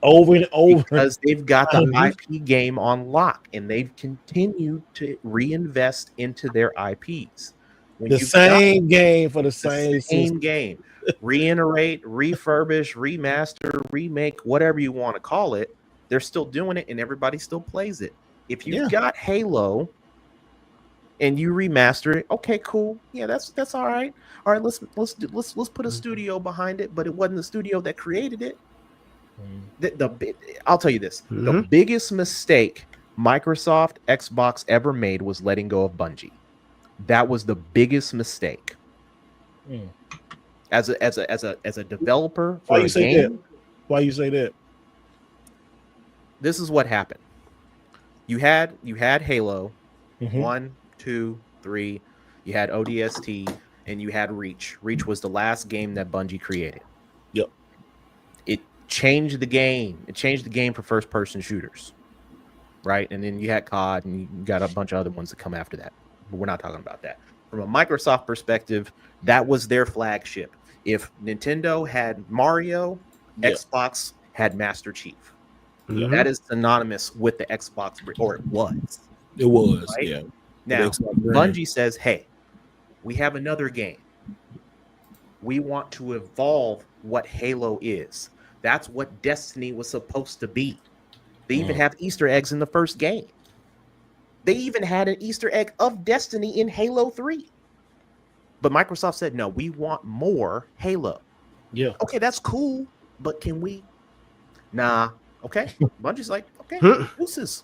over and over, because they've got the IP game on lock, and they've continued to reinvest into their IPs. The same game for the same game, reiterate, refurbish, remaster, remake, whatever you want to call it. They're still doing it, and everybody still plays it. If you've got Halo and you remaster it, okay, cool, yeah, that's all right. All right, let's put a studio behind it, but it wasn't the studio that created it. I'll tell you this: the biggest mistake Microsoft, Xbox ever made was letting go of Bungie. That was the biggest mistake. As a developer for a game. Why you say that? This is what happened. You had Halo 1, 2, 3. You had ODST, and you had Reach. Reach was the last game that Bungie created. Yep. It changed the game. It changed the game for first-person shooters, right? And then you had COD, and you got a bunch of other ones that come after that. But we're not talking about that. From a Microsoft perspective, that was their flagship. If Nintendo had Mario, Xbox had Master Chief. That is synonymous with the Xbox, or it was. It was, right? yeah. Now, Bungie says, hey, we have another game. We want to evolve what Halo is. That's what Destiny was supposed to be. They even have Easter eggs in the first game. They even had an Easter egg of Destiny in Halo 3. But Microsoft said, no, we want more Halo. Yeah. Okay, that's cool, but can we? Nah. Okay. Bungie's like, okay, deuces.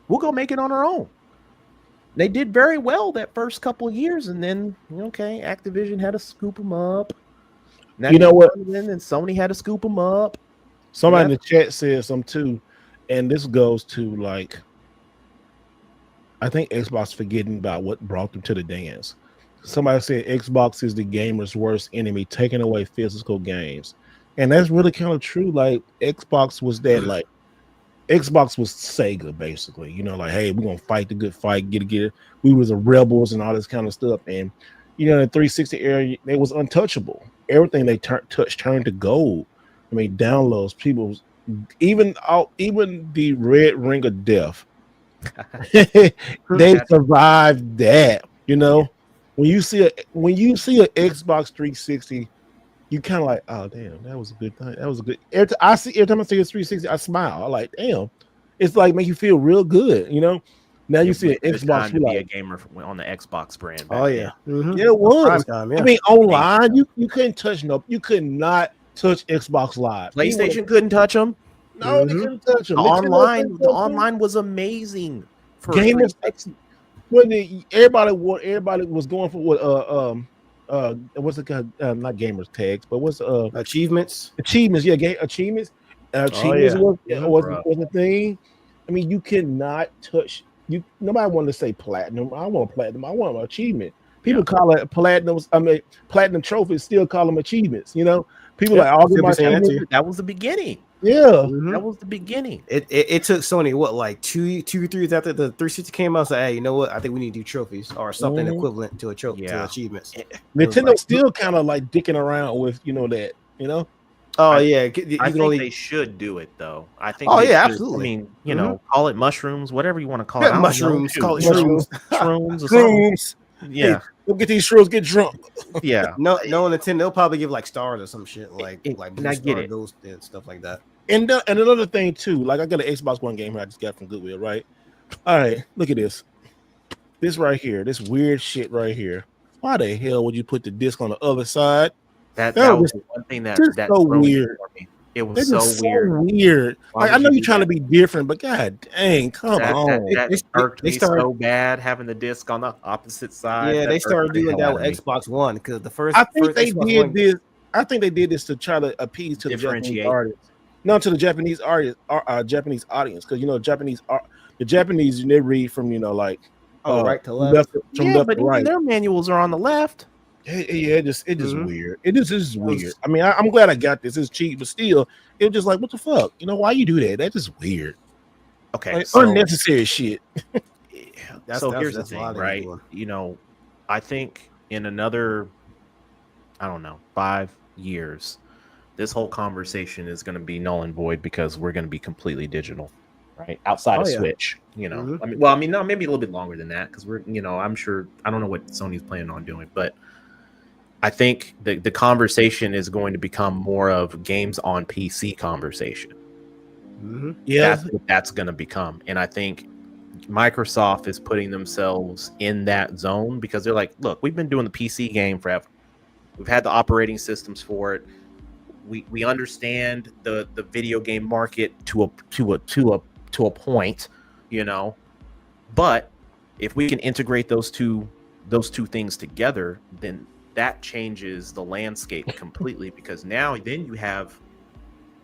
We'll go make it on our own. They did very well that first couple of years, and then, okay, Activision had to scoop them up. Now you know what? And Sony had to scoop them up. Somebody in the chat says something too, and this goes to like, I think Xbox forgetting about what brought them to the dance. Somebody said Xbox is the gamer's worst enemy, taking away physical games. And that's really kind of true. Like Xbox was that, like Xbox was Sega, basically. Like, hey, we're gonna fight the good fight, get it. We was the rebels and all this kind of stuff. And the 360 era, they was untouchable. Everything they touched turned to gold. I mean, downloads, people, even the red ring of death, they survived that. When you see a Xbox 360, you kind of like, oh damn, that was a good thing. That was a good. Every time I see a 360, I smile. I like, damn, it's like make you feel real good. Now you see an Xbox. To be a gamer on the Xbox brand. Oh yeah, yeah, it was. Time, yeah. I mean, online you couldn't touch you could not touch Xbox Live. PlayStation couldn't touch them. No, they couldn't touch them. The online was amazing for gamers. Everybody was going for what what's it called? Not gamers tags, but what's achievements? Achievements, yeah, achievements. Achievements was a thing. I mean, you cannot touch. Nobody wanted to say platinum. I want platinum. I want an achievement. People call it platinums. I mean, platinum trophies still call them achievements. People like all that was the beginning. Yeah, that was the beginning. It took Sony what, like two years after the 360 came out. So hey, you know what? I think we need to do trophies or something equivalent to a trophy to achievements. Nintendo like, still kind of like dicking around with that, Oh I think they should do it though. I think. Oh yeah, should. absolutely. I mean, know, call it mushrooms, whatever you want to call it. Mushrooms, call it shrooms, shrooms. Yeah, hey, go get these shrooms, get drunk. Yeah. No, Nintendo, they'll probably give like stars or some shit like Blue Star, Ghost and stuff like that. And another thing too, like I got an Xbox One game here I just got from Goodwill, right? All right, look at this. This right here, this weird shit right here. Why the hell would you put the disc on the other side? That was one thing that's so weird. It was so weird. Like, I know you're trying to be different, but god dang, come on. That irked me so bad having the disc on the opposite side. Yeah, they started doing that with Xbox One because the first. I think they did this. I think they did this to try to appease to the Japanese audience. No, to the Japanese Japanese audience, because the Japanese they read from right to left. But even their manuals are on the left. Yeah, it just weird. It is weird. I mean, I'm glad I got this. It's cheap, but still, it was just like, what the fuck? Why you do that? That's just weird. Okay, like, unnecessary shit. Here's the thing, right? I think in another, I don't know, 5 years, this whole conversation is going to be null and void because we're going to be completely digital, right? Outside of Switch, I mean, no, maybe a little bit longer than that because we're, I'm sure, I don't know what Sony's planning on doing, but I think the conversation is going to become more of games on PC conversation. Yeah, that's what that's going to become, and I think Microsoft is putting themselves in that zone because they're like, look, we've been doing the PC game forever. We've had the operating systems for it. We understand the video game market to a point, but if we can integrate those two things together, then that changes the landscape completely because now then you have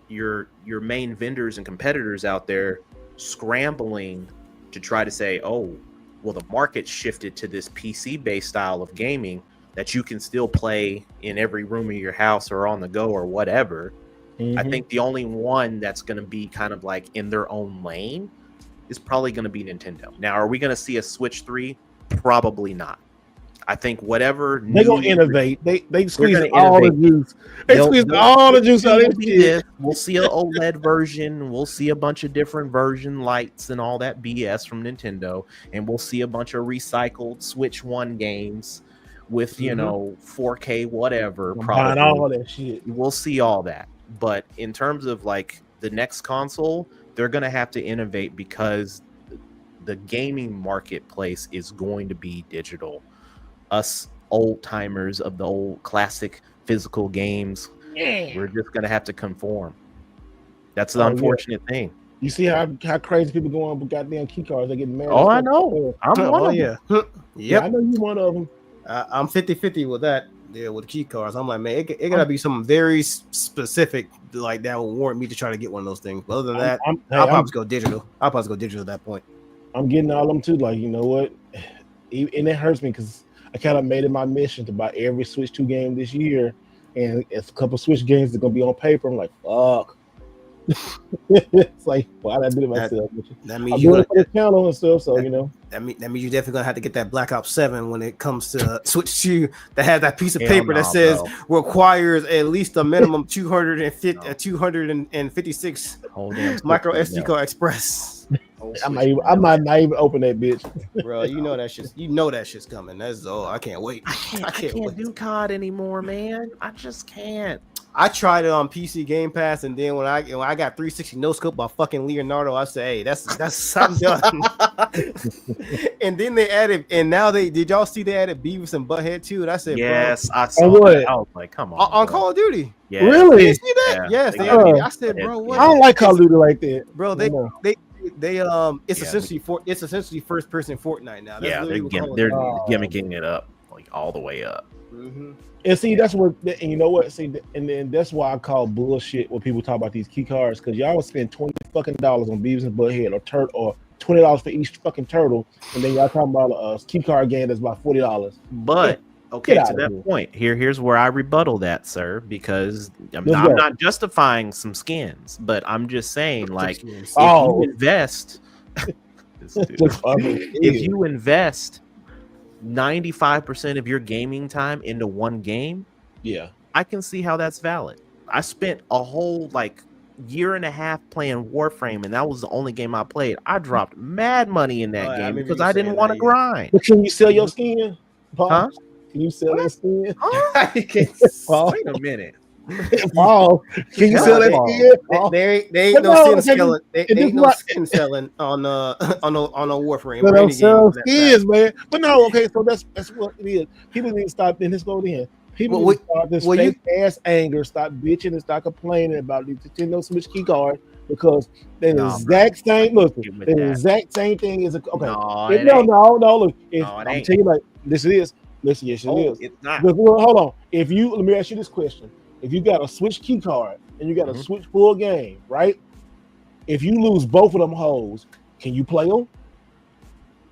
your main vendors and competitors out there scrambling to try to say, oh, well, the market shifted to this PC-based style of gaming that you can still play in every room of your house or on the go or whatever. I think the only one that's going to be kind of like in their own lane is probably going to be Nintendo. Now, are we going to see a Switch 3? Probably not. I think whatever they're gonna innovate, they squeeze all the juice. They squeeze all the juice out of this. We'll see an OLED version. We'll see a bunch of different version lights and all that BS from Nintendo, and we'll see a bunch of recycled Switch 1 games with 4K whatever. Probably all that shit. We'll see all that, but in terms of like the next console, they're gonna have to innovate because the gaming marketplace is going to be digital. Us old timers of the old classic physical games, we're just gonna have to conform. That's the unfortunate thing. You see how crazy people go on with goddamn key cards? They get mad. Oh, I know. I'm one of them. Yep. Yeah, I know you one of them. I'm 50-50 with that. Yeah, with key cards. I'm like, man, it gotta be something very specific like that will warrant me to try to get one of those things. But other than that, I'll probably go digital. I'll probably go digital at that point. I'm getting all of them too. Like, you know what? And it hurts me because I kind of made it my mission to buy every Switch 2 game this year, and it's a couple Switch games that are gonna be on paper. I'm like, fuck. It's like, why did I do it myself? That means you put a count on and stuff. So that means you definitely gonna have to get that Black Ops 7 when it comes to Switch 2. That has that piece of paper that says requires at least a minimum 256 micro SD card express. I might not even open that bitch, bro. You know that shit's coming. That's all. I can't wait. I can't do COD anymore, man. I just can't. I tried it on PC Game Pass, and then when I got 360 no scope by fucking Leonardo, I said, "Hey, that's I'm done." And then they added, and now did y'all see they added Beavis and Butthead too? And I said, yes, bro, I saw that. I was like, come on, Call of Duty. Yeah. Really? Did you see that? Yeah. Yes. I said, bro, what? I don't like Call of Duty like that, bro. It's essentially first person Fortnite now. That's they're gimmicking it up like all the way up. And see, that's what, and you know what? See, and then that's why I call bullshit when people talk about these key cards, because y'all would spend $20 fucking on Beavis and Butthead or $20 for each fucking turtle, and then y'all talking about a key card game that's about $40. But Okay, to that point, here's where I rebuttal that, sir, because I'm not justifying some skins, but I'm just saying, like, if you invest, if you invest 95% of your gaming time into one game, yeah, I can see how that's valid. I spent a whole year and a half playing Warframe, and that was the only game I played. I dropped mad money in that game because I didn't want to grind. But can you sell your skin, Paul? Huh? Can you sell that skin? Wait a minute. Paul, can you sell that skin? There ain't no skin selling. There ain't no skin selling on a Warframe. But I'm selling skins, man. But no, okay, so that's what it is. People need to stop in this go in. People need to start this fake ass anger, stop bitching and stop complaining about the Nintendo Switch key card because the exact same the exact same thing is okay. No, look, I'm telling you like this is. Listen, yes, it is. It's not. But, hold on. Let me ask you this question. If you got a Switch key card and you got a Switch full game, right? If you lose both of them hoes, can you play them?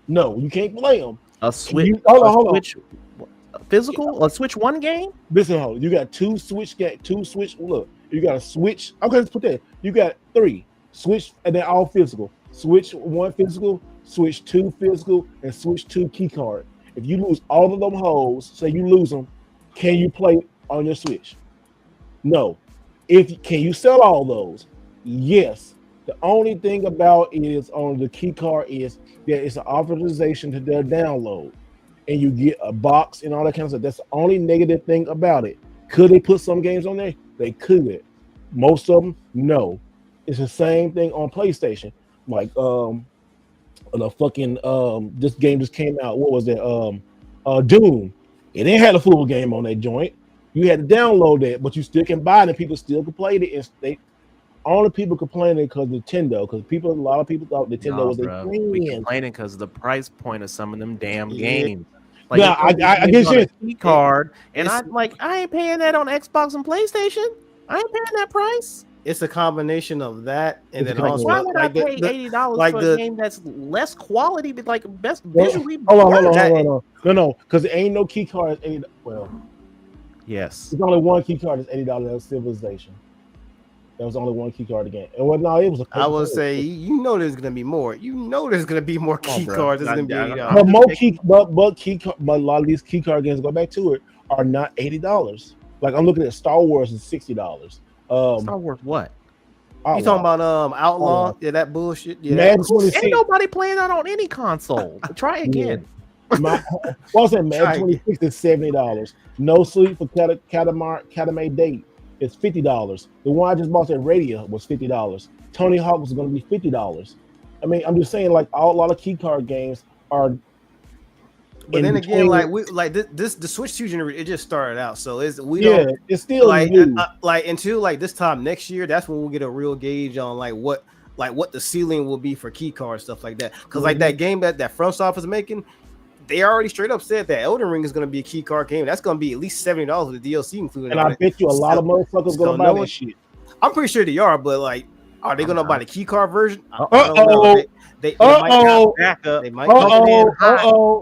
No, you can't play them. A Switch. Hold on. Physical? A Switch one game? Listen, hold on. You got two Switch. Look, you got a Switch. Okay, let's put that. You got 3 Switch, and they're all physical. Switch 1 physical, Switch 2 physical, and Switch 2 key card. If you lose all of them hoes, say you lose them, can you play on your Switch? No. Can you sell all those? Yes. The only thing about it is on the key card is that it's an authorization to their download, and you get a box and all that kind of stuff. That's the only negative thing about it. Could they put some games on there? They could. Most of them, no. It's the same thing on PlayStation. Like the fucking this game just came out. What was that? Doom. It didn't have a full game on that joint. You had to download that, but you still can buy it, and people still can play it. And only people complaining because Nintendo, because a lot of people thought Nintendo was a we complaining because of the price point of some of them damn games. Like, yeah, I get you. Key card, and I ain't paying that on Xbox and PlayStation. I ain't paying that price. It's a combination of that, and then also why would I pay $80 for a game that's less quality, but best visually? Hold on. No, because there ain't no key card. Well, yes, there's only one key card. That's $80. That's Civilization. There was only one key card again. And it was. I would say there's gonna be more. There's gonna be more key cards. There's gonna be $80. But a lot of these key card games, go back to it, are not $80. Like I'm looking at Star Wars is $60. Star Wars what? You talking about Outlaw? Yeah, that bullshit. Yeah, Madden 26. Ain't nobody playing that on any console. Try again. Madden 26 is $70. No Sleep for Katamari Date is $50. The one I just bought at Radio was $50. Tony Hawk was going to be $50. I mean, I'm just saying, like a lot of key card games are. But then again, the Switch 2 generation, it just started out, so it's still new. Until this time next year, that's when we'll get a real gauge on what the ceiling will be for key card stuff like that. Because that game that From Software is making, they already straight up said that Elden Ring is going to be a key card game. That's going to be at least $70 with the DLC included. And I bet you a lot of motherfuckers going to buy that shit. I'm pretty sure they are, but are they going to buy the key card version? They might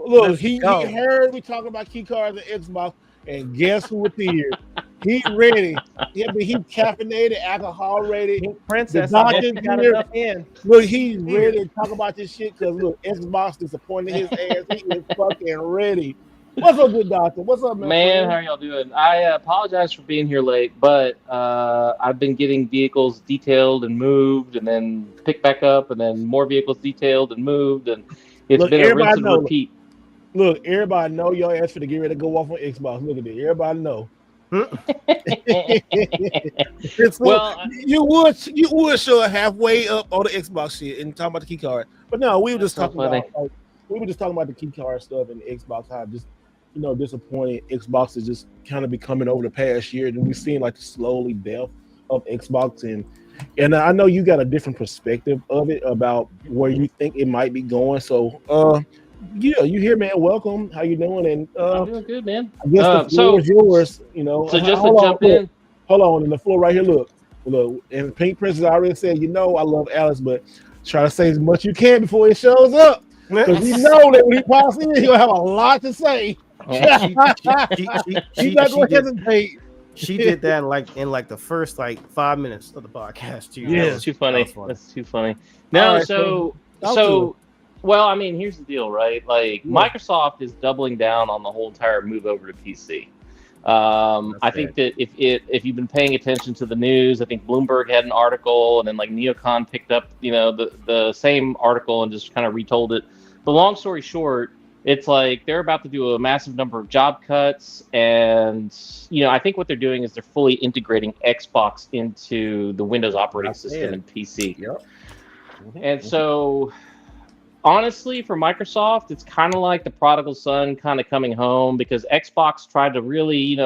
Look, he heard we talking about key cards and Xbox, and guess who appeared? He ready. He caffeinated, alcohol ready. Princess, got enough in. Look, he's ready to talk about this shit because look, Xbox disappointed his ass. He is fucking ready. What's up, good doctor? What's up, man? Man, how are y'all doing? I apologize for being here late, but I've been getting vehicles detailed and moved, and then picked back up, and then more vehicles detailed and moved, and it's been a rinse and repeat. Look, everybody know your ass for to get ready to go off on Xbox. Look at it. Everybody know. Well, you would show halfway up on the Xbox shit and talking about the key card, but no, we were just talking about the key card stuff and the Xbox. How just disappointed Xbox is just kind of becoming over the past year, and we've seen the slowly death of Xbox, and I know you got a different perspective of it about where you think it might be going. So, you here, man? Welcome. How you doing? And I'm doing good, man. I guess the floor is yours. So just to jump in. Hold on, and the floor right here. Look, and Pink Princess already said, I love Alex, but try to say as much you can before it shows up. Because we know that when he pops in, he'll have a lot to say. She's not going to hesitate. She did that in the first 5 minutes of the podcast too. Yeah, that's too funny. That's too funny. No, right, so well, I mean, here's the deal, right? Like Microsoft is doubling down on the whole entire move over to PC. I think that if you've been paying attention to the news, I think Bloomberg had an article, and then Neocon picked up the same article and just kind of retold it. But long story short, it's like they're about to do a massive number of job cuts, and I think what they're doing is they're fully integrating Xbox into the Windows operating system and PC. Yep. And so, honestly, for Microsoft, it's kind of like the prodigal son kind of coming home, because Xbox tried to really,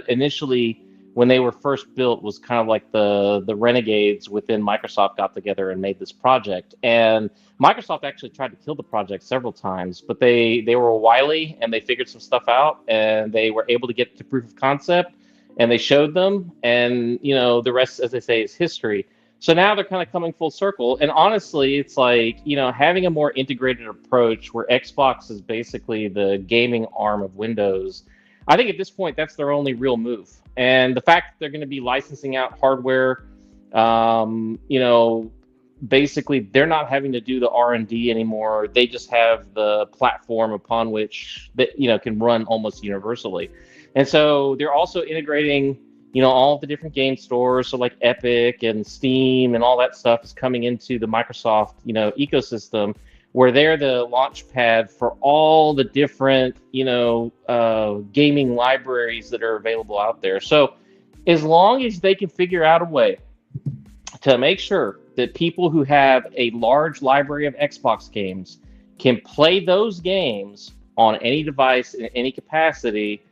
initially when they were first built was kind of like the renegades within Microsoft got together and made this project. And Microsoft actually tried to kill the project several times, but they were wily and they figured some stuff out, and they were able to get to proof of concept, and they showed them, and the rest, as they say, is history. So now they're kind of coming full circle. And honestly, it's like, having a more integrated approach where Xbox is basically the gaming arm of Windows, I think at this point, that's their only real move. And the fact that they're going to be licensing out hardware, basically they're not having to do the R&D anymore. They just have the platform upon which that, can run almost universally. And so they're also integrating all of the different game stores, so like Epic and Steam and all that stuff is coming into the Microsoft, ecosystem, where they're the launch pad for all the different, gaming libraries that are available out there. So as long as they can figure out a way to make sure that people who have a large library of Xbox games can play those games on any device in any capacity,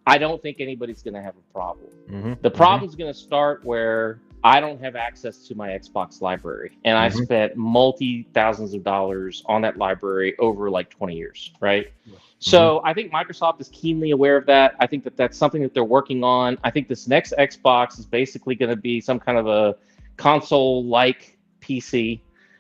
I don't think anybody's going to have a problem. Mm-hmm. The problem's going to start where I don't have access to my Xbox library, and I spent multi-thousands of dollars on that library over 20 years, right? Mm-hmm. So I think Microsoft is keenly aware of that. I think that that's something that they're working on. I think this next Xbox is basically going to be some kind of a console-like PC,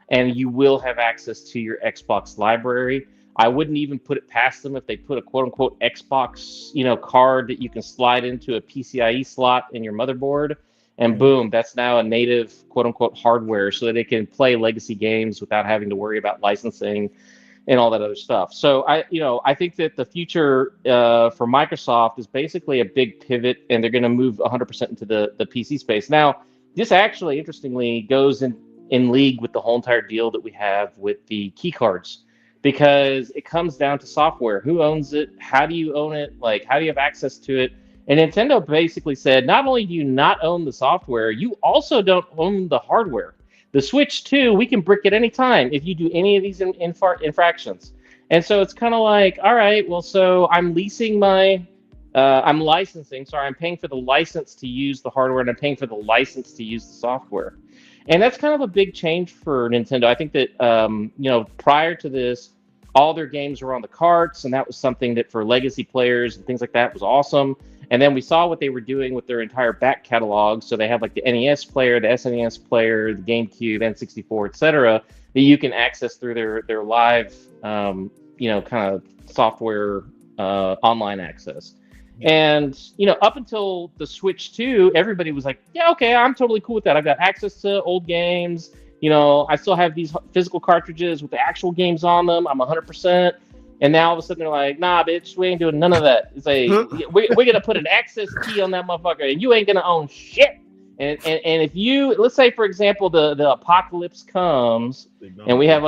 and you will have access to your Xbox library. I wouldn't even put it past them if they put a quote-unquote Xbox, card that you can slide into a PCIe slot in your motherboard, and boom, that's now a native quote-unquote hardware, so that they can play legacy games without having to worry about licensing and all that other stuff. So I think that the future for Microsoft is basically a big pivot, and they're going to move 100% into the PC space. Now, this actually, interestingly, goes in league with the whole entire deal that we have with the key cards. Because it comes down to software. Who owns it? How do you own it? How do you have access to it? And Nintendo basically said, not only do you not own the software, you also don't own the hardware. The Switch 2, we can brick it any time if you do any of these infractions. And so it's kind of like, all right, well, so I'm leasing I'm paying for the license to use the hardware, and I'm paying for the license to use the software. And that's kind of a big change for Nintendo. I think that, prior to this, all their games were on the carts, and that was something that for legacy players and things like that was awesome. And then we saw what they were doing with their entire back catalog. So they have the NES player, the SNES player, the GameCube, N64, etc., that you can access through their live, kind of software online access. And, up until the Switch 2, everybody was like, yeah, okay, I'm totally cool with that. I've got access to old games. I still have these physical cartridges with the actual games on them. I'm 100%. And now all of a sudden they're like, nah, bitch, we ain't doing none of that. It's like, we're going to put an access key on that motherfucker, and you ain't going to own shit. And if you, let's say, for example, the apocalypse comes, and we have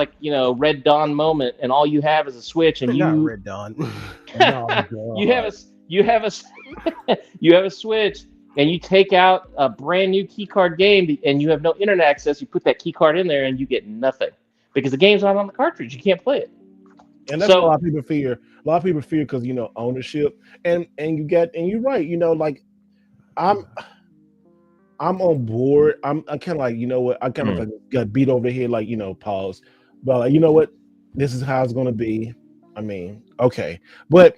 Red Dawn moment, and all you have is a Switch, and not Red Dawn. You have a Switch, and you take out a brand new keycard game, and you have no internet access. You put that keycard in there, and you get nothing because the game's not on the cartridge. You can't play it. And that's what a lot of people fear. A lot of people fear because ownership, and you're right. I'm on board. I'm kind of like, what? I kind of got beat over the head, pause. But what? This is how it's going to be. I mean, okay, but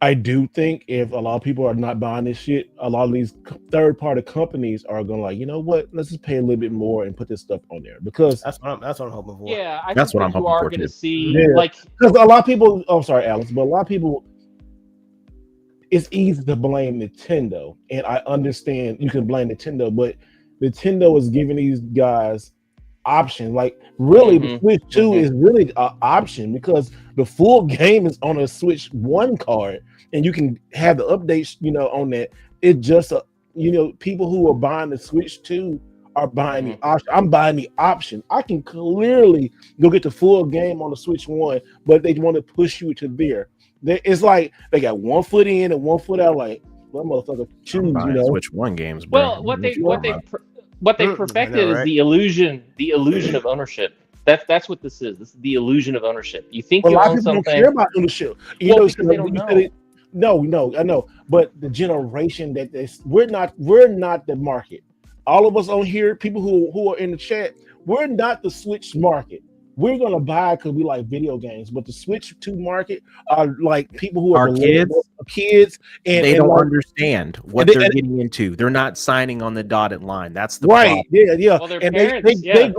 I do think if a lot of people are not buying this shit, a lot of these third-party companies are going what? Let's just pay a little bit more and put this stuff on there, because that's what I'm hoping for. Yeah, that's what I'm hoping for. Going to see because a lot of people. I'm sorry, Alex, but a lot of people it's easy to blame Nintendo, and I understand you can blame Nintendo, but Nintendo is giving these guys option. Like really, the Switch 2 is really an option because the full game is on a Switch 1 card, and you can have the updates, on that. It just people who are buying the Switch 2 are buying the option. I'm buying the option. I can clearly go get the full game on the Switch 1, but they want to push you to there. It's like they got 1 foot in and 1 foot out. Like, well, motherfucker, choose. Switch 1 games, bro. Well, what they perfected is the illusion of ownership. That's what this is. This is the illusion of ownership. You think you own something. Don't care about ownership. Because they don't know. No, I know. But the generation we're not the market. All of us on here, people who are in the chat, we're not the Switch market. We're gonna buy because we like video games, but the Switch 2 market are like people who are kids, and they don't understand what they're getting into. They're not signing on the dotted line. That's the right. problem. Yeah. Well, and parents, they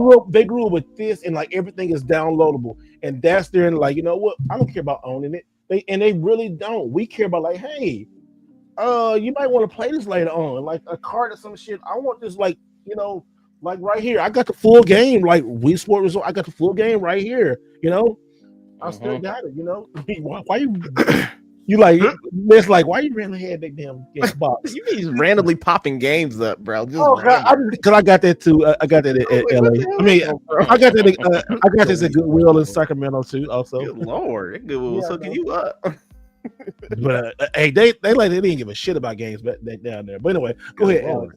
grew up with this, and like everything is downloadable, and that's their like, you know what? I don't care about owning it. They really don't. We care about like, hey, you might want to play this later on, like a card or some shit. I want this, like, like right here. I got the full game, like Wii Sport Resort. I got the full game right here. I still got it. Why you like? It's like, why you randomly had that damn box? You mean randomly popping games up, bro? Because I got that too. I got that at LA. I mean, I got that. I got this at Goodwill in Sacramento too. Also, good Lord, Goodwill hooking you up. But hey, they didn't give a shit about games back down there. But anyway, go ahead, Alex.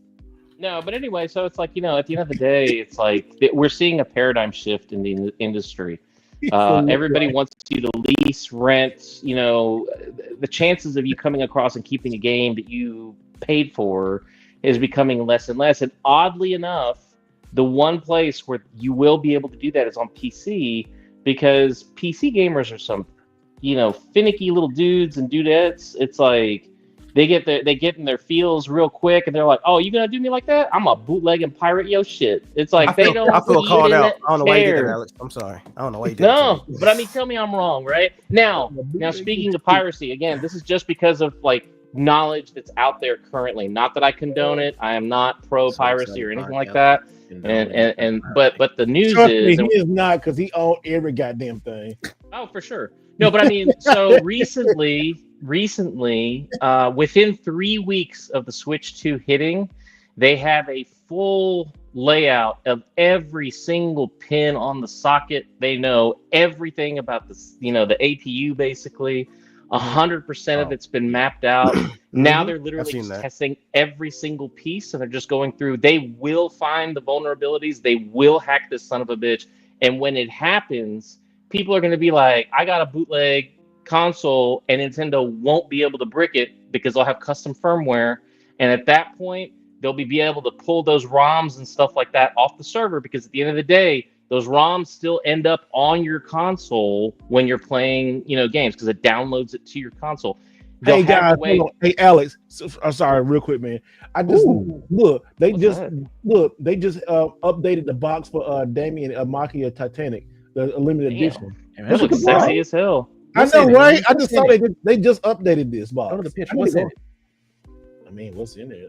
No, but anyway, so it's like, at the end of the day, it's like we're seeing a paradigm shift in the industry. Everybody wants you to lease, rent. The chances of you coming across and keeping a game that you paid for is becoming less and less. And oddly enough, the one place where you will be able to do that is on PC, because PC gamers are some, finicky little dudes and dudettes. It's like they get in their feels real quick, and they're like, "Oh, you gonna do me like that? I'm a bootleg and pirate your shit." It's like I feel called out. I don't know why you did that, Alex. I'm sorry. I don't know why you did that. No, but I mean, tell me I'm wrong, right? Now, speaking of piracy, again, this is just because of like knowledge that's out there currently. Not that I condone it. I am not pro piracy or anything like that. But the news is he is not, because he owned every goddamn thing. Oh, for sure. No, but I mean, so recently, within 3 weeks of the Switch 2 hitting, they have a full layout of every single pin on the socket. They know everything about the APU, basically. 100% of it's been mapped out. Now they're literally testing every single piece, and they're just going through. They will find the vulnerabilities. They will hack this son of a bitch. And when it happens, people are going to be like, I got a bootleg console, and Nintendo won't be able to brick it because they'll have custom firmware. And at that point, they'll be able to pull those ROMs and stuff like that off the server, because at the end of the day, those ROMs still end up on your console when you're playing, games, because it downloads it to your console. Hey guys, hey Alex, I'm sorry, real quick, man. I just they just updated the box for Damien Machia Titanic, the limited edition. Man, that looks sexy as hell. I know, right? I just saw they just updated this box. Go to the picture. What's in it? I mean, what's in there?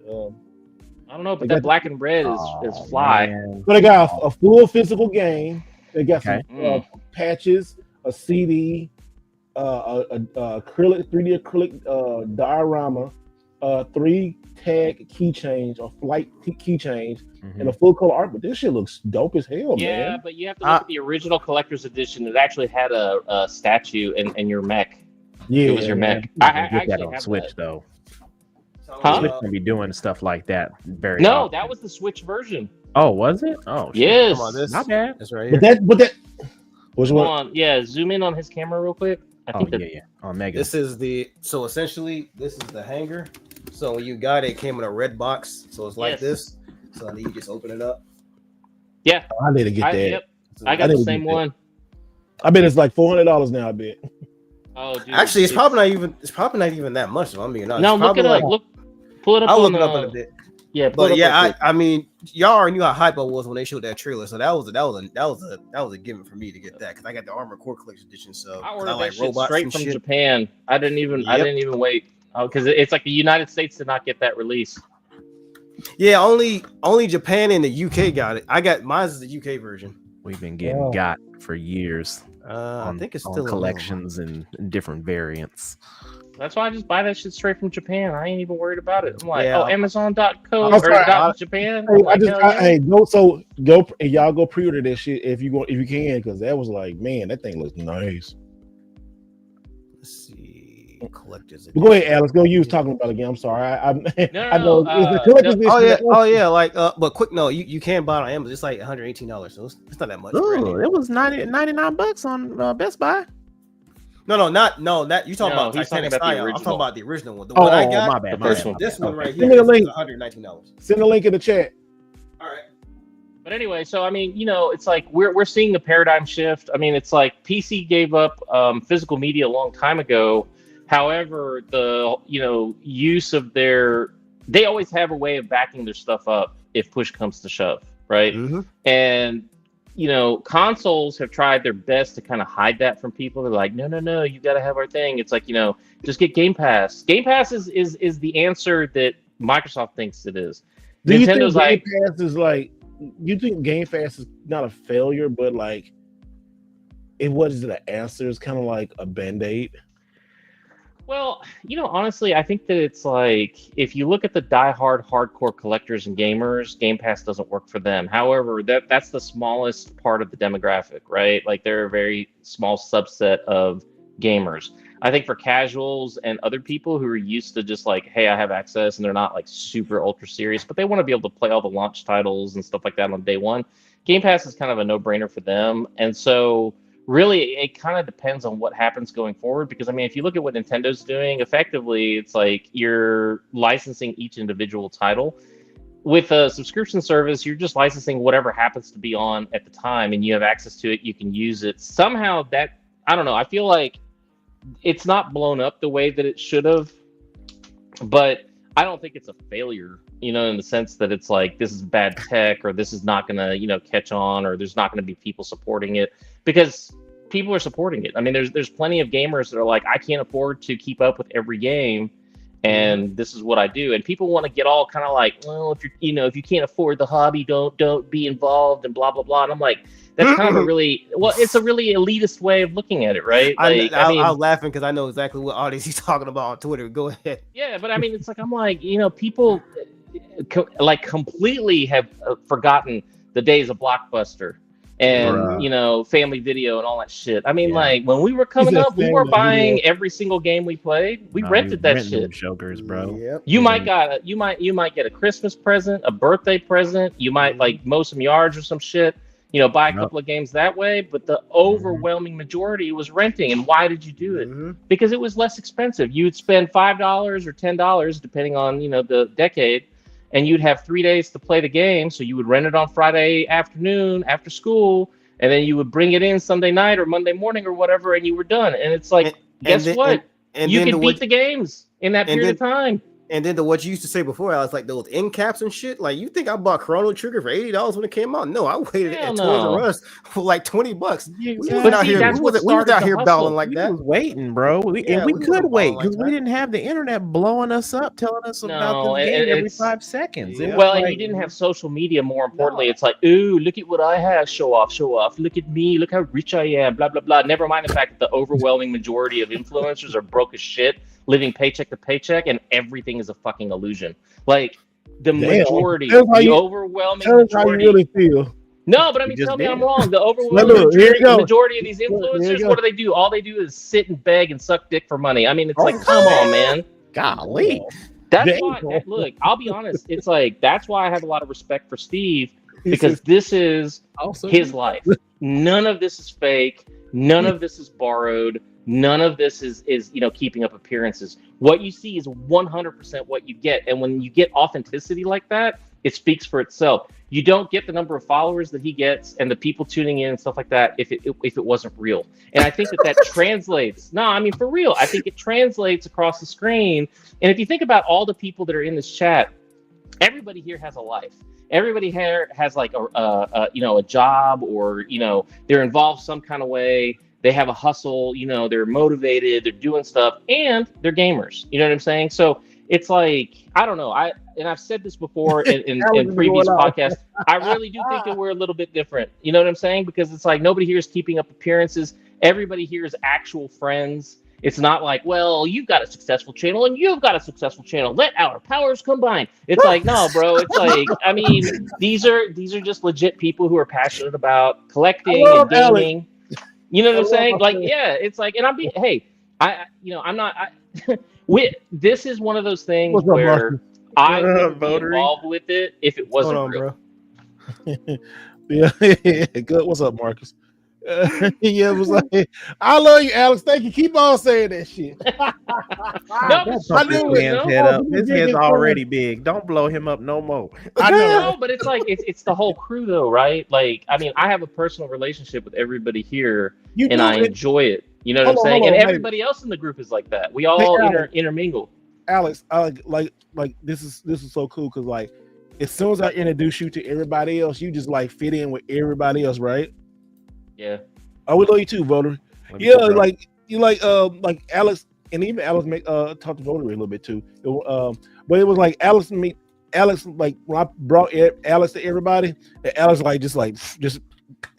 I don't know, but that black and red is fly. Man. But they got a full physical game. They got some patches, a CD, acrylic 3D acrylic diorama, 3 tag keychains or flight keychains, and a full color art. But this shit looks dope as hell, man. Yeah, but you have to look at the original collector's edition. It actually had a statue and your mech. Yeah, it was your mech. I get that on Switch though. Huh? Switch can be doing stuff like that very often. That was the Switch version. Oh, was it? Oh, shit. Yes. Come on, this, not bad. That's right here. But that was one. Yeah, zoom in on his camera real quick. On Mega. This is essentially this is the hanger. So when you got it came in a red box. So it's like this. So you just open it up. Yeah. I need to get that. Yep. I got the same one. I bet it's like $400 now, I bet. Oh, dude, actually, it's probably not even that much. So I mean, no, look it up. Pull it up. I'll look it up in a bit. Yeah, but yeah, I mean, y'all already knew how hype I was when they showed that trailer, so that was a given for me to get that, because I got the Armored Core Collection edition. So I ordered that shit straight from Japan. I didn't even wait. Oh, because it's like the United States did not get that release. Yeah, only Japan and the UK got it. I got mine's the UK version. We've been getting got for years. I think it's still collections and different variants. That's why I just buy that shit straight from Japan. I ain't even worried about it. I'm like, Yeah. Amazon.co or .Japan. Go and y'all go pre-order that shit if you can, because that was like, man, that thing looks nice. Let's see, collectors. But go ahead, Alex. Go. You was talking about it again. I'm sorry. I know. Oh yeah, like but quick note, you can buy it on Amazon. It's like $118, so it's not that much. Ooh, it was $99 on Best Buy. No, that you talking about Titanic Style. I'm talking about the original one. The one I got, my bad. This one right Send here me the link. is $119. Send the link in the chat. All right. But anyway, so I mean, it's like we're seeing the paradigm shift. I mean, it's like PC gave up physical media a long time ago. However, the use of they always have a way of backing their stuff up if push comes to shove, right? Mm-hmm. And consoles have tried their best to kind of hide that from people. They're like, no, you got to have our thing. It's like, just get Game Pass. Game Pass is the answer that Microsoft thinks it is. Do you Nintendo's think Game Pass is like? You think Game Pass is not a failure, but like, what is the answer? It's kind of like a Band-Aid. Well, honestly, I think that it's like, if you look at the diehard hardcore collectors and gamers, Game Pass doesn't work for them. However, that's the smallest part of the demographic, right? Like, they're a very small subset of gamers. I think for casuals and other people who are used to just like, hey, I have access, and they're not like super ultra serious, but they want to be able to play all the launch titles and stuff like that on day one, Game Pass is kind of a no-brainer for them. And so really, it kind of depends on what happens going forward, because I mean, if you look at what Nintendo's doing, effectively, it's like you're licensing each individual title. With a subscription service, you're just licensing whatever happens to be on at the time, and you have access to it, you can use it. Somehow that, I don't know, I feel like it's not blown up the way that it should have, but I don't think it's a failure, in the sense that it's like, this is bad tech, or this is not going to, catch on, or there's not going to be people supporting it, because people are supporting it. I mean, there's plenty of gamers that are like, I can't afford to keep up with every game, and this is what I do. And people want to get all kind of like, well, if if you can't afford the hobby, don't be involved, and blah blah blah. And I'm like, that's kind of it's a really elitist way of looking at it, right? Like, I was laughing because I know exactly what audience he's talking about on Twitter. Go ahead. Yeah, but I mean, it's like, I'm like, people completely have forgotten the days of Blockbuster and Family Video and all that shit. I mean, like, when we were coming up, we were buying every single game we played. We rented that shit. Jokers, bro. Yep. You might get a Christmas present, a birthday present. You might like mow some yards or some shit. Buy a couple of games that way, but the overwhelming majority was renting. And why did you do it? Because it was less expensive. You would spend $5 or $10, depending on the decade, and you'd have 3 days to play the game. So you would rent it on Friday afternoon after school, and then you would bring it in Sunday night or Monday morning or whatever, and you were done. And it's like, guess what? You can beat the games in that period of time. And then what you used to say before, I was like, those end caps and shit. Like, you think I bought Chrono Trigger for $80 when it came out? No, I waited at Toys R Us for like $20. We wasn't out here battling like that. We was waiting, bro. We could wait because we didn't have the internet blowing us up, telling us about the game every 5 seconds. And you didn't have social media. More importantly, it's like, ooh, look at what I have. Show off. Look at me. Look how rich I am. Blah blah blah. Never mind the fact that the overwhelming majority of influencers are broke as shit, living paycheck to paycheck, and everything is a fucking illusion. Like, the majority, overwhelming majority. How you really feel. No, but I mean, tell me I'm wrong. The overwhelming majority of these influencers, what do? All they do is sit and beg and suck dick for money. I mean, it's like, come on, man. Golly. That's why, look, I'll be honest. It's like, that's why I have a lot of respect for Steve, because this is his life. None of this is fake. None of this is borrowed. None of this is keeping up appearances. What you see is 100% what you get. And when you get authenticity like that, it speaks for itself. You don't get the number of followers that he gets and the people tuning in and stuff like that if it wasn't real. And I think that translates. No, I mean, for real. I think it translates across the screen. And if you think about all the people that are in this chat, everybody here has a life. Everybody here has like a job, or they're involved some kind of way. they have a hustle, you know, they're motivated, they're doing stuff, and they're gamers. You know what I'm saying? So it's like, I don't know. I've said this before in previous podcasts. I really do think that we're a little bit different. You know what I'm saying? Because it's like nobody here is keeping up appearances. Everybody here is actual friends. It's not like, well, you've got a successful channel and you've got a successful channel. Let our powers combine. It's like, no, bro. It's like, I mean, these are just legit people who are passionate about collecting and gaming. Alex. You know what I'm saying? Like, yeah, it's like, and I'm not. This is one of those things where I would be involved with it if it wasn't real. Bro. Yeah, good. What's up, Marcus? Yeah, it was like, I love you, Alex. Thank you. Keep on saying that shit. His head's already big. Don't blow him up no more. I know, but it's like it's the whole crew though, right? Like, I mean, I have a personal relationship with everybody here, and I enjoy it. You know what I'm saying? And everybody else in the group is like that. We all intermingle. Alex, like this is so cool because like as soon as I introduce you to everybody else, you just like fit in with everybody else, right? Yeah. Oh, we love you too, Votary. Yeah, like you like Alex, and even Alex talked to Votary a little bit too. But it was like Alex like when I brought Alex to everybody, and Alex just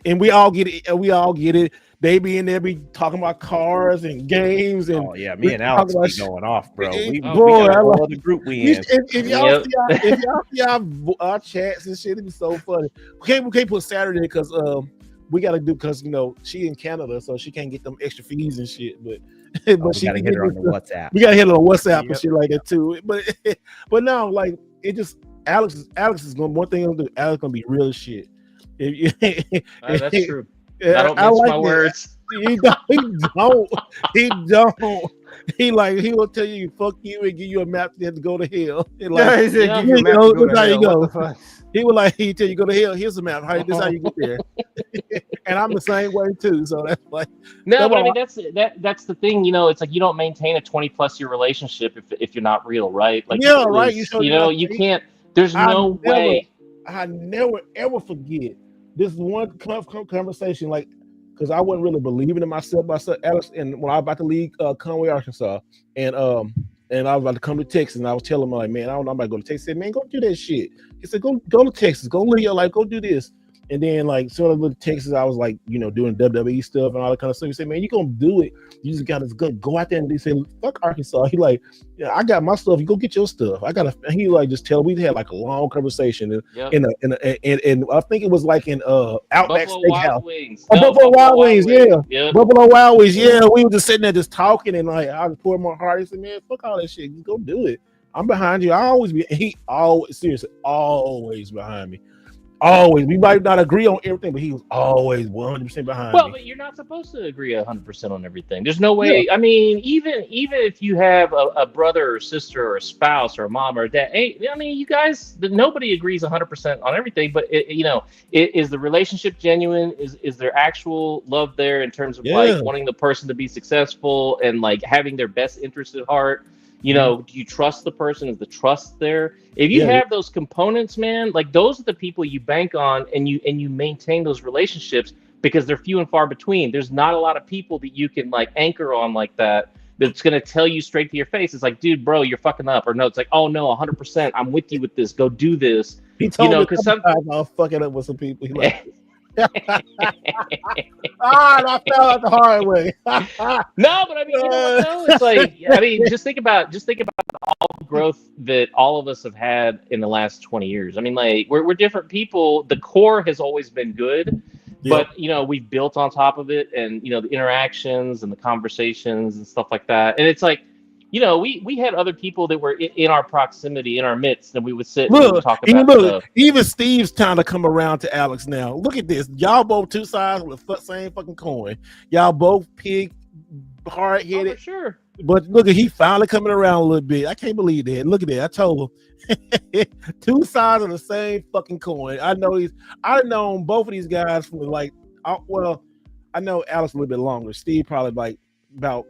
and we all get it. They be in there be talking about cars and games and me and Alex be going off, bro. We got a whole other group we in. If y'all see our chats and shit, it'd be so funny. We can't put Saturday because we got to do because you know she in Canada, so she can't get them extra fees and shit. But she gotta hit her on the WhatsApp. We gotta hit her on WhatsApp and shit like that too. But now like it just Alex is going one thing gonna do. Alex gonna be real as shit. That's true. I don't mince my words. He don't. He will tell you fuck you and give you a map to go to hell. Like, he would like he tell you go to hell. Here's a map. This is how you get there. And I'm the same way too. So that's like no, but I mean that's the thing. You know, it's like you don't maintain a 20+ year relationship if you're not real, right? Like right. You can't. There's no way. I never ever forget. This is one conversation, like, because I wasn't really believing in myself, Alex, and when I was about to leave Conway, Arkansas, and I was about to come to Texas, and I was telling him, like, man, I'm about to go to Texas. He said, man, go do that shit. He said, go to Texas, go live your life, go do this. And then, like, so I went to Texas, I was like, you know, doing WWE stuff and all that kind of stuff. He said, man, you gonna do it. You just gotta go out there and they said, fuck Arkansas. He like, yeah, I got my stuff. You go get your stuff. He like just tell. We had like a long conversation and I think it was like in Outback Steakhouse. Buffalo Wild Wings, yeah. Buffalo Wild Wings, yeah. We were just sitting there just talking and like I was pouring my heart. He said, man, fuck all that shit. You go do it. I'm behind you. He always behind me. Always. We might not agree on everything, but he was always 100% behind me. Well, but you're not supposed to agree 100% on everything. There's no way. Yeah. I mean, even if you have a brother or sister or a spouse or a mom or a dad, I mean, you guys, nobody agrees 100% on everything. But is the relationship genuine? Is there actual love there in terms of like wanting the person to be successful and like having their best interest at heart? You know, do you trust the person? Is the trust there? If you have those components, man, like those are the people you bank on and you maintain those relationships because they're few and far between. There's not a lot of people that you can like anchor on like that that's going to tell you straight to your face. It's like, dude, bro, you're fucking up. Or no, it's like, oh no, 100%. I'm with you with this. Go do this. He told me because sometimes I'll fucking up with some people. I fell out the hard way. No, but I mean, you know what? No, it's like, I mean, just think about all the growth that all of us have had in the last 20 years. I mean, like, we're different people. The core has always been good, but you know, we've built on top of it, and you know, the interactions and the conversations and stuff like that. And it's like, you know, we had other people that were in our proximity, in our midst, and we would sit and we would talk about stuff. Even Steve's trying to come around to Alex now. Look at this. Y'all both two sides with the same fucking coin. Y'all both pig, hard-headed. Oh, for sure. But look at he finally coming around a little bit. I can't believe that. Look at that. I told him. Two sides of the same fucking coin. I've known both of these guys from like, well, I know Alex a little bit longer. Steve probably like about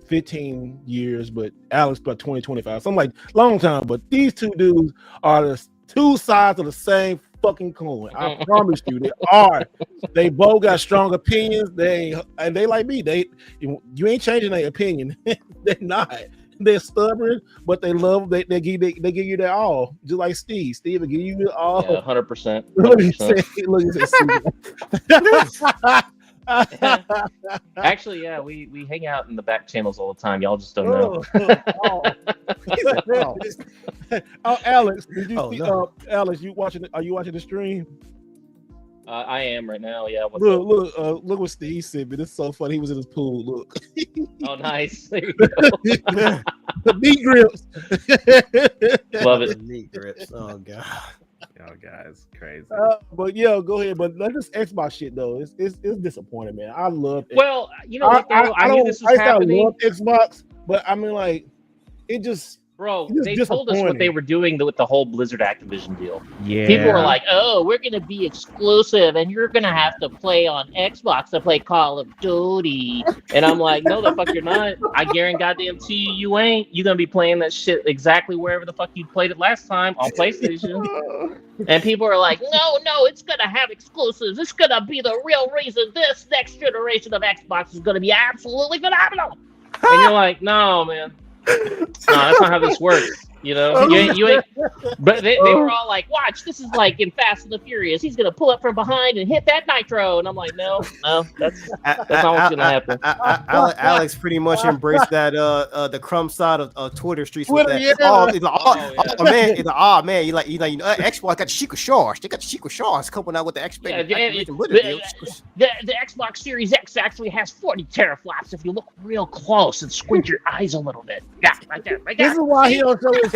15 years, but Alex about 20, 25, something like long time. But these two dudes are the two sides of the same fucking coin. I promise you, they are. They both got strong opinions. They like me. You ain't changing their opinion. They're not. They're stubborn, but they love. They give you their all, just like Steve. Steve will give you the all. Yeah, 100%. Actually, yeah, we hang out in the back channels all the time. Y'all just don't know. Alex, did you see? Alex, are you watching the stream? I am right now. Yeah. Look what Steve said. But it's so funny. He was in his pool. Look. Oh, nice. There you go. The knee grips. Love it. Knee grips. Oh god. Oh, guys, crazy. But yeah, go ahead. But like this Xbox shit though, it's disappointing, man. I love it. Well, you know what though? I knew this was happening. I love Xbox, but I mean, like, it just. Bro, they told us what they were doing with the whole Blizzard Activision deal. Yeah. People were like, oh, we're going to be exclusive and you're going to have to play on Xbox to play Call of Duty. And I'm like, no, the fuck you're not. I guarantee you ain't. You're going to be playing that shit exactly wherever the fuck you played it last time on PlayStation. And people are like, no, it's going to have exclusives. It's going to be the real reason this next generation of Xbox is going to be absolutely phenomenal. And you're like, no, man. No, that's not how this works. You know, you ain't. But they were all like, "Watch, this is like in Fast and the Furious. He's gonna pull up from behind and hit that nitro." And I'm like, "No, that's not what's gonna happen." Alex pretty much embraced that the crumb side of Twitter streets with that. Yeah. Man, you know, Xbox got the secret sauce. They got the secret sauce coming out with the Xbox. The Xbox Series X actually has 40 teraflops if you look real close and squint your eyes a little bit. Yeah, right there. This is why he don't show his face.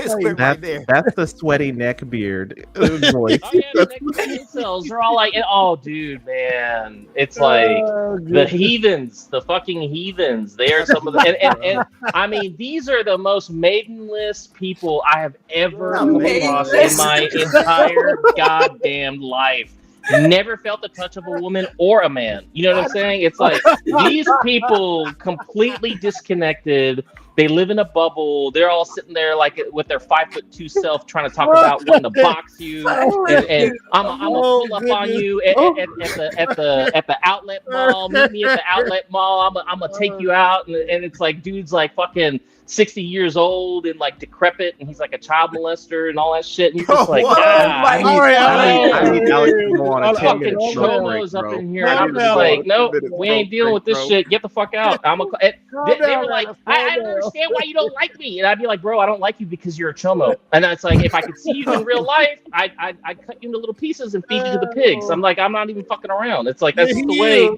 That's the sweaty neck beard voice. Oh yeah, the neck cells are all like, oh dude, man, it's like the heathens, the fucking heathens. They are some of the, and I mean, these are the most maidenless people I have ever come across in my entire goddamn life. Never felt the touch of a woman or a man. You know what I'm saying? It's like these people completely disconnected. They live in a bubble. They're all sitting there like with their 5'2" self trying to talk about wanting to box you. And I'm gonna pull up on you at the outlet mall. Meet me at the outlet mall. I'm gonna take you out. And it's like dude's like fucking 60 years old and like decrepit, and he's like a child molester and all that shit. And you're just like, I need Alex to go on a 10-minute cholos up in here. And I'm just like, nope, we ain't dealing with this shit. Get the fuck out. They were like, I don't understand why you don't like me. And I'd be like, bro, I don't like you because you're a chomo. And it's like, if I could see you in real life, I'd cut you into little pieces and feed you to the pigs. I'm like, I'm not even fucking around. It's like, that's just the way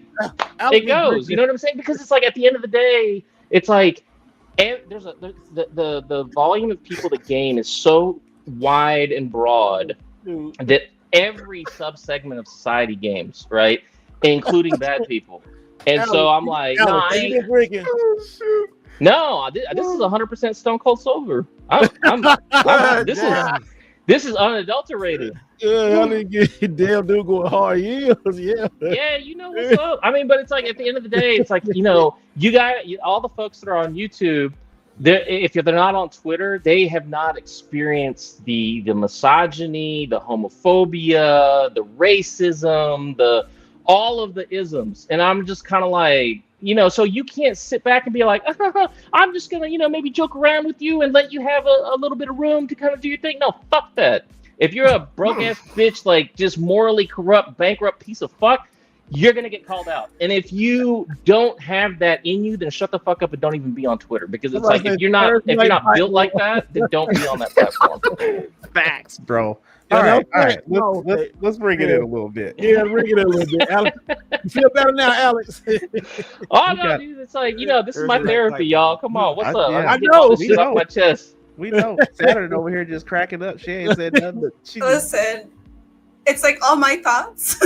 it goes. You know what I'm saying? Because it's like, at the end of the day, it's like, and the volume of people that game is so wide and broad that every subsegment of society games, right, including bad people. And so I'm like, this is 100% Stone Cold sober. This is unadulterated. Yeah, I mean, damn dude going hard years. Yeah. Yeah, you know what's up. I mean, but it's like at the end of the day, it's like, you know, you got all the folks that are on YouTube. If they're not on Twitter, they have not experienced the misogyny, the homophobia, the racism, all of the isms. And I'm just kind of like, you know, so you can't sit back and be like, I'm just gonna, you know, maybe joke around with you and let you have a little bit of room to kind of do your thing. No, fuck that. If you're a broke ass bitch, like just morally corrupt, bankrupt piece of fuck, you're gonna get called out. And if you don't have that in you, then shut the fuck up and don't even be on Twitter, because it's like if you're not built like that, then don't be on that platform. Facts, bro. All right. Let's bring it in a little bit. Yeah, bring it in a little bit. Alex, you feel better now, Alex? Oh no, dude, it's like, you know, this is my therapy, y'all. Come on, what's up? I know. This shit off my chest. We know. Saturn over here just cracking up. She ain't said nothing. Listen, it's like all my thoughts.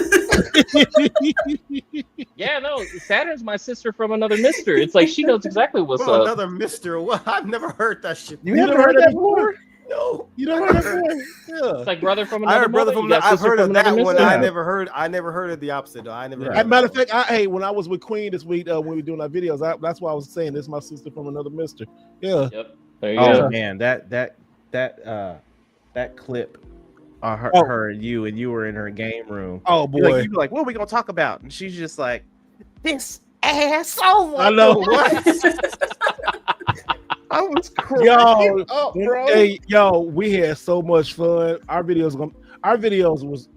Yeah, no, Saturn's my sister from another mister. It's like she knows exactly what's up. Another mister? What? I've never heard that shit. You never heard that before? No, you don't heard that before. Yeah. It's like brother from another mother. I've heard of that one. I never heard of the opposite though. I never. As a matter of fact, when I was with Queen this week, when we were doing our videos, that's why I was saying this is my sister from another mister. Yeah. Yep. There you go. Man, that clip her and you were in her game room. Oh boy, you'd be like, what are we gonna talk about? And she's just like, this asshole. I know what. I was crying. Bro. Hey, we had so much fun. Our videos was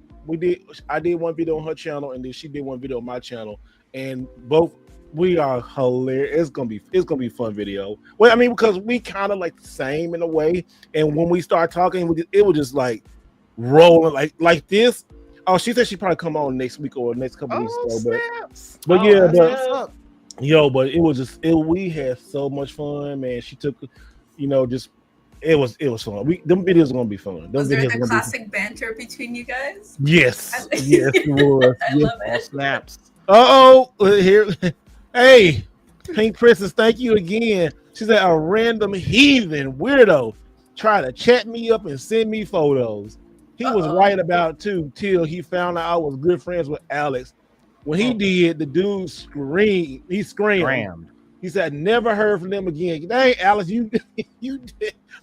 I did one video on her channel, and then she did one video on my channel, and both we are hilarious. It's gonna be fun video. Well, I mean, because we kind of like the same in a way, and when we start talking, it was just like rolling like this. Oh, she said she probably come on next week or next couple weeks ago, but but it was just we had so much fun, man. She took, just it was fun. Them videos are gonna be fun. Was there the classic banter between you guys? Yes, yes, it was. I love it. Snaps. Here, hey, Pink Princess, thank you again. She said a random heathen weirdo tried to chat me up and send me photos. He was right about too till he found out I was good friends with Alex. When he did, the dude screamed. He screamed. He said, "Never heard from them again." Dang, Alex, you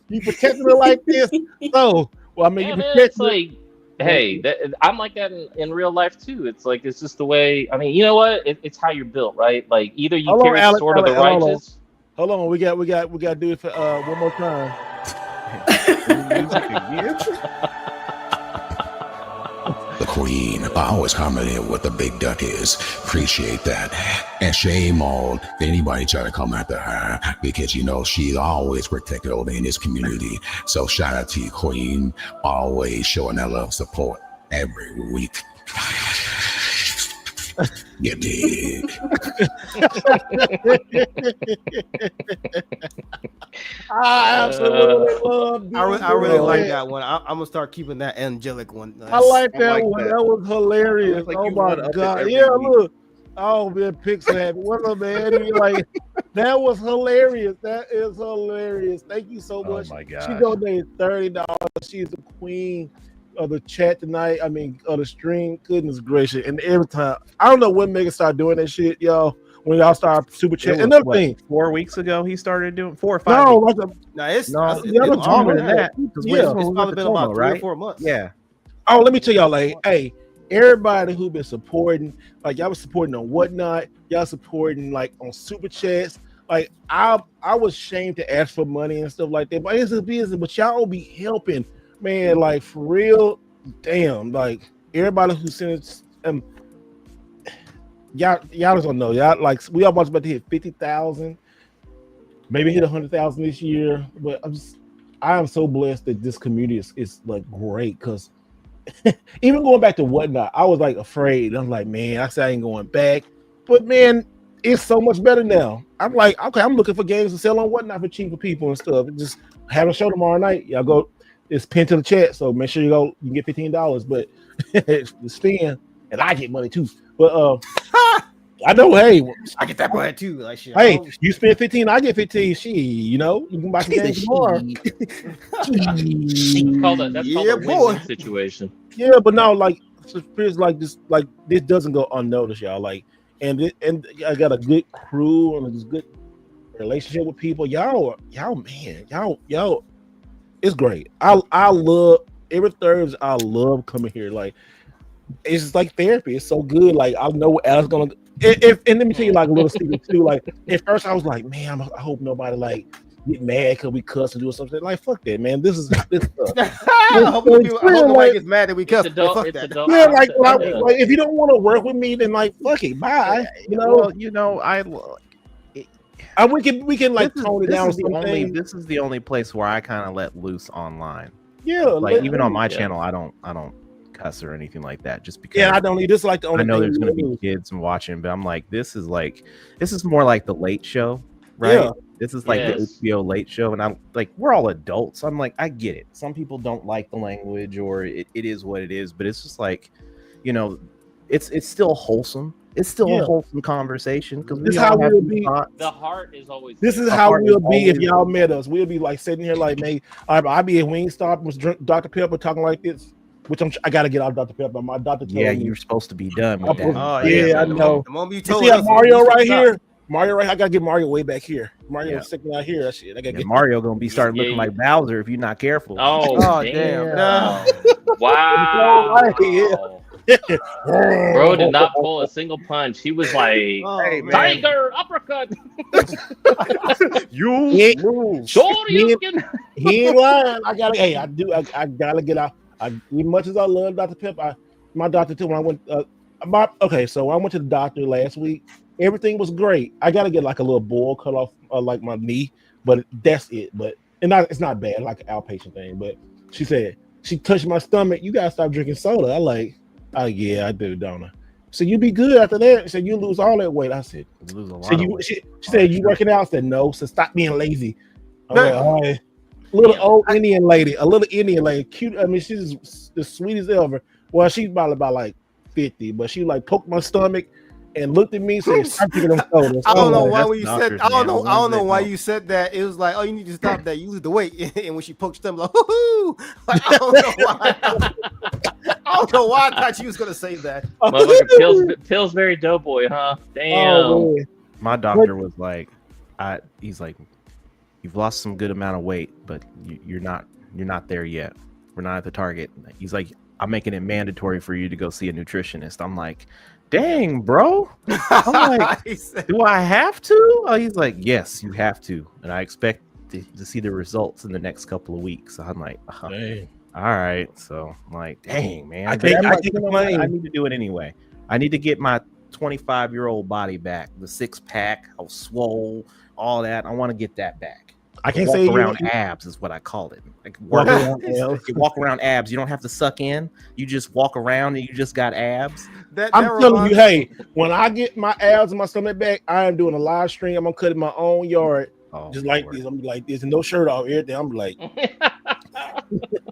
protected her like this. So, well, I mean, you it's like, hey, I'm like that in real life too. It's like it's just the way. I mean, you know what? It's how you're built, right? Like either you carry the sword of the righteous. Hold on, we got to do it for one more time. The queen, I always commented what the big duck is. Appreciate that. And shame on anybody try to come after her, because she's always protected over in this community. So shout out to you, queen, always showing that love support every week. You dig? I absolutely love. I really like that one. I'm gonna start keeping that angelic one. I like that one. That was hilarious. Oh my god! Yeah, look. Oh man, Pixel happy. What's up, man? Like that was hilarious. That is hilarious. Thank you so much. Oh my god! She donated $30. She's the queen of the chat tonight. I mean, of the stream. Goodness gracious! And every time, I don't know when Megan started doing that shit, y'all. When y'all start super chat. Another thing, 4 weeks ago he started doing 4 or 5. It's longer than that. It's probably been about 3 or 4 months. Yeah. Oh, let me tell y'all, like, hey, everybody who been supporting, like y'all was supporting on Whatnot, y'all supporting like on super chats. Like I was ashamed to ask for money and stuff like that, but it's a business. But y'all be helping, man. Like for real, damn. Like everybody who sends y'all just don't know. Y'all like we almost about to hit 50,000, maybe hit 100,000 this year. But I am so blessed that this community is like great, because even going back to Whatnot, I was like afraid. I'm like, man, I said I ain't going back, but man, it's so much better now. I'm like, okay, I'm looking for games to sell on Whatnot for cheap for people and stuff. Just have a show tomorrow night. Y'all go. It's pinned to the chat, so make sure you go. You can get $15, but it's spin, and I get money too. But I know. Hey, I get that money too. Like shit. Hey, you spend 15, I get 15. You can buy some games tomorrow. That's called a win-win situation. Yeah, but no, like this doesn't go unnoticed, y'all. Like, and I got a good crew and a good relationship with people. Y'all, it's great. I love every Thursday. I love coming here. Like, it's just like therapy. It's so good. Like, I know what Al's gonna. And let me tell you like a little secret too. Like at first I was like, man, I hope nobody like get mad because we cuss and do something. Like fuck that, man. This stuff. I hope nobody gets mad that we cuss. Fuck that. Yeah, like if you don't want to work with me, then like fuck it, bye. We can like tone it down. This is the only place where I kind of let loose online. Yeah, like even on my channel, I don't cuss or anything like that, just because I don't. Just like the only I know there's going to be kids and watching, but I'm like, this is more like the Late Show, right? Yeah. This is like the HBO Late Show, and I'm like, we're all adults. I'm like, I get it. Some people don't like the language, or it is what it is, but it's just like, it's still wholesome. It's still a wholesome conversation, because this is how we'll be. The heart is always. This is how we'll be if y'all met us. We'll be like sitting here like, man, I'll be at Wingstop with Dr. Pepper talking like this. Which I gotta get out Dr. Pepper. My doctor told me. You're supposed to be done with that. Oh yeah, I know. The moment you see Mario right here. I gotta get Mario way back here. Mario's sticking out here. That shit. I gotta get Mario gonna be starting looking like Bowser if you're not careful. Oh damn! No. Wow. Yeah. Bro did not pull a single punch. He was like, Hey, Tiger uppercut. You move. Shoryuken. He ain't lying. I gotta get out. As much as I love Dr. Pep, my doctor too. When I went, so I went to the doctor last week. Everything was great. I gotta get like a little boil cut off, like my knee, but that's it. But it's not bad, like an outpatient thing. But she said she touched my stomach. You gotta stop drinking soda. I like, oh yeah, I do, don't I? So you be good after that. She said you lose all that weight. I said, You lose a lot so of you, weight. she said you working out. I said no. So stop being lazy. I was like, all right. Little old Indian lady, a little Indian lady, cute. I mean, she's the sweetest ever. Well, she's probably about like 50, but she like poked my stomach and looked at me and said, "Stop drinking them sodas." I don't know like, why when you said. I don't know why you. you said that. It was like, oh, you need to stop that. You lose the weight. And when she poked them, like, woohoo! Like, I don't know why. I don't know why I thought you was gonna say that. Motherfucker, Pillsbury Doughboy, huh? Damn. Oh, My doctor was like, he's like, you've lost some good amount of weight, but you're not there yet. We're not at the target. He's like, I'm making it mandatory for you to go see a nutritionist. I'm like, dang, bro. I'm like, do I have to? Oh, he's like, yes, you have to, and I expect to see the results in the next couple of weeks. So I'm like, all right. So I'm like, dang, man. I need to do it anyway. I need to get my 25-year-old body back. The 6-pack, I was swole, all that. I want to get that back. I can't walk say around abs is what I call it. Like you walk around abs. You don't have to suck in. You just walk around and you just got abs. I'm telling you, hey, when I get my abs and my stomach back, I am doing a live stream. I'm gonna cut in my own yard, just like this. I'm like this, and no shirt off, everything. I'm like,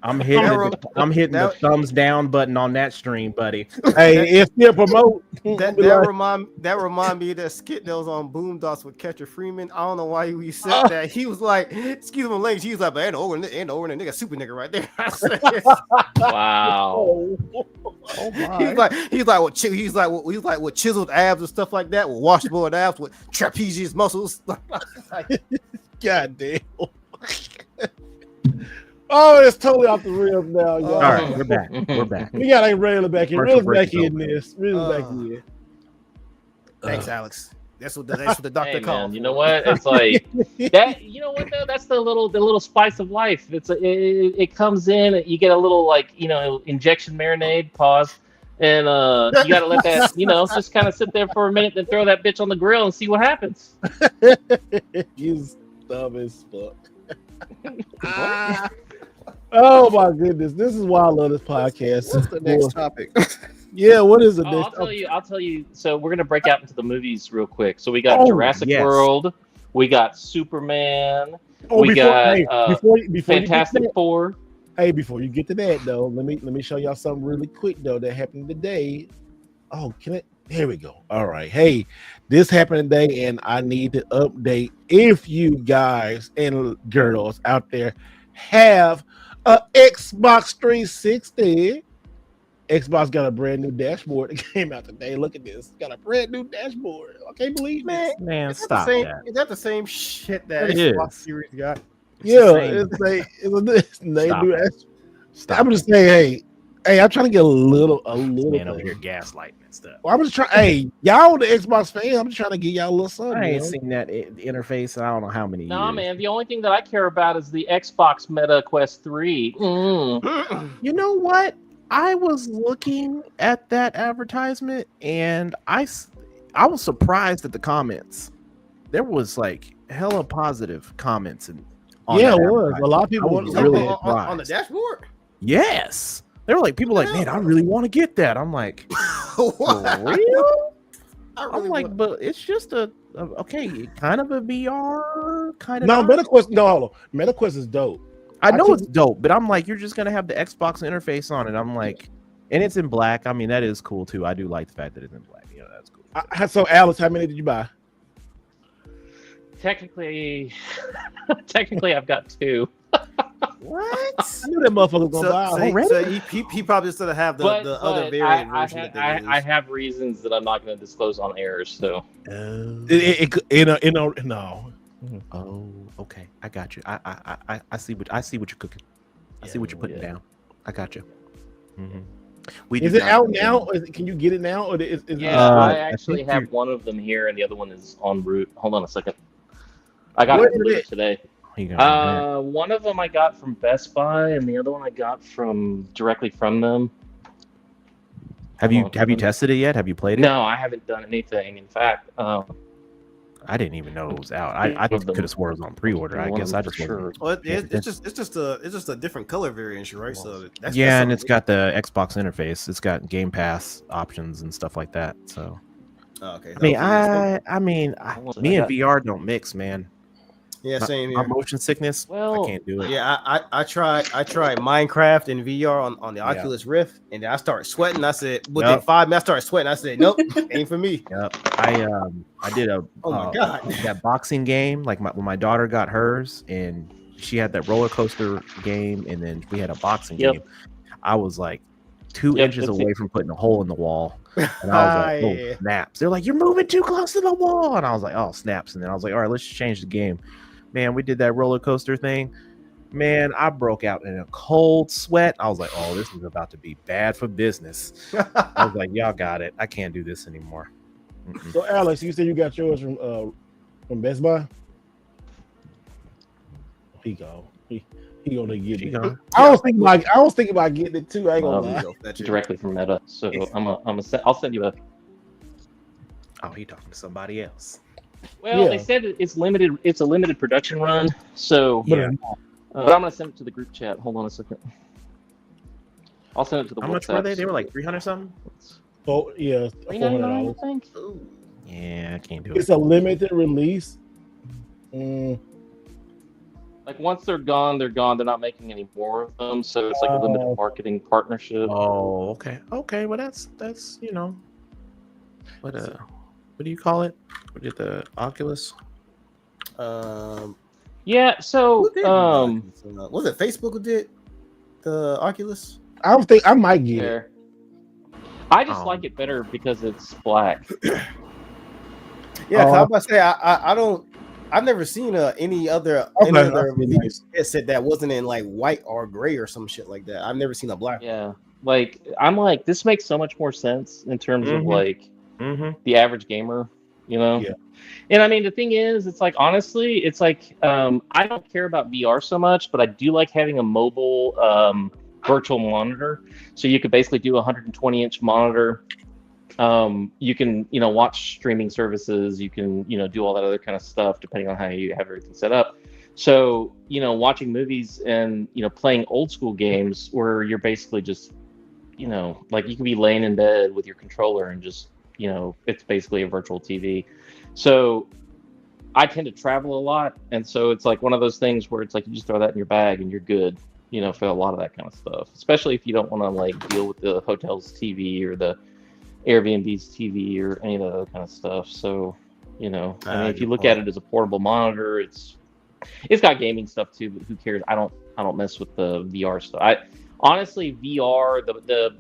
I'm hitting the thumbs down button on that stream, buddy. Hey, it's still promote. That remind me of that skit that was on Boondocks with Catcher Freeman. I don't know why he said that. He was like, excuse me, ladies. He was like, but ain't over the nigga, super nigga right there. Wow. Oh my. He's like with chiseled abs and stuff like that, with washboard abs, with trapezius muscles. God damn. Oh, it's totally off the rails now, y'all. All right, we're back. We got a Rayla back here. Rayla's back in this. Rayla's back in. Thanks, Alex. That's what the doctor called. Man, you know what? It's like that. You know what though? That's the little spice of life. It comes in. You get a little injection marinade. Pause. And you gotta let that just kind of sit there for a minute, then throw that bitch on the grill and see what happens. You dumb as fuck. Oh my goodness, this is why I love this podcast. What's the next topic? Yeah, what is it? I'll tell you. So we're gonna break out into the movies real quick. So we got Jurassic World, we got Superman, we got Fantastic Four. Hey, before you get to that though, let me show y'all something really quick though that happened today. Oh, here we go. All right. Hey, this happened today, and I need to update. If you guys and girls out there have a Xbox 360, Xbox got a brand new dashboard that came out today. Look at this. Got a brand new dashboard. I can't believe it. Man, stop that. Is that the same shit that Xbox Series got? Stop. I'm just saying, hey, I'm trying to get a little man over here gaslighting and stuff. Well, I'm just trying. Hey, y'all the Xbox fan. I'm just trying to get y'all a little something. I ain't seen that interface. I don't know how many. Nah, years. man. The only thing that I care about is the Xbox Meta Quest 3. You know what? I was looking at that advertisement and I was surprised at the comments. There was like hella positive comments and. Yeah, it was. A lot of people was really on the dashboard. Yes, they were like people like, man, I really want to get that. I'm like, for real? I'm like, but it's just kind of a VR kind of. No, MetaQuest. No, hold on. MetaQuest is dope. I know it's dope, but I'm like, you're just gonna have the Xbox interface on it. I'm like, and it's in black. I mean, that is cool too. I do like the fact that it's in black. That's cool. So, Alice, how many did you buy? Technically, I've got 2. What? I knew that motherfucker was gonna buy already. So he probably still have the other variant version. I have reasons that I'm not going to disclose on air. So, no. Oh, okay. I got you. I see what you're cooking. I see what you're putting down. I got you. Is it out now? Can you get it now? Or I actually have one of them here, and the other one is en route. Hold on a second. I got it delivered today. One of them I got from Best Buy, and the other one I got directly from them. Have you tested it yet? Have you played it? No, I haven't done anything. In fact, I didn't even know it was out. I could have swore it was on pre-order. I guess I just wasn't. Well, it's just a different color variation, right? So that's and it's got the Xbox interface. It's got Game Pass options and stuff like that. So, okay. I mean, me and VR don't mix, man. Yeah, same here. My motion sickness, I can't do it. Yeah, I tried Minecraft in VR on the Oculus Rift, and then I started sweating. I said, within 5 minutes, I started sweating. I said, nope, ain't for me. Yep. I did a that boxing game. Like when my daughter got hers, and she had that roller coaster game, and then we had a boxing game. I was like 2 inches away from putting a hole in the wall. And I was like, oh, snaps. They're like, you're moving too close to the wall. And I was like, oh, snaps. And then I was like, all right, let's change the game. Man, we did that roller coaster thing. Man, I broke out in a cold sweat. I was like, oh, this is about to be bad for business. I was like, y'all got it. I can't do this anymore. So, Alex, you said you got yours from Best Buy? He gonna get it. I was thinking about getting it too. I ain't gonna lie. Directly from Meta. So I'll send you a. Oh, he talking to somebody else. Well, they said it's limited. It's a limited production run. So, but I'm gonna send it to the group chat. Hold on a second. I'll send it to the. How much were they? They were like 300 something. Oh yeah, $399, I think. Yeah, I can't do it. It's a limited release. Like once they're gone, they're gone. They're not making any more of them, so it's like a limited marketing partnership. Oh, okay. Well, that's what do you call it? What did the Oculus? Yeah. So was it Facebook who did the Oculus? I don't think I might get it. I just like it better because it's black. Yeah, I was about to say I don't. I've never seen any other headset that wasn't in like white or gray or some shit like that. I've never seen a black. Yeah, like I'm like this makes so much more sense in terms of like the average gamer, you know. Yeah. And I mean the thing is, it's like honestly, it's like I don't care about VR so much, but I do like having a mobile virtual monitor. So you could basically do a 120-inch monitor. You can, watch streaming services. You can, do all that other kind of stuff depending on how you have everything set up. So, watching movies and, playing old school games where you're basically just, like you can be laying in bed with your controller and just, it's basically a virtual TV. So I tend to travel a lot. And so it's like one of those things where it's like you just throw that in your bag and you're good, for a lot of that kind of stuff, especially if you don't want to like deal with the hotel's TV or the Airbnb's TV or any of that other kind of stuff. So, I mean, if you look at it as a portable monitor, it's got gaming stuff too, but who cares? I don't mess with the VR stuff. Honestly, VR, the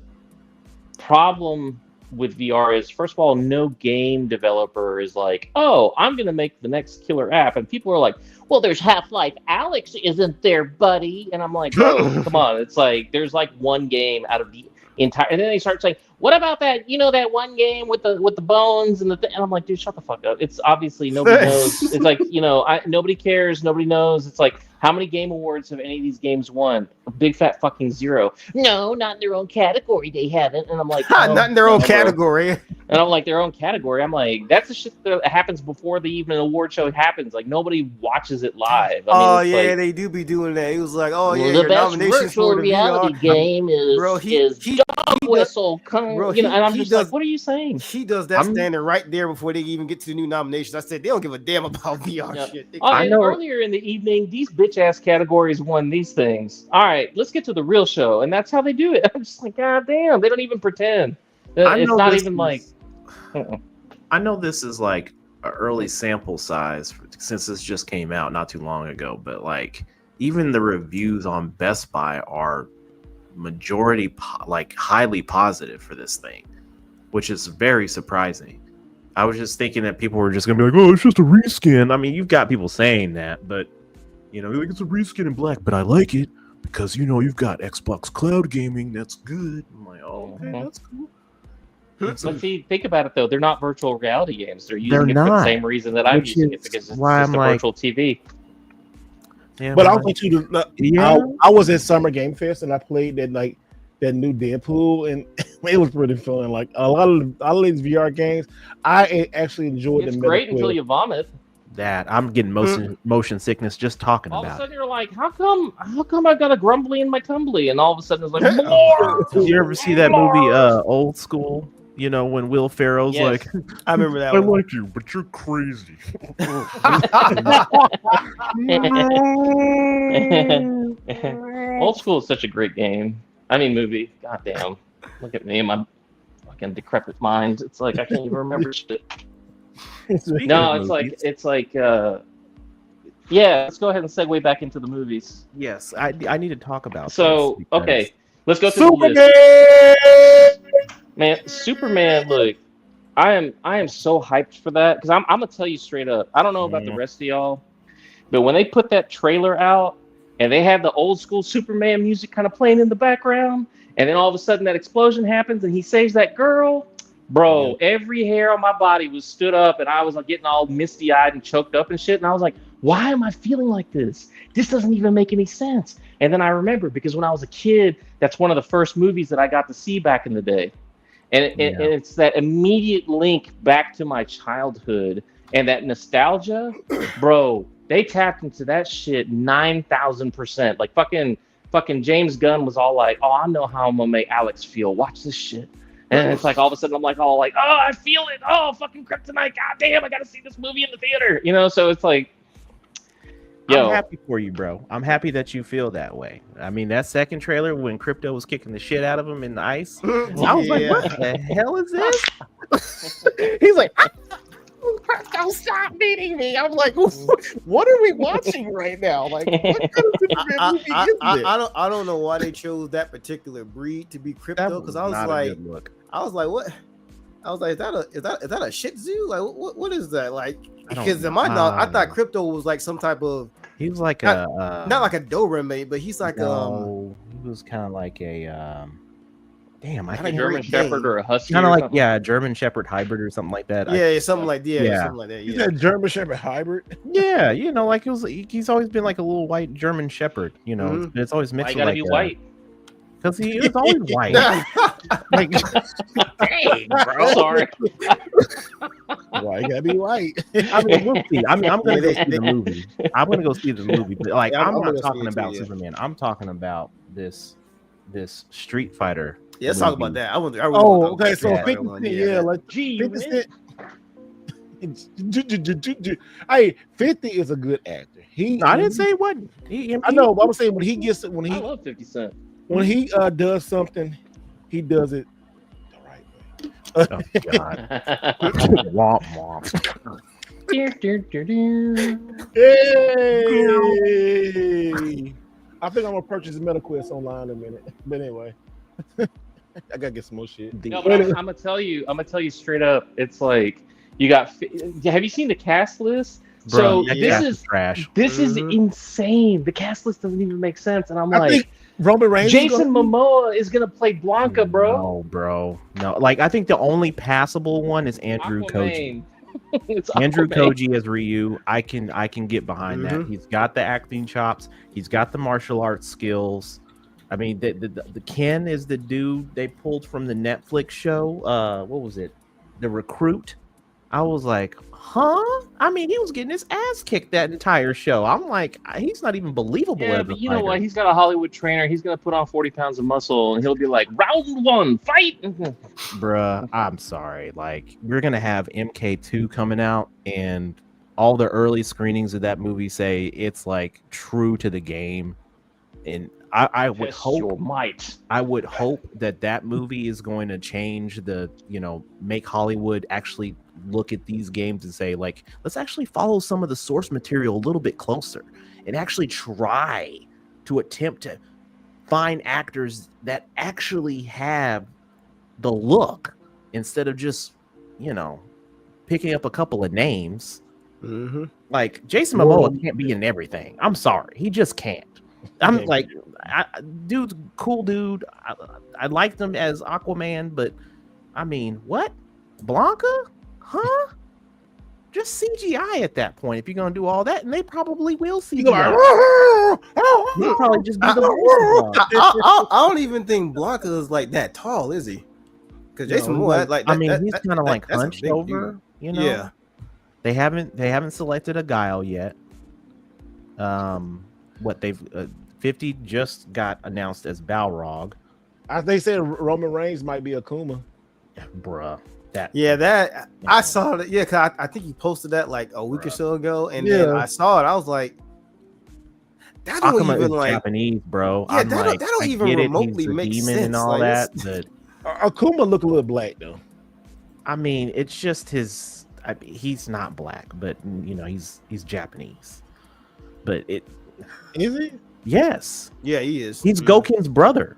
problem with VR is, first of all, no game developer is like, oh, I'm going to make the next killer app. And people are like, well, there's Half-Life Alyx, isn't there, buddy? And I'm like, oh, come on. It's like, there's like one game out of the entire, and then they start saying, what about that, that one game with the bones and and I'm like, dude, shut the fuck up. It's obviously nobody knows. It's like, nobody cares, nobody knows. It's like, how many game awards have any of these games won? A big fat fucking zero. No, not in their own category, they haven't. And I'm like, not in their own category. And I'm like, their own category. I'm like, that's the shit that happens before the even award show happens. Like, nobody watches it live. I mean, like, they do be doing that. He was like, oh, yeah, the best virtual reality game is Dog Whistle. And I'm just like, what are you saying? He does that standing right there before they even get to the new nominations. I said, they don't give a damn about VR shit. I know. Earlier in the evening, these bitch ass categories won these things. All right, let's get to the real show. And that's how they do it. I'm just like, God damn, they don't even pretend. It's not even like. I know this is like an early sample size since this just came out not too long ago, but like even the reviews on Best Buy are majority like highly positive for this thing, which is very surprising. I was just thinking that people were just gonna be like, oh, it's just a reskin. I mean, you've got people saying that, but like, it's a reskin in black, but I like it because you've got Xbox Cloud Gaming. That's good. I'm like, oh, okay, that's cool. But see, think about it though. They're not virtual reality games. They're using it for the same reason that I'm using it, because it's just a virtual TV. Yeah, but also too, I was at Summer Game Fest and I played that new Deadpool, and it was pretty fun. Like a lot of these VR games, I actually enjoyed them. It's great until you vomit. That I'm getting motion sickness just talking about. All of a sudden, you're like, how come I got a grumbly in my tumbly? And all of a sudden, it's like, more. Did you ever see that movie, Old School? When Will Ferrell's like, I remember that. I like you, but you're crazy. Old School is such a great game. I mean, movie. Goddamn. Look at me and my fucking decrepit mind. It's like I can't even remember shit. No, it's like, yeah. Let's go ahead and segue back into the movies. Yes, I need to talk about. So okay, let's go through Superman! the list. Man, Superman. Look, I am so hyped for that, because I'm gonna tell you straight up. I don't know about the rest of y'all, but when they put that trailer out and they have the old school Superman music kind of playing in the background, and then all of a sudden that explosion happens and he saves that girl. Bro, every hair on my body was stood up, and I was getting all misty-eyed and choked up and shit. And I was like, why am I feeling like this? This doesn't even make any sense. And then I remember, because when I was a kid, that's one of the first movies that I got to see back in the day. And it's that immediate link back to my childhood and that nostalgia. Bro, they tapped into that shit 9,000%. Like fucking James Gunn was all like, oh, I know how I'm going to make Alex feel. Watch this shit. And it's like all of a sudden I'm like, oh, I feel it. Oh, fucking kryptonite. God damn, I got to see this movie in the theater. So it's like, yo. I'm happy for you, bro. I'm happy that you feel that way. I mean, that second trailer when Crypto was kicking the shit out of him in the ice, I was like, what the hell is this? He's like, Crypto, stop beating me. I'm like, what are we watching right now? Like, what kind of Superman movie is this? I don't know why they chose that particular breed to be Crypto, because I was like, what? I was like, is that a Shih Tzu? Like, what is that? Like, because in my knowledge, I thought Crypto was like some type of. He was like not like a Doberman, but he's like he was kind of like a a German Shepherd or a Husky, kind of like a German Shepherd hybrid or something like that. Something like that. He's a German Shepherd hybrid. Yeah, like he's always been like a little white German Shepherd. It's always mixed. Why gotta be white? Because he was always white. Like, dang, bro. Sorry. Why you gotta be white? I mean, we'll see. I'm gonna go see the movie. I'm gonna go see the movie, but like, I'm not talking about Superman. I'm talking about this Street Fighter. Yeah, let's talk about that. Okay. So 50 Cent, hey, 50 is a good actor. I didn't say what. I know, but I'm saying when he I love 50 Cent. When he does something, he does it the right way. Oh God! Womp womp. Hey! I think I'm gonna purchase MetaQuest online in a minute. But anyway, I gotta get some more shit. No, but I'm gonna tell you straight up. It's like you got. Have you seen the cast list? Bro, so this is trash. This is insane. The cast list doesn't even make sense, and I think Roman Reigns. Jason Momoa is gonna play Blanca, bro. No, bro. No, like I think the only passable one is Andrew Koji. Andrew Koji as Ryu. I can get behind that. He's got the acting chops. He's got the martial arts skills. I mean, the Ken is the dude they pulled from the Netflix show. What was it? The Recruit. I was like, huh? I mean, he was getting his ass kicked that entire show. I'm like, he's not even believable. Yeah, but you know what? He's got a Hollywood trainer. He's gonna put on 40 pounds of muscle, and he'll be like, round one, fight. Bruh, I'm sorry. Like, we're gonna have MK2 coming out, and all the early screenings of that movie say it's like true to the game, and I would hope that movie is going to change make Hollywood actually look at these games and say, like, let's actually follow some of the source material a little bit closer and actually try to attempt to find actors that actually have the look instead of just, picking up a couple of names. Like Jason Momoa can't be in everything. I'm sorry. He just can't. I'm like, dude's cool dude. I liked him as Aquaman, but I mean, what? Blanca? Huh? Just CGI at that point if you're gonna do all that, and they probably will CGI. He'll probably just be the voice. I don't even think Blanca is like that tall, is he? Because Jason Momoa, like, I mean, he's kind of like hunched over. Dude. You know, Yeah. They haven't selected a Guile yet. What they've 50 just got announced as Balrog. They said Roman Reigns might be Akuma. Bruh. I saw that. Yeah, cause I think you posted that like a week or so ago, and then I saw it. I was like, that don't Akuma even is like Japanese, bro. Yeah, that don't even remotely make sense and all like, that. But Akuma look a little black though. I mean, it's just his. He's not black, but you know, he's Japanese. But it is he? Yes. Yeah, he is. He's Goken's brother.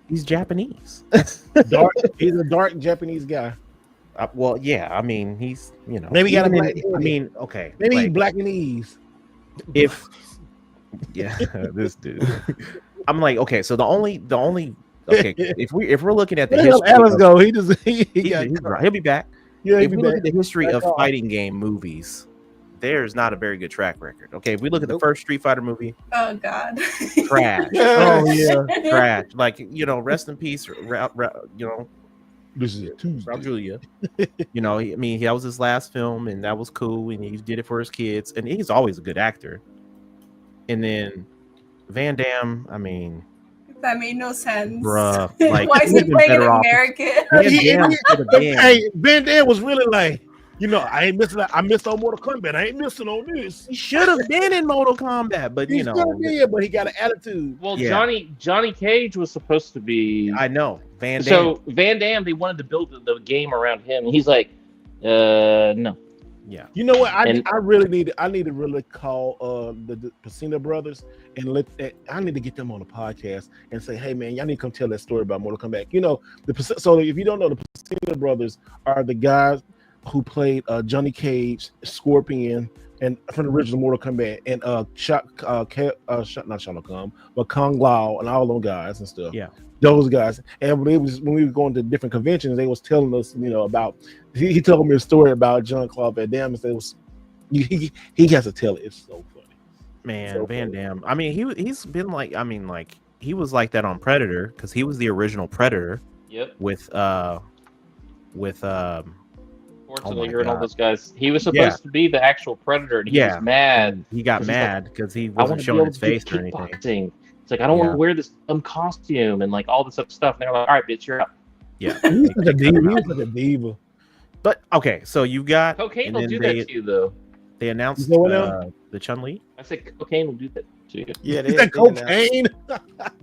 He's Japanese. He's a dark Japanese guy. Well, yeah. I mean, he's maybe he got a black. I mean, okay. Maybe he's black and ease. If this dude. I'm like, okay. So the only okay. if we're looking at the history, Alice go. He'll be back. Yeah, if we look at the history of fighting game movies, there's not a very good track record. Okay, if we look at the first Street Fighter movie, oh god, trash. Oh yeah, trash. Like rest in peace. This is Raul Julia. That was his last film, and that was cool, and he did it for his kids, and he's always a good actor. And then Van Damme, I mean, that made no sense, bruh. Like, why is he playing an American? Van Damme was really like, I ain't missing. I missed on Mortal Kombat. I ain't missing on this. He should have been in Mortal Kombat, but he but he got an attitude. Well, Johnny Cage was supposed to be. I know Van Damme. So Van Damme, they wanted to build the game around him, and he's like, no. Yeah. You know what? I need to really call the Pacino brothers and I need to get them on the podcast and say, hey man, y'all need to come tell that story about Mortal Kombat. So if you don't know, the Pacino brothers are the guys who played Johnny Cage, Scorpion, and from the original Mortal Kombat, and not Shao Kahn, but Kung Lao and all those guys and stuff. Yeah. Those guys, and when we were going to different conventions, they was telling us, about. He told me a story about Jean-Claude Van Damme. And he has to tell it. It's so funny, man. So Van Damme. I mean, he's been like, he was like that on Predator because he was the original Predator. Yep. With Schwarzenegger and all those guys. He was supposed to be the actual Predator, and he was mad. He got mad because he wasn't showing his face or anything. It's like, I don't want to wear this costume and like all this other stuff. And they're like, all right, bitch, you're up. Yeah. He's such a diva. But okay, so you got cocaine will do that to you, though. They announced the Chun-Li. I said cocaine will do that to you. Yeah, they said cocaine.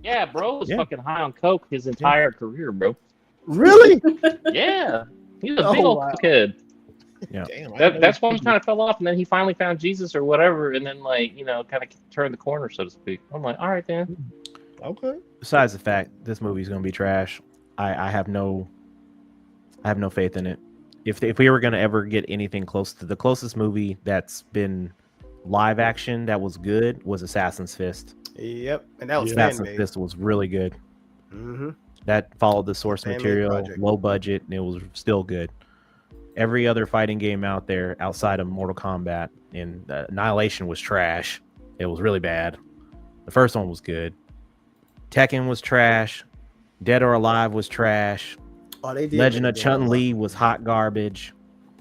Yeah, bro was fucking high on coke his entire career, bro. Really? Yeah, he's a big old kid. Yeah, that's why he kind of fell off, and then he finally found Jesus or whatever, and then kind of turned the corner, so to speak. I'm like, all right, then. Okay. Besides the fact this movie's gonna be trash, I have no faith in it. If we were gonna ever get anything close to the closest movie that's been live action that was good was Assassin's Fist. Yep, and that was Assassin's Fist was really good. Mm-hmm. That followed the source material, low budget, and it was still good. Every other fighting game out there outside of Mortal Kombat and Annihilation was trash. It was really bad. The first one was good. Tekken was trash. Dead or Alive was trash. Legend of Chun-Li was hot garbage.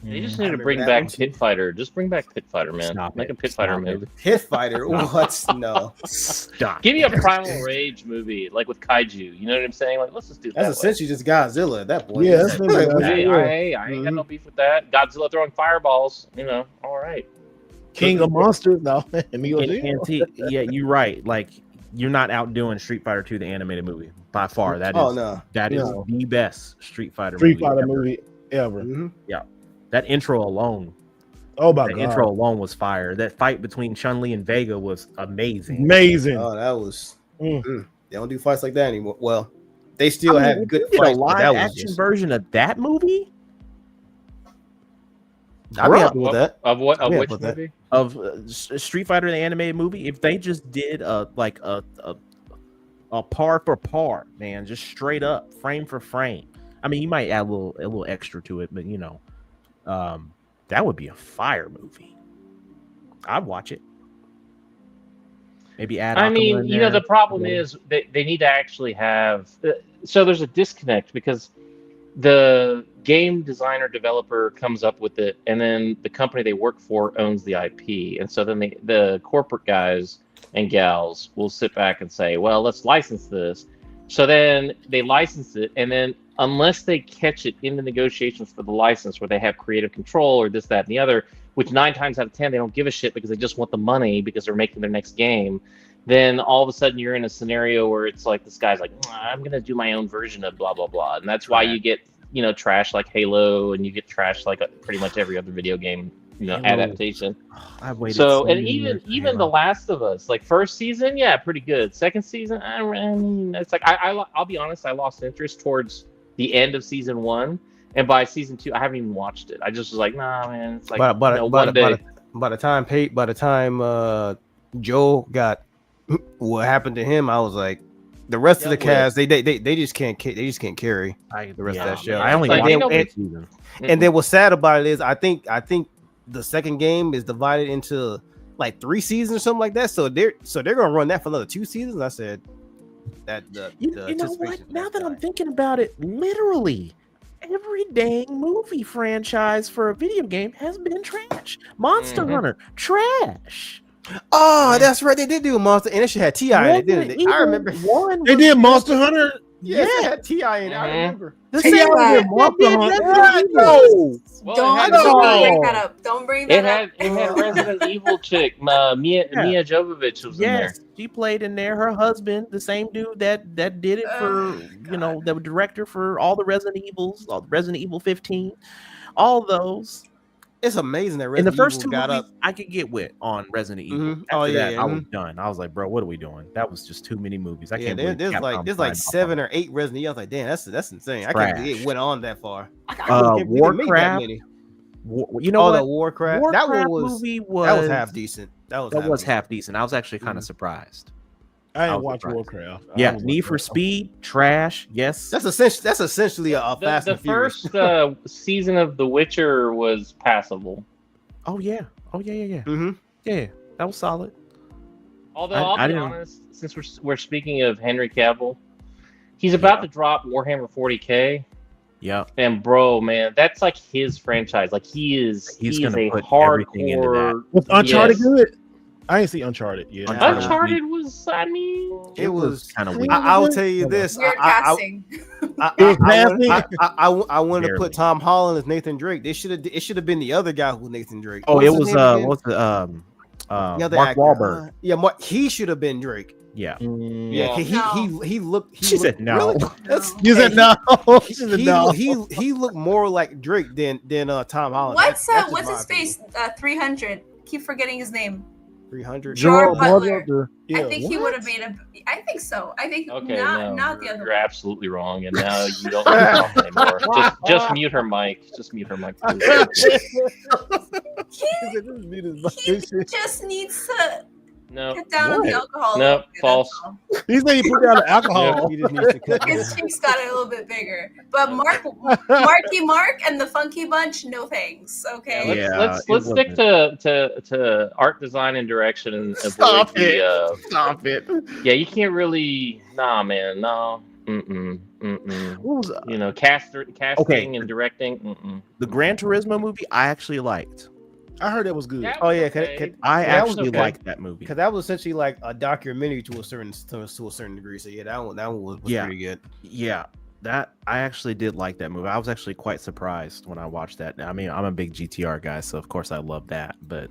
They just need to bring back Pit Fighter. Just bring back Pit Fighter, man. Make a Pit Fighter movie. Pit Fighter? What? No. Stop. Give me a Primal Rage movie, like with Kaiju. You know what I'm saying? Like, let's just do that. That's essentially just Godzilla at that point. Yeah. I ain't got no beef with that. Godzilla throwing fireballs. All right. King of Monsters, no. Yeah, you're right. Like, you're not outdoing Street Fighter 2, the animated movie, by far. That is the best Street Fighter movie ever. Mm-hmm. Yeah. That intro alone. Oh my god. Intro alone was fire. That fight between Chun-Li and Vega was amazing. Oh, that was they don't do fights like that anymore. Well, they still have good fights. A live action version of that movie? I'd be happy with that. Of what? Of Yeah, which but that- movie? Of Street Fighter, the animated movie. If they just did a par for par, man, just straight up frame for frame. I mean, you might add a little extra to it, but that would be a fire movie. I'd watch it. Maybe add. I mean, Aquaman in there. the problem is they need to actually have. So there's a disconnect because the game designer developer comes up with it, and then the company they work for owns the IP, and so then the corporate guys and gals will sit back and say, well, let's license this. So then they license it, and then unless they catch it in the negotiations for the license where they have creative control or this, that, and the other, which 9 times out of 10 they don't give a shit because they just want the money because they're making their next game, then all of a sudden you're in a scenario where it's like this guy's like, I'm going to do my own version of blah, blah, blah. And that's why you get, trash like Halo, and you get trash like pretty much every other video game adaptation. I've waited and even The Last of Us, like first season, yeah, pretty good. Second season, I mean, it's like I'll be honest, I lost interest towards the end of season 1, and by season 2, I haven't even watched it. I just was like, nah, man. It's like one day. By the time Joel got what happened to him, I was like, the rest of the cast, they just can't carry the rest of that show. I only watched one season. And then what's sad about it is I think the second game is divided into like 3 seasons or something like that. So they're gonna run that for another 2 seasons. I said that you know what? Now that I'm thinking about it, literally every dang movie franchise for a video game has been trash. Monster Hunter, trash. Oh, that's right. They did do a Monster, and it should have T.I. in it, didn't they? I remember they did Monster Hunter. Yeah, it had T.I. in it. I remember. The same did Monster Hunter. Don't bring that up. Don't bring that up. It had Resident Evil chick, Mia Jovovich was in there. She played in there. Her husband, the same dude that did it for the director for all the Resident Evils, all the Resident Evil 15, all those. It's amazing that in the first Evil 2 got movies, up. I could get with on Resident Evil. Mm-hmm. After that, I was done. I was like, bro, what are we doing? That was just too many movies. I can't believe there's like 7 or 8 Resident Evil. I was like, damn, that's insane. I can't believe it went on that far. Warcraft. The Warcraft. That one movie that was half decent. That was half decent. I was actually kind of surprised. I didn't watch Warcraft. Yeah, Need for Speed, trash. Yes, that's essentially a Fast and Furious. The first season of The Witcher was passable. Oh yeah. Mm-hmm. Yeah, that was solid. Although I'll be honest, since we're speaking of Henry Cavill, he's about to drop Warhammer 40K. Yeah. And bro, man, that's like his franchise. Like he's gonna a put hardcore. Was Uncharted good? I ain't see Uncharted yet. Uncharted was, I mean, it was kind of weak. I will tell you this. I wanted to put Tom Holland as Nathan Drake. It should have been the other guy who was Nathan Drake. Oh, it was Mark Wahlberg. He should have been Drake. Yeah. He looked. She said no. You said no. She said no. He looked more like Drake than Tom Holland. What's his face? 300. Keep forgetting his name. 300. Gerard Butler. Yeah, I think he would have made I think so. I think not the other. You're absolutely wrong, and now you don't talk anymore. Just mute her mic. Just mute her mic. He just needs to cut down on the alcohol. No, false. He said he put down the alcohol. He just needs to cut His cheeks got a little bit bigger. But Marky Mark and the Funky Bunch, no thanks. Okay. Let's stick to art design and direction and Stop it. Yeah, you can't really. Nah, man. No. Casting and directing. The Gran Turismo movie, I actually liked. I heard that was good. I actually liked that movie because that was essentially like a documentary to a certain degree. So yeah, that one was pretty good. Yeah, that I actually did like that movie. I was actually quite surprised when I watched that. I mean, I'm a big GTR guy, so of course I love that. But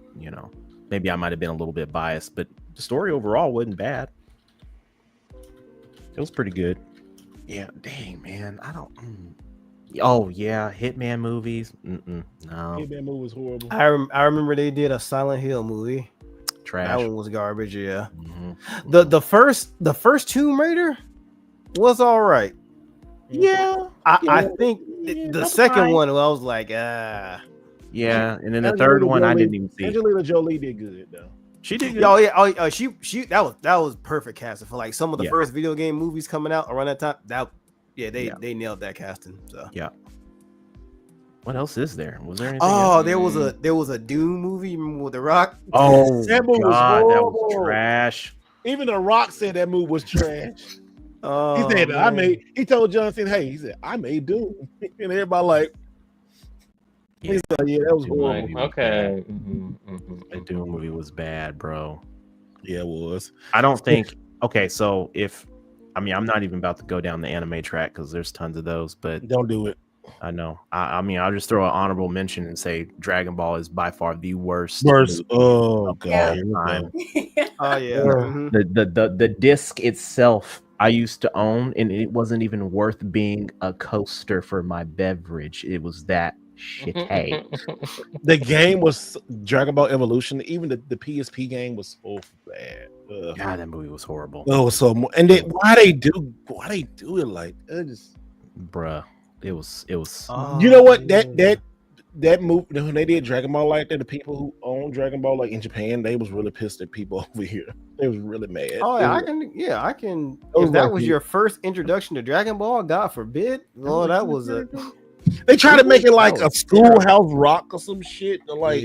maybe I might have been a little bit biased, but the story overall wasn't bad. It was pretty good. Yeah, dang man, I don't. Oh yeah, Hitman movies. No, Hitman movie was horrible. I remember they did a Silent Hill movie. Trash. That one was garbage. Yeah. Mm-hmm. The first Tomb Raider was all right. Yeah. I think the second one I was like Yeah, and then the third one I didn't even see. Angelina Jolie did good though. She did good. Oh yeah, she that was perfect casting for like some of the first video game movies coming out around that time. They nailed that casting. So yeah. What else is there? Was there anything? Oh, else? there was a Doom movie with The Rock. Oh, that movie God, that was trash. Even The Rock said that movie was trash. Oh, he said, man. he told Johnson, hey, he said, I made Doom. And everybody like, yeah, he said, yeah, that was horrible. Okay. The Doom movie was bad, bro. Yeah, it was. I don't think, okay, so I'm not even about to go down the anime track because there's tons of those, but don't do it. I know. I mean, I'll just throw an honorable mention and say Dragon Ball is by far the worst. Oh, God. Oh, yeah. Mm-hmm. The disc itself I used to own, and it wasn't even worth being a coaster for my beverage. It was that shit. Hey, the game was Dragon Ball Evolution. Even the PSP game was so bad. God, that movie was horrible. Oh, so and why they do it like just, bruh. It was. You know what? That movie when they did Dragon Ball like that, the people who own Dragon Ball like in Japan, they was really pissed at people over here. They was really mad. Oh yeah, I can. If that was your first introduction to Dragon Ball, God forbid, Lord, that was a. They try to make it like a Schoolhouse Rock or some shit. Like,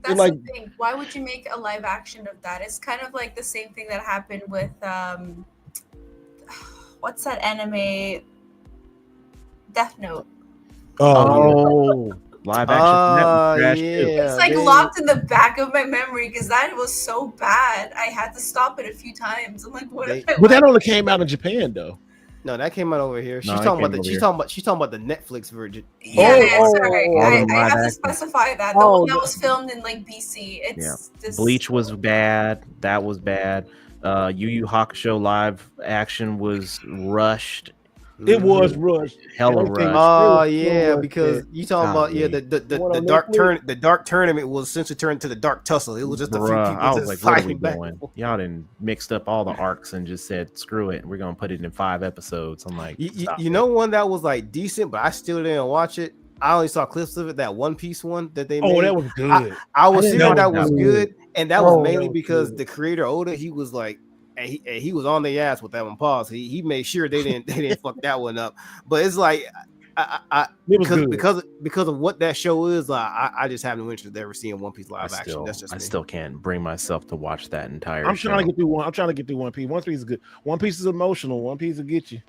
that's the thing. Why would you make a live action of that? It's kind of like the same thing that happened with what's that anime? Death Note. Oh, live action. It's like locked in the back of my memory because that was so bad. I had to stop it a few times. I'm like, what? But that only came out in Japan, though. No, that came out over here. She's talking about the Netflix version. Yeah, sorry. I have to specify that. The one that was filmed in like BC. It's Bleach was bad. That was bad. Yu Yu Hakusho live action was rushed. It was rushed. Hella rushed. Oh yeah, because you talking about the dark tournament was essentially turned to the dark tussle. It was just a few people I was like, what are we back. doing? Y'all done mixed up all the arcs and just said, screw it, we're gonna put it in 5 episodes. I'm like, you know one that was like decent, but I still didn't watch it. I only saw clips of it. That One Piece one that they made. Oh, that was good. I was seeing that was good, and that was mainly because the creator Oda, he was like. And he was on their ass with that one. Pause. He made sure they didn't fuck that one up. But it's like because of what that show is, I just have no interest in ever seeing One Piece live action. That's just I still can't bring myself to watch that entire. I'm trying to get through One Piece. One Piece is good. One Piece is emotional. One Piece will get you.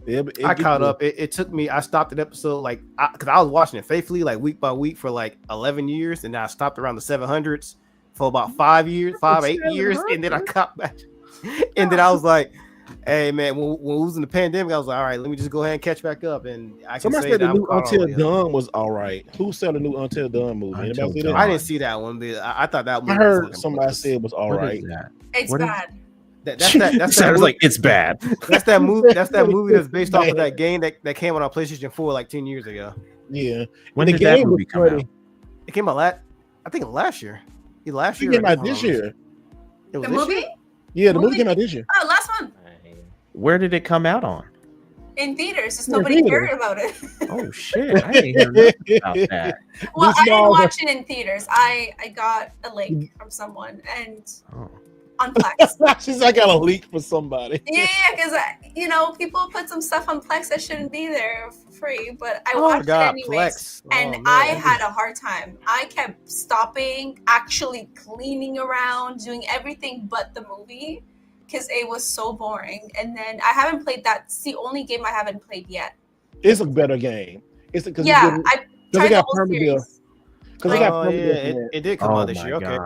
I caught up. It took me. I stopped an episode because I was watching it faithfully like week by week for like 11 years, and I stopped around the 700s for about 8 years, and then I caught back. And then I was like, "Hey man, when we was in the pandemic, I was like, all right, let me just go ahead and catch back up." And I can say said the new Until Dawn was all right. Who saw the new Until Dawn movie? Anybody see that? I didn't see that one, but I thought that. I heard somebody say it was all right. It's bad. That sounds like it's bad. That's that movie. That's that movie that's based off of that game that came out on PlayStation 4 like 10 years ago. Yeah. When did that movie come out? It came out I think last year. Last year. It came out this year. It was the movie? Year? Yeah, the movie came out this year. Oh, last month. Where did it come out on? In theaters. Just nobody cared about it. Oh shit! I didn't hear nothing about that. Well, I didn't watch it in theaters. I got a link from someone and on Plex. She's like, I got a leak for somebody. Yeah, because people put some stuff on Plex that shouldn't be there for free, but I watched it anyways. And I had a hard time. I kept stopping, actually cleaning around, doing everything but the movie because it was so boring. And then I haven't played that. It's the only game I haven't played yet. It's a better game. It's because I tried the whole series. It did come out this year. Okay.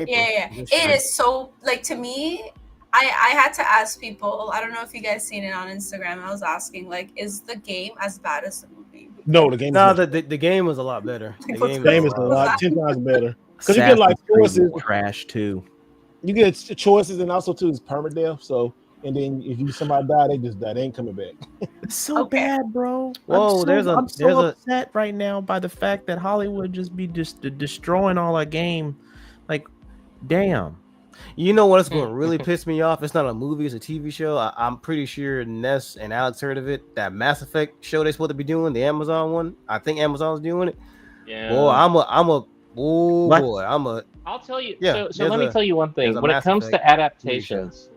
Yeah. It is so to me. I had to ask people. I don't know if you guys seen it on Instagram. I was asking is the game as bad as the movie? No, the game. The game was a lot better. The game is a lot 10 times better because you get choices. Trash too. You get choices and also too is permadeath. So. And then if somebody die, they just die. They ain't coming back. It's so bad, bro. Whoa, I'm so upset right now by the fact that Hollywood just be destroying all our game. Like, damn. You know what's going to really piss me off? It's not a movie, it's a TV show. I'm pretty sure Ness and Alex heard of it. That Mass Effect show they're supposed to be doing, the Amazon one. I think Amazon's doing it. Yeah. Boy, Oh boy, I'll tell you. Yeah, So let me tell you one thing. When it comes to adaptations,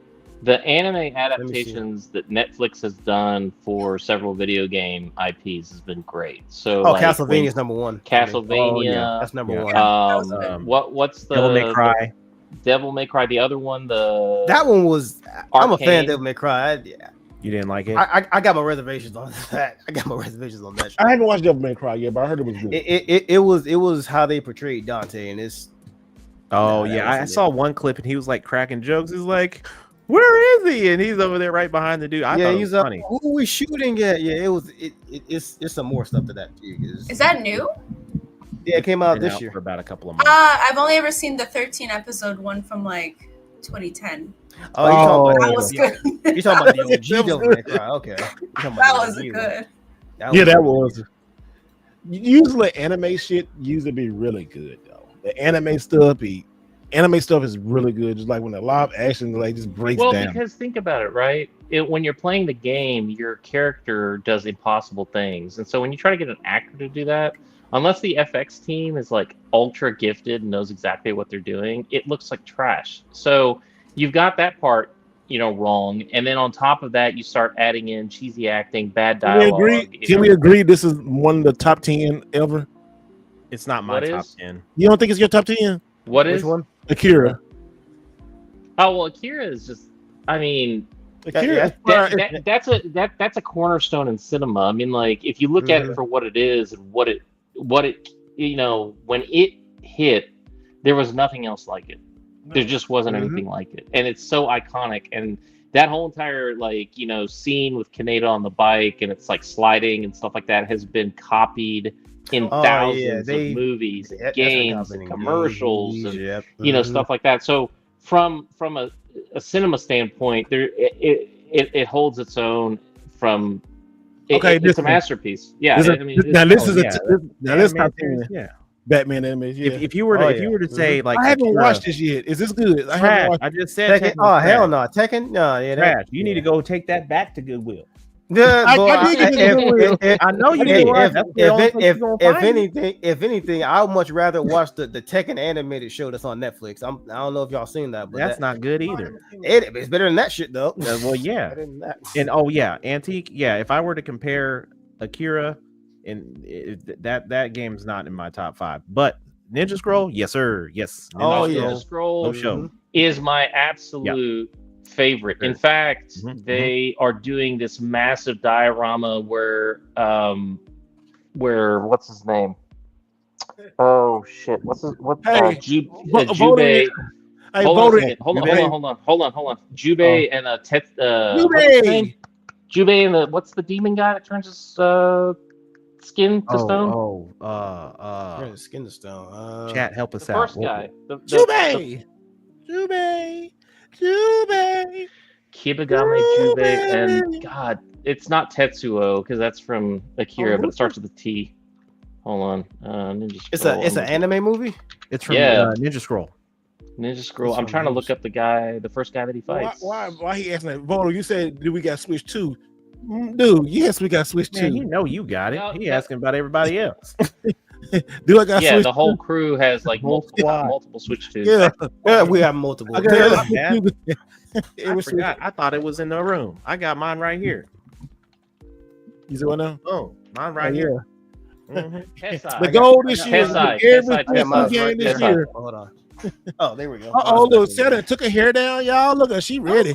the anime adaptations that Netflix has done for several video game IPs has been great. So Castlevania's number one. Castlevania, that's number one. What's the Devil May Cry? Devil May Cry. The other one, that one was. I'm a fan of Devil May Cry. You didn't like it? I got my reservations on that. I haven't watched Devil May Cry yet, but I heard it was good. It was how they portrayed Dante, and it's. Oh yeah, I saw one clip and he was like cracking jokes. He's like, "Where is he?" And he's over there right behind the dude. I thought it was funny. Who are we shooting at? Yeah, it was. It's some more stuff to that too. Is that new? Yeah, it came out this year for about a couple of months. I've only ever seen the 13 episode one from like 2010. Oh, that was good. You're talking about the OG Devil May Cry. Okay, that was good. That was. Usually, anime shit usually be really good though. The anime stuff is really good. Just like when the live action like just breaks down. Well, because think about it, right? When you're playing the game, your character does impossible things, and so when you try to get an actor to do that, unless the FX team is like ultra gifted and knows exactly what they're doing, it looks like trash. So you've got that part, wrong, and then on top of that, you start adding in cheesy acting, bad dialogue. Can we agree this is one of the top 10 ever? It's not my top 10. You don't think it's your top 10? Which one? Akira. Oh well, Akira is just. I mean, Akira. That's a cornerstone in cinema. I mean, like if you look at it for what it is and what it when it hit, there was nothing else like it. There just wasn't anything like it, and it's so iconic. And that whole entire scene with Kaneda on the bike and it's like sliding and stuff like that has been copied in thousands of movies, and games, and commercials, and stuff like that. So from a cinema standpoint, it holds its own. It's a masterpiece. Yeah, this is top 10. Yeah. Batman animation. Yeah. If you were to say like, I haven't watched this yet. Is this good? I just said Tekken. Oh hell no, Tekken. No, trash. You need to go take that back to Goodwill. Yeah, I know you did. If anything, I would much rather watch the Tekken animated show that's on Netflix. I don't know if y'all seen that, but that's not good either. It's better than that shit though. Well, yeah. And Antique. Yeah, if I were to compare Akira, and that game's not in my top 5, but Ninja Scroll, yes sir, yes. Ninja Scroll is my absolute favorite. In fact, they are doing this massive diorama where what's his name? Oh shit! Jubei. Hold on. Jubei and Jubei and what's the demon guy that turns his skin to stone? Skin to stone. Chat, help us the out. First guy. Jubei. Kibagame Jubei, and God, it's not Tetsuo because that's from Akira, but it starts with a T. Hold on, Ninja Scroll. It's an anime movie. It's from Ninja Scroll. Ninja Scroll. I'm trying to look up the first guy that he fights. Why he asking that? Voto, you said, "Do we got Switch 2?" Dude, yes, we got Switch 2. Man, you got it. He asking about everybody else. Do I got Switch the whole crew has like multiple Switch 2s. Yeah, we have multiple. I forgot. I thought it was in the room. I got mine right here. You see what now? Oh, mine right here. The goal this year. Every game this year. Hold on. Oh, there we go. Look, Sarah took her hair down, y'all. Look, she ready.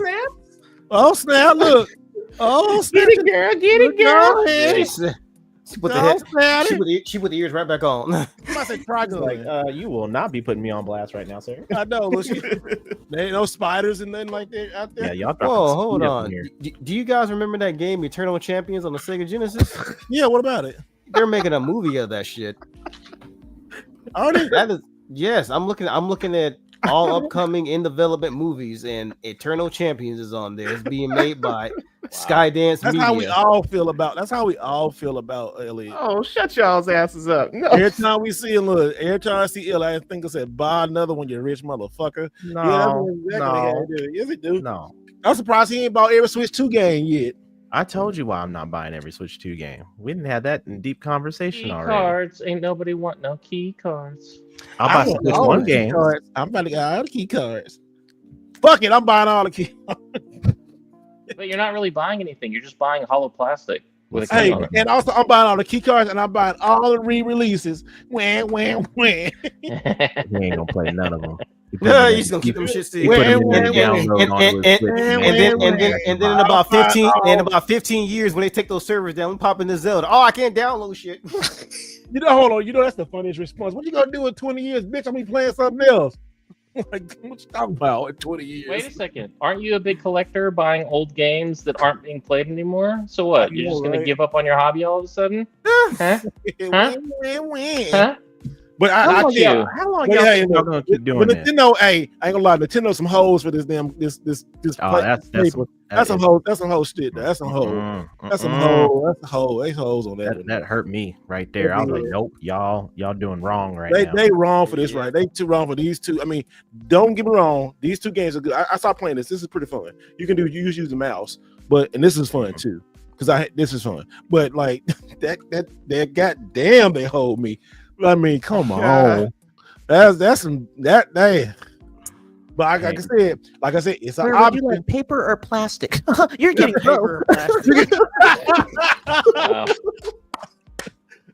Oh snap! Look. Oh, get it, girl. She put the ears right back on. You will not be putting me on blast right now, sir. I know. There ain't no spiders and nothing like that out there. Yeah, y'all. Hold on. Do you guys remember that game, Eternal Champions, on the Sega Genesis? Yeah. What about it? They're making a movie of that shit. Are they? Yes. I'm looking at all upcoming in development movies, and Eternal Champions is on there. It's being made by Skydance Media. That's how we all feel about Elliot. Oh, shut y'all's asses up. No. Every time I see Elliot, I think I said, buy another one, you rich motherfucker. No. Yes, it do. No. I'm surprised he ain't bought every Switch 2 game yet. I told you why I'm not buying every Switch 2 game. We didn't have that in deep conversation Key already. cards. Ain't nobody want no key cards. I'll buy Switch 1 games. I'm about to get all the key cards. Fuck it, I'm buying all the key. But you're not really buying anything. You're just buying hollow plastic with a Hey, key on it. and also I'm buying all the key cards and I'm buying all the re-releases. Wham. He ain't gonna play none of them. Yeah, you just gonna keep them shit still. And then in about 15 years, when they take those servers down, we pop in the Zelda. Oh, I can't download shit. Hold on. That's the funniest response. What you gonna do in 20 years, bitch? I'm be playing something else. Like, what you talking about in 20 years? Wait a second. Aren't you a big collector buying old games that aren't being played anymore? So what? You're just gonna give up on your hobby all of a sudden? Huh? But how long y'all gonna keep doing that? Nintendo, I ain't gonna lie, Nintendo some hoes for this damn this. That's some hoes. That's some hoes shit. That's some hoes. That's some hoes. That's a hoe. They hoes on that. That hurt me right there. I was like, nope, y'all doing wrong right now. They wrong for this, right? They too wrong for these two. I mean, don't get me wrong. These two games are good. I started playing this. This is pretty fun. You use the mouse, and this is fun too. This is fun. But like that goddamn, they hold me. I mean, come on. That's some that day. But like I said, it's an option. Like paper or plastic? You're getting paper or plastic. Oh,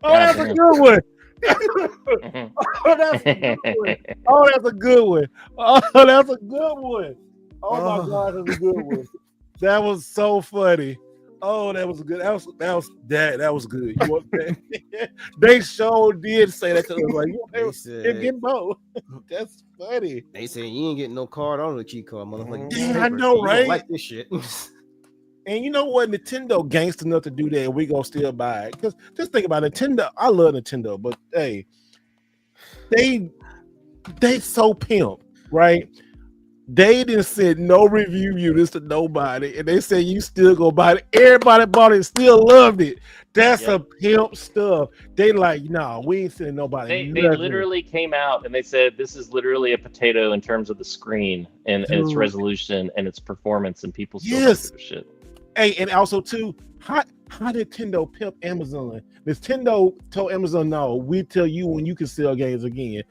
that's a good one. That's a good one. Oh, that's a good one. Oh my God, that's a good one. That was so funny. Oh, that was good. That was good. You want that? They sure did say that to us. Like, get both. That's funny. They said you ain't getting no card on the key card, motherfucker. Yeah, I know, right? You like this shit. And you know what? Nintendo gangster enough to do that, and we gonna still buy it. Because just think about Nintendo. I love Nintendo, but hey, they so pimp, right? They didn't send no review units to nobody, and they said you still go buy it. Everybody bought it, still loved it. That's a pimp stuff. They like, nah, we ain't sending nobody. They literally came out and they said this is literally a potato in terms of the screen and its resolution and its performance, and people still don't give a shit. Hey, and also too, how Nintendo pimp Amazon? Nintendo told Amazon, no, we tell you when you can sell games again.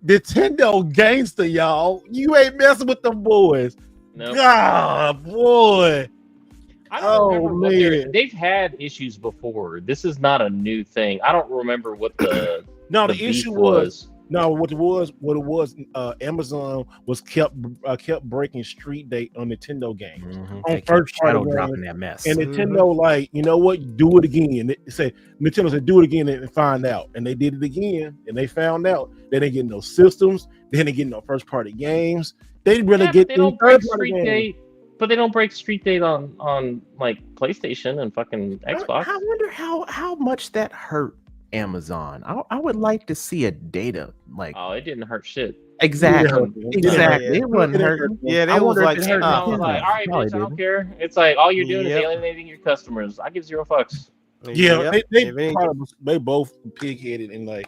Nintendo gangster, y'all. You ain't messing with them boys. No. God, boy. I don't remember they've had issues before. This is not a new thing. I don't remember what the the issue was. No, what it was, Amazon was kept breaking street date on Nintendo games. On first party dropping that mess. And Nintendo, like, you know what? Do it again. Nintendo said, do it again and find out. And they did it again, and they found out they didn't get no systems. They didn't get no first party games. They really get third party games. But they don't break street date on like PlayStation and fucking Xbox. I wonder how much that hurt Amazon. I would like to see a data like. Oh, it didn't hurt shit. Exactly. It wasn't hurting. Yeah, they was like, all right, bitch, I don't care. It's like all you're doing is alienating your customers. I give zero fucks. Yeah, they both pig-headed and like.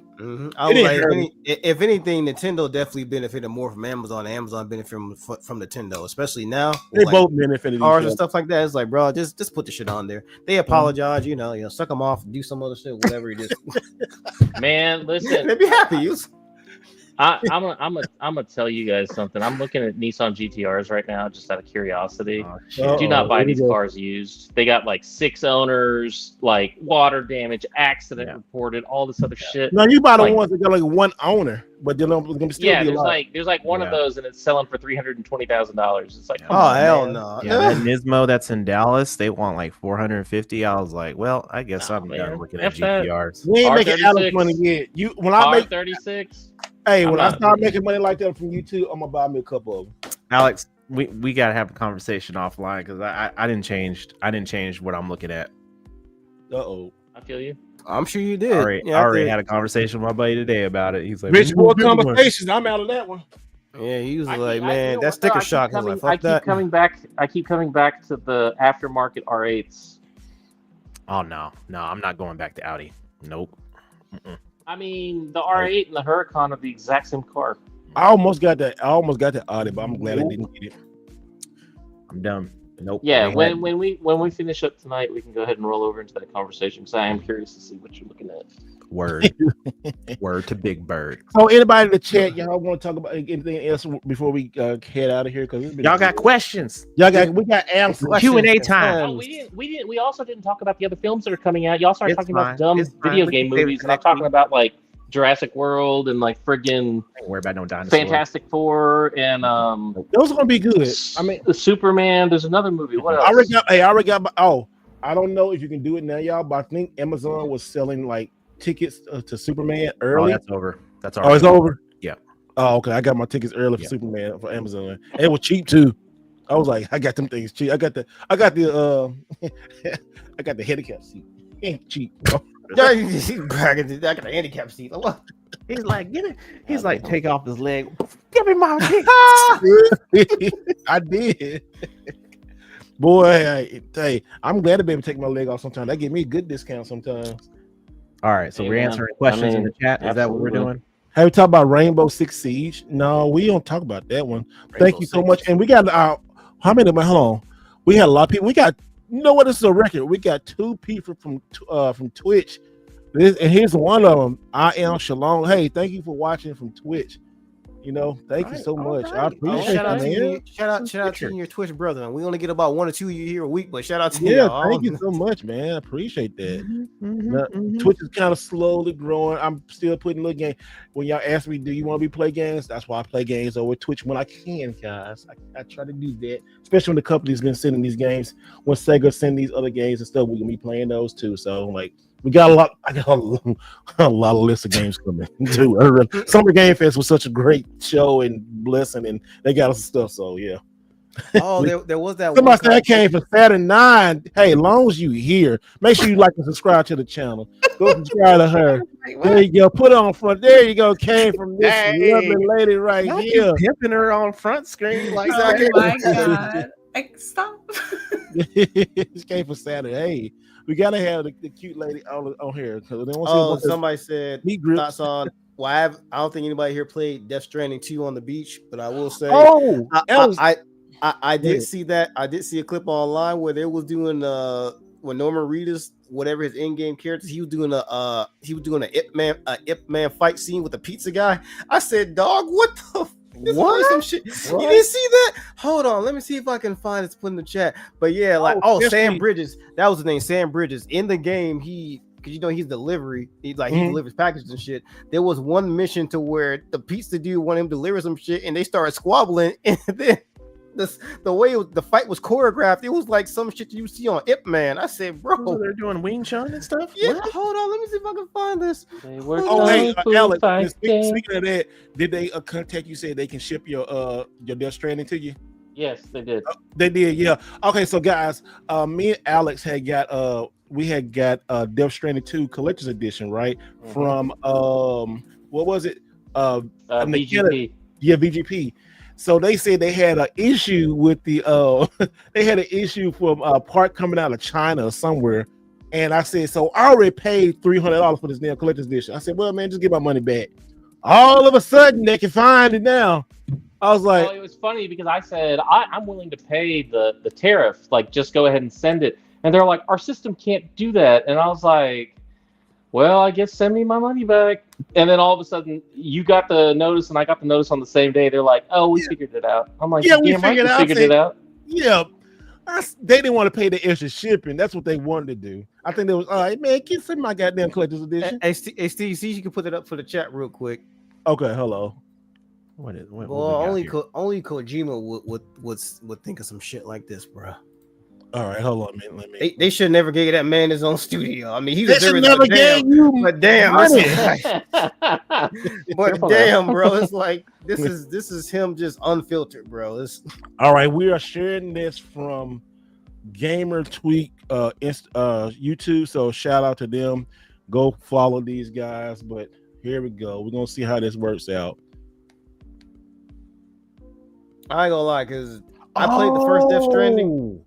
I was like, if anything, Nintendo definitely benefited more from Amazon. And Amazon benefited from Nintendo, especially now. They both benefited. Cars and stuff like that. It's like, bro, just put the shit on there. They apologize, suck them off, do some other shit, whatever it is. Man, listen, they'd be happy. I'm gonna tell you guys something. I'm looking at Nissan GTRs right now, just out of curiosity. Do not buy these cars used. They got like 6 owners, like water damage, accident reported, all this other shit. No, you buy the ones that got like 1 owner, but they're gonna still be there's like one of those, and it's selling for $320,000. It's like, hell no. Yeah, that Nismo that's in Dallas, they want like 450. I was like, well, I guess I'm done looking at GTRs. We ain't making Alex money yet. When I make 36. Hey, when I start making money like that from YouTube, I'm gonna buy me a couple of them. Alex, we gotta have a conversation offline because I didn't change what I'm looking at. I feel you. I'm sure you did. I already had a conversation with my buddy today about it. He's like, "Rich boy conversations." I'm out of that one. Yeah, he was like, "Man, that sticker shock." I keep coming back to the aftermarket R8s. Oh no, I'm not going back to Audi. Nope. I mean, the R8 and the Huracan are the exact same car. I almost got that Audi, but I'm glad I didn't get it. I'm done. Nope. Yeah, when we finish up tonight, we can go ahead and roll over into that conversation because I am curious to see what you're looking at. Word. Word to Big Bird. So anybody in the chat, y'all want to talk about anything else before we head out of here? Because y'all got questions. We got answers. Q&A time. Oh, we also didn't talk about the other films that are coming out. Y'all started talking about dumb video game movies, and I'm talking about like Jurassic World and like friggin' Don't worry about no dinosaurs. Fantastic Four and those are gonna be good. I mean, the Superman. There's another movie. What else? I already got. Oh, I don't know if you can do it now, y'all, but I think Amazon was selling like tickets to Superman early. Oh, that's over. That's already. Oh, it's over. Yeah. Oh, okay. I got my tickets early for Superman for Amazon. And it was cheap too. I was like, I got them things cheap. I got the I got the handicap seat. Ain't cheap. I got the handicap seat. He's like, get it. He's like, take off his leg. Give me my ticket. I did. Boy, I'm glad to be able to take my leg off sometimes. That give me a good discount sometimes. All right, so we're answering questions in the chat. Is that what we're doing? Have we talked about Rainbow Six Siege? No, we don't talk about that one. Thank you so much. And we got how many? Hold on. We had a lot of people. We got, you know what? This is a record. We got 2 people from Twitch. And here's one of them. I am Shalom. Hey, thank you for watching from Twitch. You know, thank you so much. I appreciate it. Shout out to you and your Twitch brother. We only get about 1 or 2 here a week, but shout out to you. Thank you so much, man. I appreciate that. Twitch is kind of slowly growing. I'm still putting little games. When y'all ask me, do you want to play games? That's why I play games over Twitch when I can, guys. I try to do that, especially when the company's been sending these games. When Sega send these other games and stuff, we're gonna be playing those too. So like, we got a lot. I got a lot of lists of games coming too. Summer Game Fest was such a great show and blessing, and they got us stuff. So yeah. Oh, there was that. Somebody said I came for Saturday 9. Hey, as long as you here, make sure you like and subscribe to the channel. Go subscribe to her. There you go. Put it on front. There you go. Came from this lovely lady right here. Pimping her on front screen like that. Oh my god! Stop. This came for Saturday. Hey. We gotta have the cute lady on here. Somebody said thoughts on. Well, I don't think anybody here played Death Stranding 2 on the beach, but I will say, I did see that. I did see a clip online where they was doing when Norman Reedus, whatever his in-game characters, he was doing an Ip Man fight scene with the pizza guy. I said, dog, what the. What? Some shit. What? You didn't see that? Hold on, let me see if I can find it to put in the chat. But yeah, like Sam Bridges, that was his name, Sam Bridges. In the game, because you know he's delivery, he delivers packages and shit. There was one mission to where the pizza dude wanted him to deliver some shit, and they started squabbling, and then the way the fight was choreographed, it was like some shit you see on Ip Man. I said, bro, they're doing Wing Chun and stuff. Yeah, hold on, let me see if I can find this. Hey, Alex, speaking of that, did they contact you? Said they can ship your Death Stranding to you? Yes, they did. They did, yeah. Okay, so guys, me and Alex had got Death Stranding 2 Collector's Edition, right? From what was it? VGP. Yeah, VGP. So they said they had an issue with the they had an issue from a part coming out of China or somewhere. And I said, so I already paid $300 for this damn collector's edition. I said, well, man, just get my money back. All of a sudden, they can find it now. I was like, well, it was funny because I said, I'm willing to pay the tariff, like just go ahead and send it. And they're like, our system can't do that. And I was like, well, I guess send me my money back. And then all of a sudden, you got the notice, and I got the notice on the same day. They're like, "Oh, we figured it out." I'm like, "Yeah, we figured it out." Yeah, they didn't want to pay the extra shipping. That's what they wanted to do. I think they was, all right, man, get some of my goddamn collector's edition. Hey, Steve, see if you can put it up for the chat real quick. Okay, hello. What only Kojima would think of some shit like this, bro. All right, hold on, man. They should never gave that man his own studio. I mean, he should never gave you. But damn, damn, bro, it's like this is him just unfiltered, bro. All right, we are sharing this from Gamer Tweak YouTube, so shout out to them. Go follow these guys. But here we go. We're gonna see how this works out. I ain't gonna lie, because I played the first Death Stranding.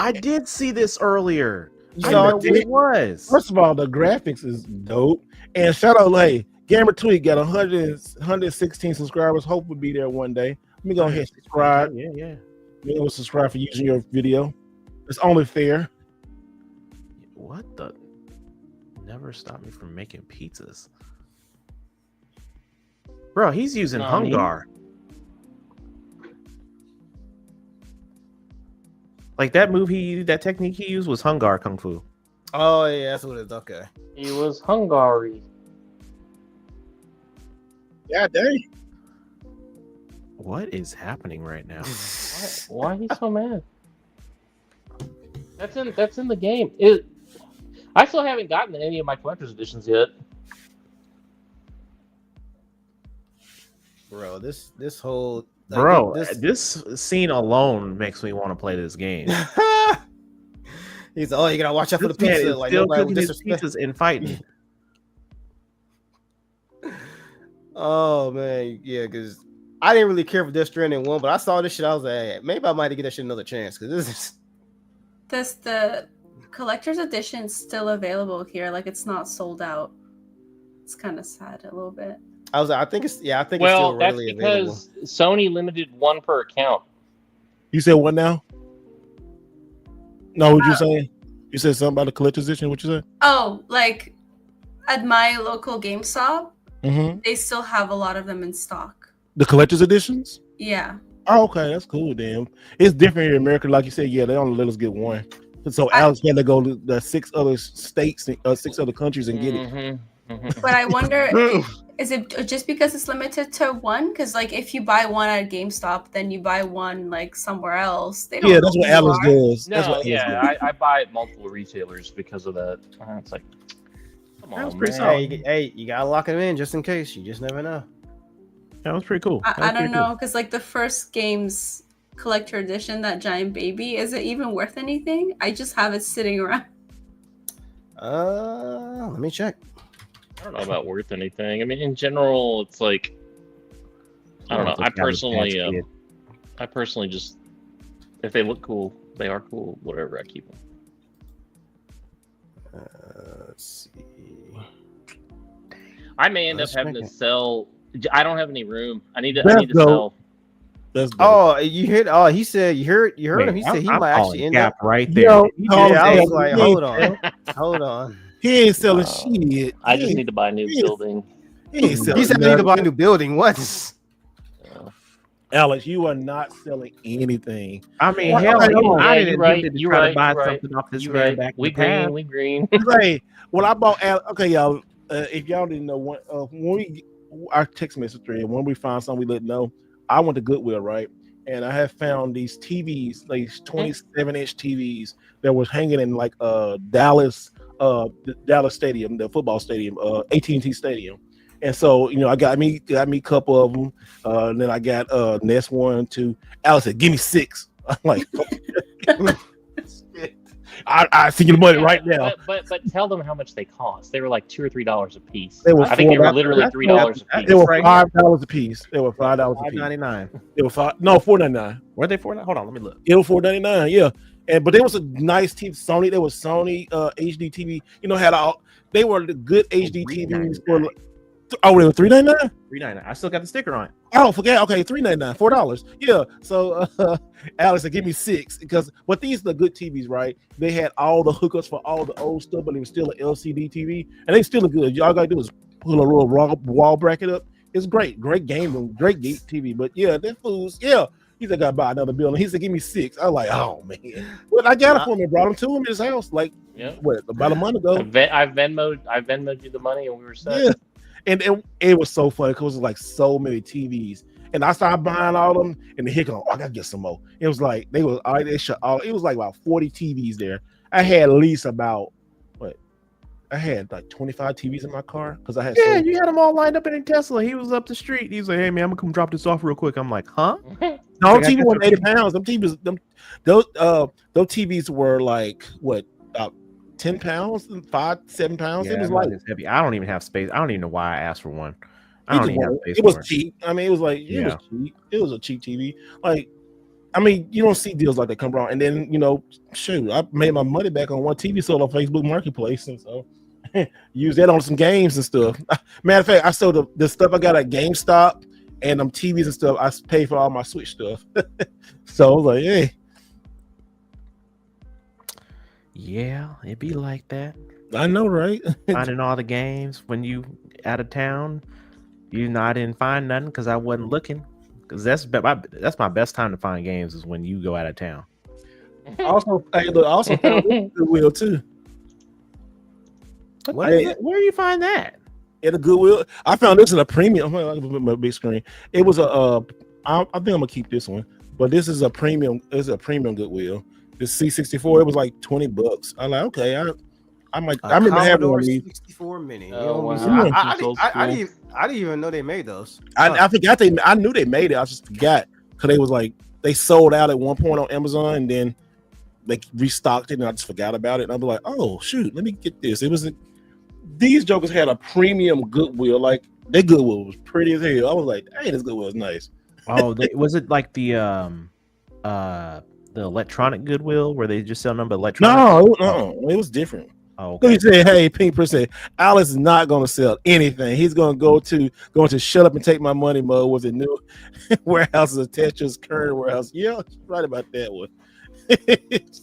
I did see this earlier. I know what it was. First of all, the graphics is dope. And shout out, hey, Gamer Tweet got 116 subscribers. Hope we'll be there one day. Let me go ahead and subscribe. Yeah. You will subscribe for using your video. It's only fair. What the? Never stop me from making pizzas. Bro, he's using Hungar. Like that that technique he used was Hungar Kung Fu. Oh yeah, that's what it is. Okay. He was Hungary. Yeah, dang. What is happening right now? Why he so mad? That's in the game. I still haven't gotten any of my collector's editions yet. Bro, this whole this scene alone makes me want to play this game. He's you gotta watch out for the pizza. Like still nobody cooking his pizzas and fighting. Oh man, yeah, because I didn't really care for Death Stranding 1, but I saw this shit. I was like, hey, maybe I might give that shit another chance because this is. Does the collector's edition still available here? Like it's not sold out. It's kind of sad a little bit. I was like, I think it's still readily available. That's because Sony limited one per account. You said what now? No, what you saying? You said something about the collector's edition. What you said? Oh, like at my local GameStop, they still have a lot of them in stock. The collector's editions? Yeah. Oh, okay, that's cool. Damn, it's different here in America. Like you said, yeah, they only let us get one. So Alex had to go to the 6 other states, 6 other countries, and get it. But I wonder, is it just because it's limited to one? Because like if you buy one at GameStop, then you buy one like somewhere else. They don't that's what Alex does. No, that's what does. I buy at multiple retailers because of that. It's like, come on, man. Hey, you gotta lock it in just in case. You just never know. That was pretty cool. I don't know, because like the first game's collector edition, that giant baby, is it even worth anything? I just have it sitting around. Let me check. I don't know about worth anything. I mean, in general, it's like, I don't know. I personally just, if they look cool, they are cool. Whatever, I keep them. Let's see. I may end up having to sell. I don't have any room. I need to sell. Oh, you heard? Oh, he said you heard him. He said he might actually end up right there. I was like, hold on. He ain't selling shit. I just need to buy a new building. He said I need to buy a new building. What? Alex, you are not selling anything. I mean, hell, I didn't try to buy something off this man back. We green. Right. When I bought Alex, okay, y'all. If y'all didn't know, when our text message thread, when we find something, we let know. I went to Goodwill, right? And I have found these TVs, like 27-inch TVs that was hanging in like Dallas Stadium, the football stadium, AT&T Stadium. And so, I got me a couple of them. And then I got Nest 1, 2. Alex said, "Give me 6." I'm like, I see your money right now. But tell them how much they cost. They were like $2 or $3 a piece. I think they were literally $3 a piece. They were $5 a piece. They were $5 a piece. $5.99. They were $4.99. Were they $4.99? Hold on, let me look. It was $4.99. Yeah, but there was a nice TV. Sony. There was Sony HD TV. They were the good HD TVs for. Oh, they were $3.99. $3.99. I still got the sticker on it. Oh, forget. Okay, $3.99, $4. Yeah. So Alex said, "Give me 6," because these are the good TVs, right? They had all the hookups for all the old stuff, but it was still an LCD TV, and they still look good. Y'all gotta do is pull a little wall bracket up. It's great game room, great gate TV. But yeah, that fool's he said, "Gotta buy another building." He said, "Give me 6." I was like, "Oh man!" Well, I got it for him and brought him to him his house like about a month ago. I Venmo'd you the money, and we were set. Yeah. And it was so funny because it was like so many TVs, and I started buying all of them. And the hiccup, I gotta get some more. It was like it was like about 40 TVs there. I had at least about I had like 25 TVs in my car because I had. Yeah, you had them all lined up in a Tesla. He was up the street. He was like, "Hey man, I'm gonna come drop this off real quick." I'm like, "Huh?" No, TV was 80 pounds. Them TVs, those TVs were like what? 10 pounds, 5-7 pounds. Yeah, it was like heavy. I don't even have space. I don't even know why I asked for one. I don't even have space. It was cheap. I mean, it was like it was cheap. It was a cheap TV. Like, I mean, you don't see deals like that come around. And then shoot, I made my money back on one TV sold on Facebook Marketplace, and so use that on some games and stuff. Matter of fact, I sold the stuff I got at GameStop and them TVs and stuff. I pay for all my Switch stuff. So I was like, hey. Yeah, it'd be like that. I know, right? Finding all the games when you out of town. You know, I didn't find nothing because I wasn't looking. Because that's my best time to find games is when you go out of town. Also, I also found Goodwill too. Where do you find that? At a Goodwill. I found this in a premium. My big screen. It was I think I'm gonna keep this one, but this is a premium. It's a premium Goodwill. This C64. It was like $20. I'm like, okay, I remember having one of these. 64 mini. Oh, wow. I didn't even know they made those. I forgot I knew they made it. I just forgot because they was like they sold out at one point on Amazon and then they restocked it and I just forgot about it. And I'm like, oh shoot, let me get this. It was these jokers had a premium Goodwill. Like their Goodwill was pretty as hell. I was like, hey, this Goodwill is nice. Oh, was it like the electronic Goodwill where they just sell number electronic? No, it was different. Oh, okay. He said, "Hey, Pink Prince said Alex is not going to sell anything. He's going to shut up and take my money mode with the new warehouses attached to his current warehouse." Yeah, right about that one.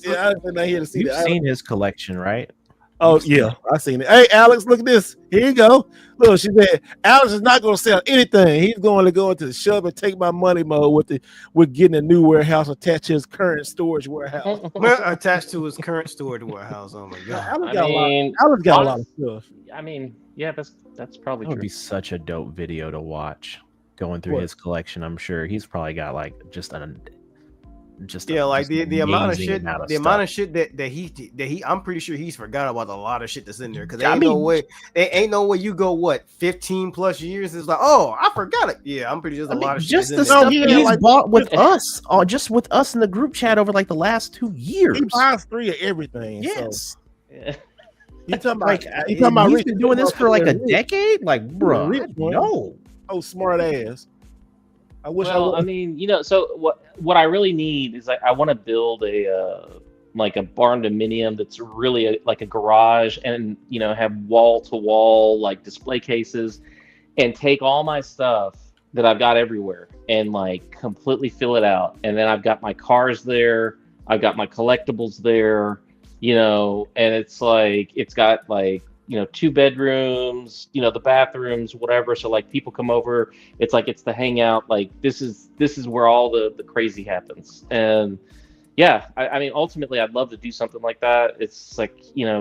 Yeah, I'm not here to see You've that. seen his collection, right? Oh yeah, I seen it. Hey, Alex, look at this. Here you go. Look, she said Alex is not going to sell anything. He's going to go into the shove and take my money mode with getting a new warehouse attached to his current storage warehouse. Attached to his current storage warehouse. Oh my god! Alex got a lot of stuff. I mean, yeah, that's probably That would true. be such a dope video to watch. Going through his collection, I'm sure he's probably got like the amount of shit that he I'm pretty sure he's forgot about a lot of shit that's in there because there ain't no way you go 15 plus years is like, oh, I forgot it. Yeah, I'm pretty sure there's a lot of shit. Just the stuff he's bought with us, or just with us in the group chat over like the last 2 years. He buys 3 of everything. Yes. So. You talking about he's been doing this for like a decade? Like, bro, no. Oh, smart ass. I wish I mean, so what I really need is I want to build a barn dominium that's really like a garage and have wall to wall like display cases and take all my stuff that I've got everywhere and like completely fill it out. And then I've got my cars there, I've got my collectibles there, and it's like it's got like 2 bedrooms, the bathrooms, whatever. So like people come over, it's like it's the hangout. Like this is where all the crazy happens. And yeah, I mean, ultimately, I'd love to do something like that. It's like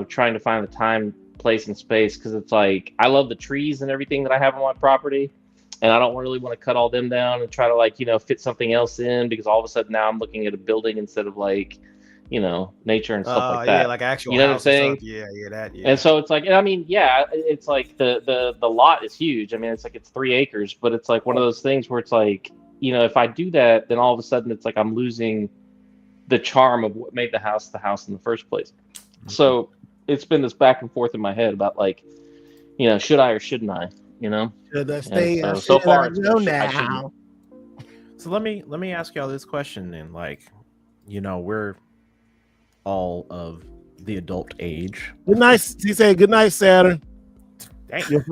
trying to find the time, place, and space because it's like I love the trees and everything that I have on my property, and I don't really want to cut all them down and try to fit something else in because all of a sudden now I'm looking at a building instead of like nature and stuff like that. Yeah, like actual. You know what I'm saying? Yeah, that. Yeah. And so it's like, I mean, yeah, it's like the lot is huge. I mean, it's 3 acres, but it's like one of those things where it's like, if I do that, then all of a sudden it's like I'm losing the charm of what made the house in the first place. Mm-hmm. So it's been this back and forth in my head about like, should I or shouldn't I? Should I stay? So far, it's now. So let me ask y'all this question then. Like, we're all of the adult age. Good night. He said, "Good night, Saturn." Thank you.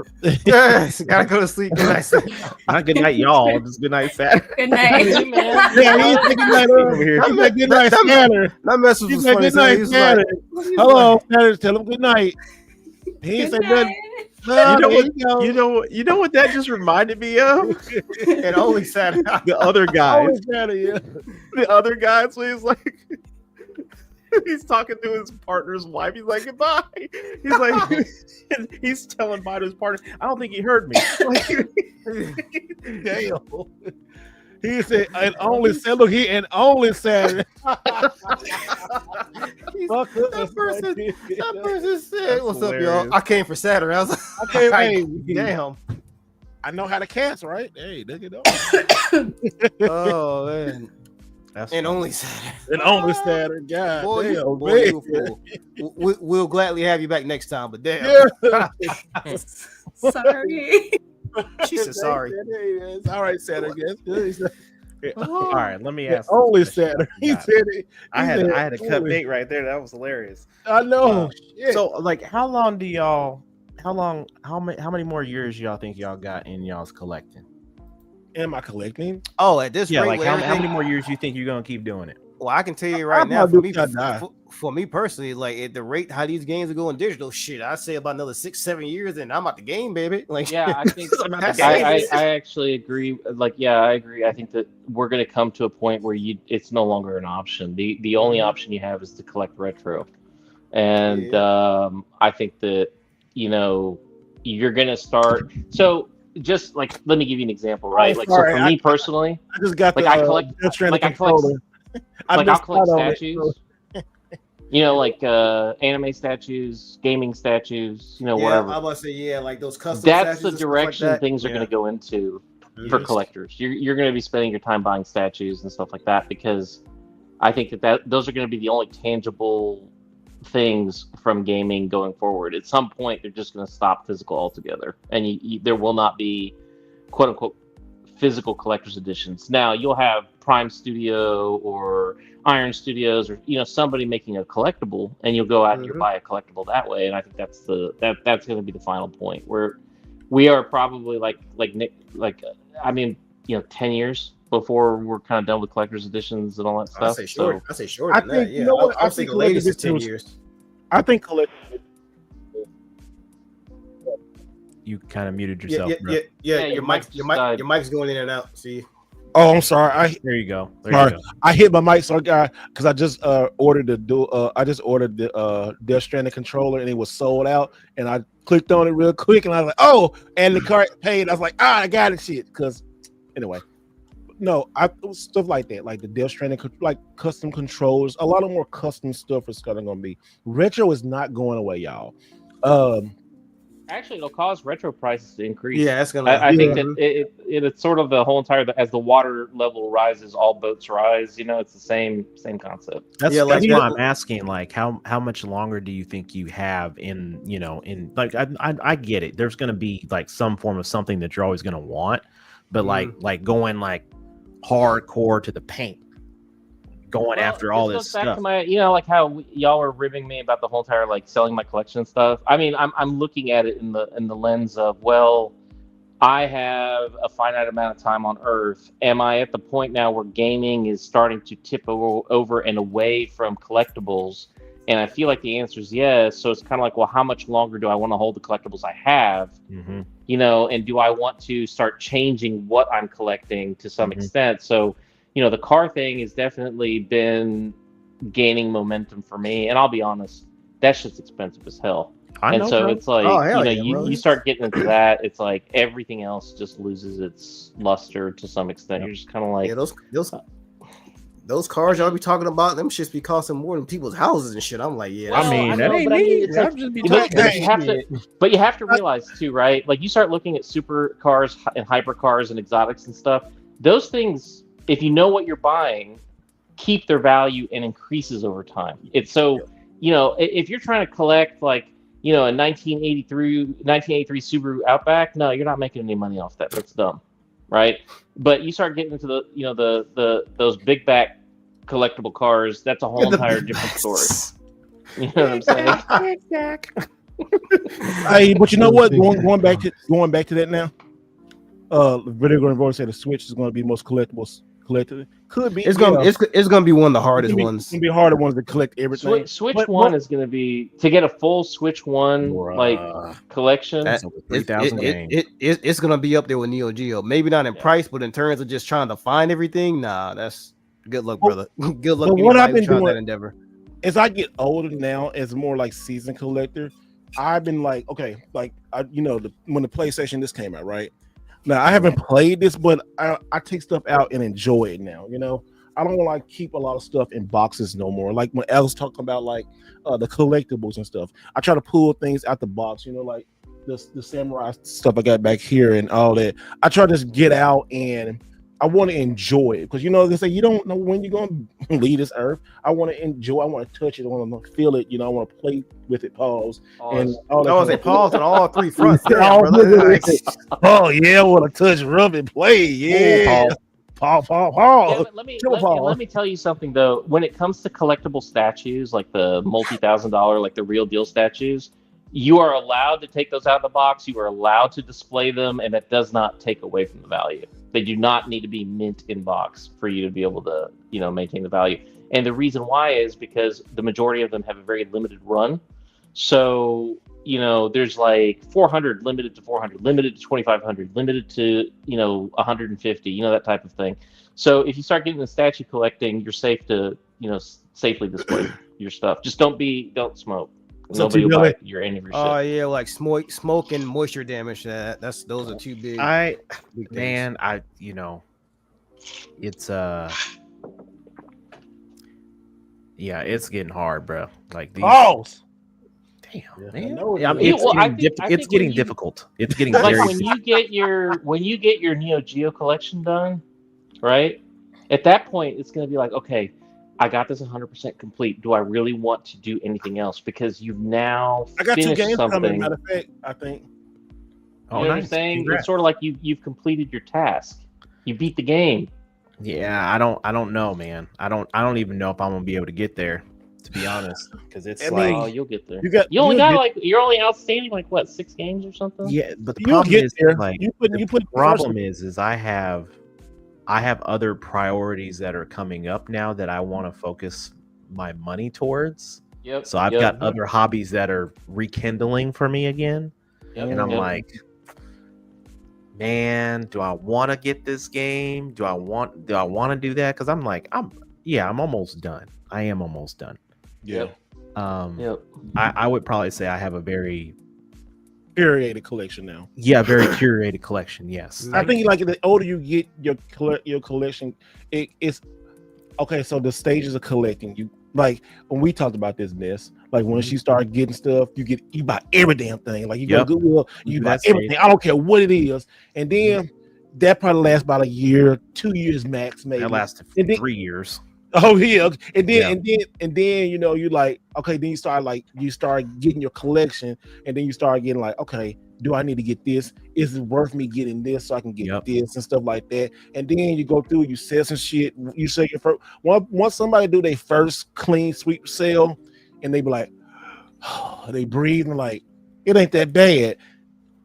Yes, gotta go to sleep. Good night, Saturn. Not good night, y'all. Just good night, Saturn. Good night, man. Yeah, he said good night over here. He said good night, Saturn. That message was funny. Good night, Saturn. Hello, Saturn. Tell him good night. He ain't said good. You know what that just reminded me of? And only Saturn. The other guy. The other guy. So he's like. He's talking to his partner's wife. He's like, goodbye. He's like, he's telling bye to his partner. I don't think he heard me. Damn. He said, and only said, look, and only said. That person said, what's up, y'all? I came for Saturday. I was like, hey, damn. I know how to cast, right? Hey, look it up. Oh, man. And only Saturn. And only Saturn. God boy, we'll gladly have you back next time, but damn. Yeah. Sorry. She said sorry. It's all right, Saturn. All right, let me ask. Only Saturn. He said it. I had a cut bait right there. That was hilarious. I know. So, like, how many more years y'all think y'all got in y'all's collecting? Am I collecting? Oh, at this rate, like how many more years you think you're gonna keep doing it? Well, I can tell you right now, for me personally, like at the rate how these games are going digital, shit, I say about another 6-7 years, and I'm at the game, baby. Like, yeah, I think I actually agree. Like, yeah, I agree. I think that we're going to come to a point where it's no longer an option. The only option you have is to collect retro, and I think that you're going to start. So, just like, let me give you an example, right? Like, so for me personally, I just got like, I collect I'll collect statues. Like anime statues, gaming statues, whatever. I was say, like those custom. That's the direction things are going to go into for collectors. You're going to be spending your time buying statues and stuff like that, because I think that those are going to be the only tangible things from gaming going forward. At some point, they're just going to stop physical altogether, and there will not be quote unquote physical collector's editions. Now you'll have Prime Studio or Iron Studios or somebody making a collectible, and you'll go out and you buy a collectible that way. And I think that's going to be the final point where we are probably like 10 years before we're kind of done with collector's editions and all that stuff. I say short. I think you know what? I think the latest is 10 years. I think collector's. You kind of muted yourself. Yeah. Your mic's going in and out. See. Oh, I'm sorry. There you go. I hit my mic, so because I just ordered the Death Stranding controller, and it was sold out, and I clicked on it real quick, and I was like, oh, and the cart paid. I was like, I got it, shit. Because anyway, no, stuff like that, like the Death Stranding, like custom controllers. A lot of more custom stuff is going to be. Retro is not going away, y'all. Actually, it'll cause retro prices to increase. Yeah, it's gonna. I think that it's sort of the whole entire, as the water level rises, all boats rise. It's the same concept. That's why I'm asking. Like, how much longer do you think you have in like I get it. There's going to be like some form of something that you're always going to want, but like going like hardcore to the paint. Going after all this stuff. Back to my, like how y'all were ribbing me about the whole entire like selling my collection and stuff. I mean, I'm looking at it in the lens of, well, I have a finite amount of time on Earth. Am I at the point now where gaming is starting to tip over and away from collectibles? And I feel like the answer is yes. So it's kind of like, well, how much longer do I want to hold the collectibles I have? Mm-hmm. And do I want to start changing what I'm collecting to some extent? So the car thing has definitely been gaining momentum for me. And I'll be honest, that's just expensive as hell. It's like, you start getting into that. It's like everything else just loses its luster to some extent. You're just kind of like, those cars y'all be talking about, them shits be costing more than people's houses and shit. I'm like, that ain't me. But you have to realize too, right? Like you start looking at super cars and hyper cars and exotics and stuff. Those things, if you know what you're buying, keep their value and increases over time. It's so, if you're trying to collect like, a 1983 Subaru Outback, no, you're not making any money off that. That's dumb, right? But you start getting into the those big back collectible cars, that's a whole entire different story. You know what I'm saying? Hey, but you know what? Going back to that now. Video Game Reporter said the Switch is going to be most collectibles. Could be. It's gonna be one of the hardest ones. It's gonna be harder ones to collect everything. Switch One is gonna be to get a full Switch One collection. That's over 3,000 games. It's gonna be up there with Neo Geo. Maybe not in price, but in terms of just trying to find everything, nah, that's good luck, brother. Good luck. What I've been doing that endeavor. As I get older now, as more like season collector, I've been like, okay, like when the PlayStation this came out, right? Now I haven't played this, but I take stuff out and enjoy it now. I don't want to keep a lot of stuff in boxes no more. Like when Al was talking about like the collectibles and stuff, I try to pull things out the box. Like the samurai stuff I got back here and all that. I try to just get out and I want to enjoy it because they say you don't know when you're going to leave this earth. I want to enjoy. I want to touch it. I want to feel it. I want to play with it. Pause. And all that. I was pause on all three fronts. Oh yeah, I want to touch, rub, and play. Yeah. Pause. Yeah, let me tell you something though. When it comes to collectible statues, like the multi-$1,000, like the real deal statues, you are allowed to take those out of the box. You are allowed to display them, and that does not take away from the value. They do not need to be mint in box for you to be able to, maintain the value. And the reason why is because the majority of them have a very limited run. So, there's like 400 limited to 400, limited to 2,500, limited to, 150, that type of thing. So if you start getting the statue collecting, you're safe to, safely display your stuff. Just don't smoke. So Nobody will buy your any of your shit. Oh yeah, like smoke and moisture damage. Those are two big. It's it's getting hard, bro. Like these. Oh, damn, man. It's getting difficult. It's getting like very when you get your Neo Geo collection done, right? At that point, it's going to be like, okay, I got this 100% complete. Do I really want to do anything else? Because you've now I got 2 games something. coming. Matter of fact, I think. You know what I'm saying? Congrats. It's sort of like you've completed your task. You beat the game. Yeah, I don't know, man. I don't even know if I'm gonna be able to get there, to be honest. Because it's you'll get there. You're only outstanding like what, 6 games or something? Yeah, but the problem is like the problem is I have other priorities that are coming up now that I want to focus my money towards. Yep. So I've got other hobbies that are rekindling for me again. Yep. And I'm like, man, do I want to get this game? Do I want to do that? Because I'm like, I'm almost done. I am almost done. Yeah. I would probably say I have a very curated collection now. Yeah, very curated collection. Yes. I think like the older you get your collection, it's okay. So the stages of collecting, you like when we talked about this, like when she started getting stuff, you buy every damn thing. Like you go to Goodwill, you buy everything. I don't care what it is. And then that probably lasts about a year, 2 years max, maybe. That lasted 3 years. Oh yeah, and then you like, okay, then you start getting your collection, and then you start getting like, okay, do I need to get this? Is it worth me getting this so I can get this and stuff like that? And then you go through, you sell some shit, you sell your first. Once somebody do their first clean sweep sale, and they be like, oh, they breathe and like, it ain't that bad.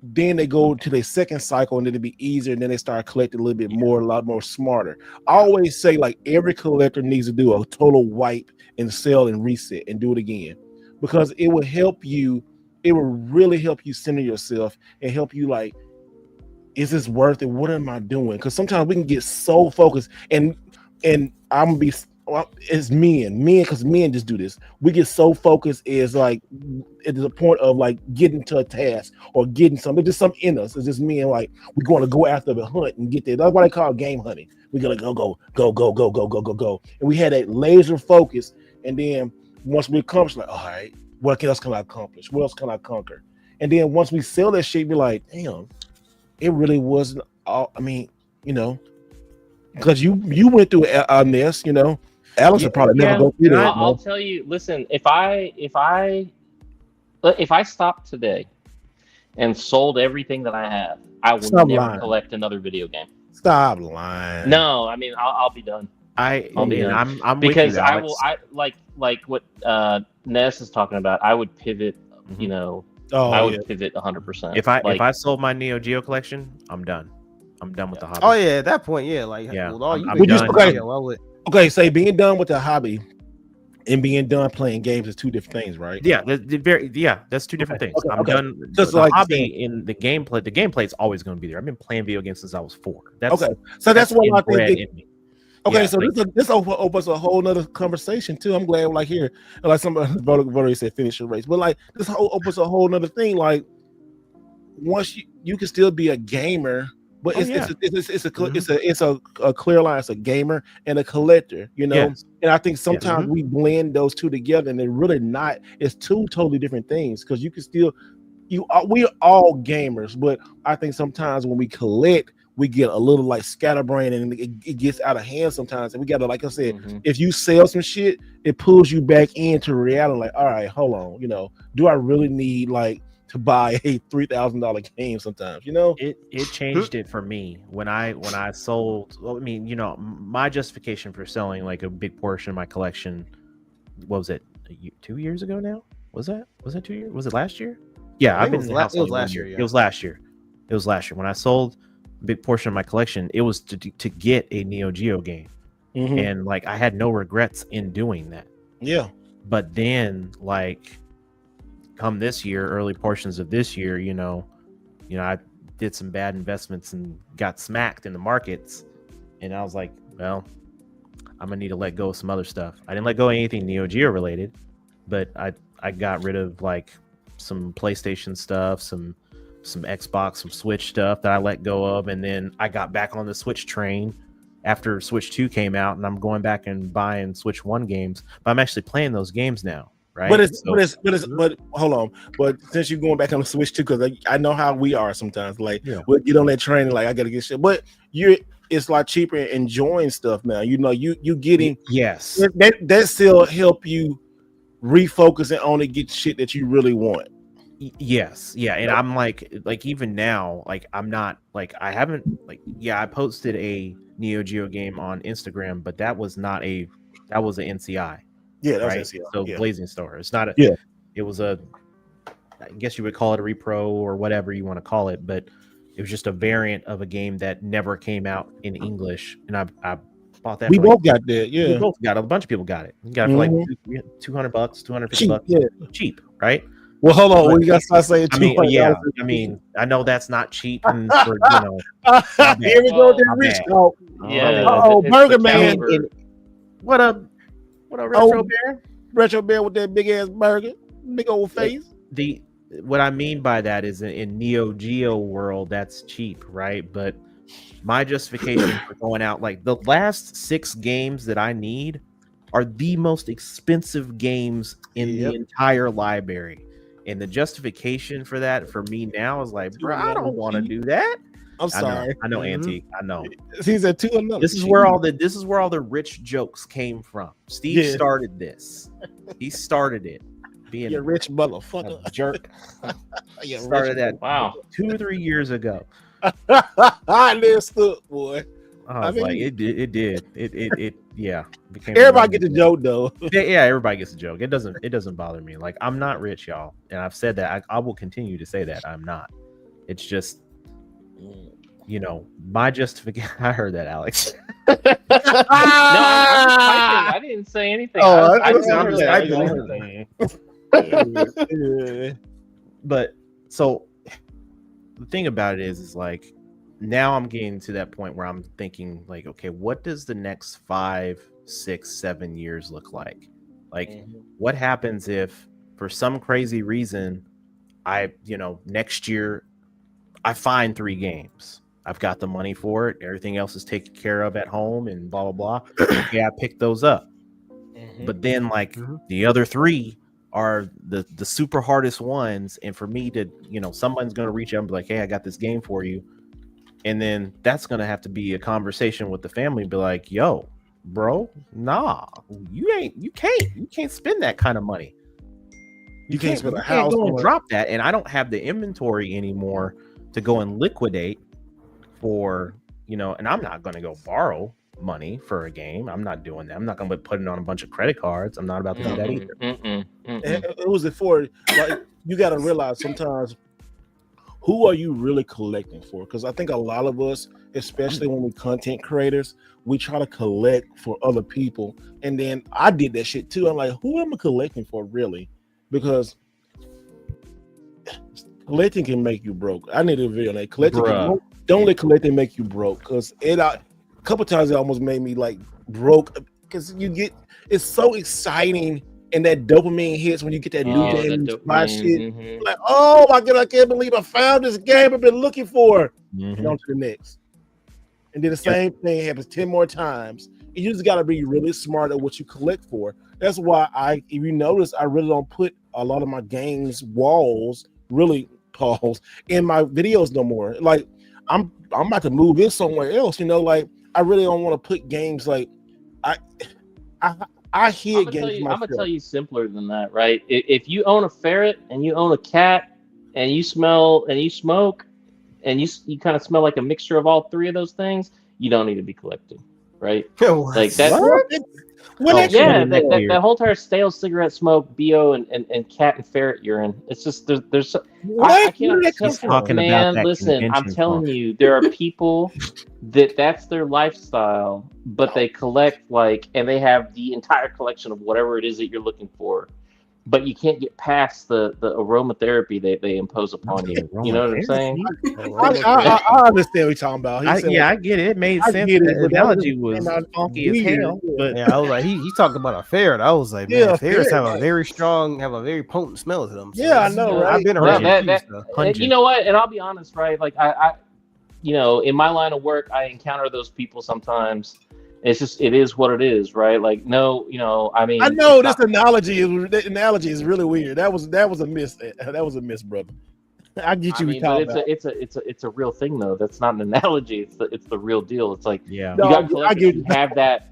Then they go to their second cycle and then it'll be easier, and then they start collecting a little bit more, a lot more smarter. I always say like every collector needs to do a total wipe and sell and reset and do it again, because it will help you. It will really help you center yourself and help you like, is this worth it? What am I doing? Because sometimes we can get so focused, and I'm gonna be. It's men, because men just do this. We get so focused is like at the point of like getting to a task or getting something. There's just something in us. It's just men like we're going to go after the hunt and get there. That's what I call game hunting. We're gonna go, and we had that laser focus. And then once we accomplish, like, all right, what else can I accomplish? What else can I conquer? And then once we sell that shit, we're like, damn, it really wasn't all. I mean, because you went through a nest, Alex would probably never go through that. I'll tell you. Listen, if I stopped today and sold everything that I have, I will never collect another video game. Stop lying. No, I mean I'll be done. I'm because with you, I will. I like what Ness is talking about. I would pivot. I would pivot 100%. If I sold my Neo Geo collection, I'm done. I'm done with the hobby. Oh yeah, at that point, yeah, like Okay, say being done with the hobby and being done playing games is 2 different things, right? Yeah, that's 2 different things. I'm done. Just the like hobby in the gameplay. The gameplay is always going to be there. I've been playing video games since I was 4. That's okay. So that's what I think. Okay, Yeah, so this opens a whole nother conversation too. I'm glad like here, like somebody already said finish your race, but like this opens a whole nother thing. Like once you can still be a gamer, but it's a clear line. It's a gamer and a collector, Yes. And I think sometimes we blend those 2 together, and they're really not. It's 2 totally different things, because you can still we are all gamers, but I think sometimes when we collect, we get a little like scatterbrained, and it gets out of hand sometimes. And we gotta, like I said, if you sell some shit, it pulls you back into reality. Like, all right, hold on, do I really need like to buy a $3,000 game sometimes? It changed it for me when I sold. Well, I mean, my justification for selling like a big portion of my collection. What was it? 2 years ago now? Was that 2 years? Was it last year? Yeah, I've been in the house. It was last year. It was last year. It was last year when I sold a big portion of my collection. It was to get a Neo Geo game, and like I had no regrets in doing that. Yeah, but then like come this year, early portions of this year, you know, I did some bad investments and got smacked in the markets, and I was like, well, I'm gonna need to let go of some other stuff. I didn't let go of anything Neo Geo related, but I got rid of like some PlayStation stuff, some Xbox, some Switch stuff that I let go of, and then I got back on the Switch train after Switch 2 came out, and I'm going back and buying Switch 1 games, but I'm actually playing those games now, right? But hold on. But since you're going back on the Switch 2, because I know how we are sometimes, like we'll get on that train, like I gotta get shit, but it's like cheaper enjoying stuff now. You know, you getting that still help you refocus and only get shit that you really want. Yes, yeah, and I'm like even now, like I'm not like I haven't like I posted a Neo Geo game on Instagram, but that was an NCI. Yeah, that right? was NCI. So Blazing Star. It's not it was I guess you would call it a repro or whatever you want to call it, but it was just a variant of a game that never came out in English, and I bought that. We both got that, We both got it. A bunch of people got it. You got it for like $200, $250 bucks. Cheap, right? Well, hold on. We got to start saying I mean, I know that's not cheap. And for, here we go. Rich talk. Burger Man. What up, Retro Bear? Retro Bear with that big ass burger, big old face. What I mean by that is in Neo Geo world, that's cheap, right? But my justification for going out, like the last 6 games that I need are the most expensive games in the entire library. And the justification for that for me now is like, bro, I don't want to do that. I'm sorry. I know, Auntie. I know. He's at 2 and This is where all the rich jokes came from. Steve started this. He started it. Being a rich motherfucker, a jerk. Started that 2 or 3 years ago. I understood, boy. I mean, like it did. It everybody gets a joke though. Yeah, everybody gets a joke. It doesn't bother me. Like I'm not rich, y'all, and I've said that. I will continue to say that I'm not. It's just, my justification. I heard that, Alex. No, I didn't say anything. I But so the thing about it is like now I'm getting to that point where I'm thinking like, okay, what does the next 5, 6, 7 years look like? Like, what happens if for some crazy reason next year I find 3 games. I've got the money for it. Everything else is taken care of at home and blah, blah, blah. Okay, I picked those up. But then like the other 3 are the super hardest ones. And for me to, someone's going to reach out and be like, hey, I got this game for you. And then that's going to have to be a conversation with the family and be like, yo, bro, nah, you can't spend that kind of money. You can't spend a house. Go and drop that. And I don't have the inventory anymore to go and liquidate for, and I'm not going to go borrow money for a game. I'm not doing that. I'm not going to be putting on a bunch of credit cards. I'm not about to do that either. It was for, like, you got to realize sometimes, who are you really collecting for? Because I think a lot of us, especially when we're content creators, we try to collect for other people. And then I did that shit too. I'm like, who am I collecting for really? Because collecting can make you broke. I need a video on that. Collecting don't let collecting make you broke. Because a couple times it almost made me like broke. Because it's so exciting. And that dopamine hits when you get that new game, my shit. Like, oh my god, I can't believe I found this game I've been looking for. And on to the next. And then the same thing happens 10 more times. You just got to be really smart at what you collect for. That's why if you notice, I really don't put a lot of my games walls, really, Pauls, in my videos no more. Like, I'm about to move in somewhere else, like, I really don't want to put games like, I hear games. I'm gonna tell you simpler than that, right? If you own a ferret and you own a cat and you smell and you smoke and you kind of smell like a mixture of all 3 of those things, you don't need to be collecting. right? What? Like that. That whole entire stale cigarette smoke, BO, and cat and ferret urine. It's just there's. I can't tell, man. Listen, I'm telling you, there are people that's their lifestyle, but they collect and they have the entire collection of whatever it is that you're looking for. But you can't get past the aromatherapy they impose upon you. You know what I'm saying? I understand what you're talking about. I get it. It made sense. The analogy was funky as hell. But I was like, he's talking about a ferret. I was like, man, ferrets have a very potent smell to them. So I know, right? I've been around you know what? And I'll be honest, right? Like I in my line of work, I encounter those people sometimes. It is what it is, right? Like, no, I mean, I know this analogy is really weird. That was a miss. That was a miss, brother. I get you. But it's a real thing though. That's not an analogy. It's the real deal. It's like you got collectors who have that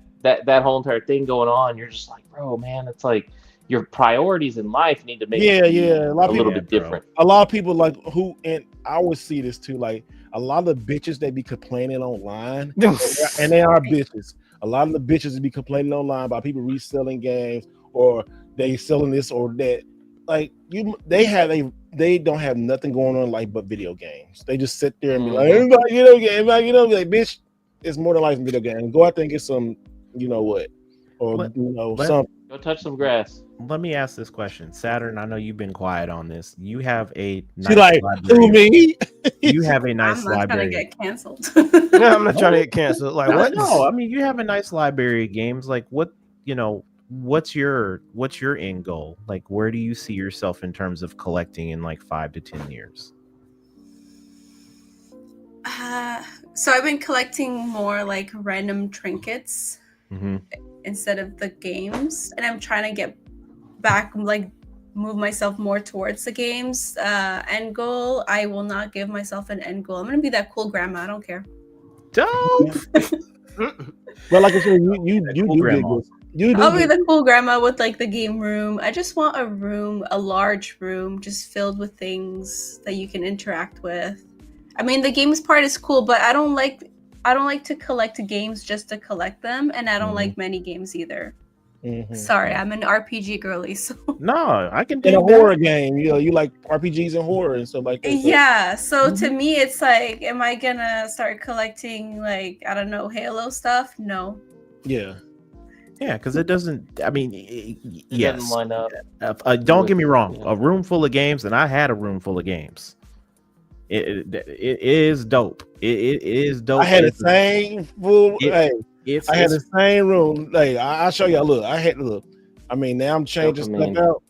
whole entire thing going on. You're just like, bro, man, it's like your priorities in life need to make a little bit different. A lot of people and I always see this too, like a lot of the bitches they be complaining online, and they are bitches. A lot of the bitches be complaining online about people reselling games or they selling this or that. Like they don't have nothing going on but video games. They just sit there and be like, everybody like, bitch, it's more than life in video games. Go out there and get some, something. Go touch some grass. Let me ask this question, Saturn. I know you've been quiet on this. You have a nice library. Me? You have a nice library. I'm not trying to get canceled. No, I'm not trying to get canceled. Like what? No, I mean you have a nice library of games. Like what? What's your end goal? Like where do you see yourself in terms of collecting in 5 to 10 years? So I've been collecting more random trinkets instead of the games, and I'm trying to get back, move myself more towards the games. End goal, I will not give myself an end goal. I'm gonna be that cool grandma. I don't care. Dope. Well, like I said, you do grandma. I'll be the cool grandma with the game room. I just want a large room, just filled with things that you can interact with. I mean, the games part is cool, but I don't like to collect games just to collect them, and I don't like many games either. Sorry, I'm an RPG girly. So no, I can do in a horror game. You like RPGs and horror and stuff like that. Yeah. So to me, it's like, am I gonna start collecting I don't know, Halo stuff? No. Yeah. Yeah, because it doesn't. I mean, yes. Doesn't line up. Don't get me wrong. A room full of games, and I had a room full of games. It is dope. It is dope. I had the same full. I had the same room. I'll show y'all. Look, I mean, now I'm changing stuff out.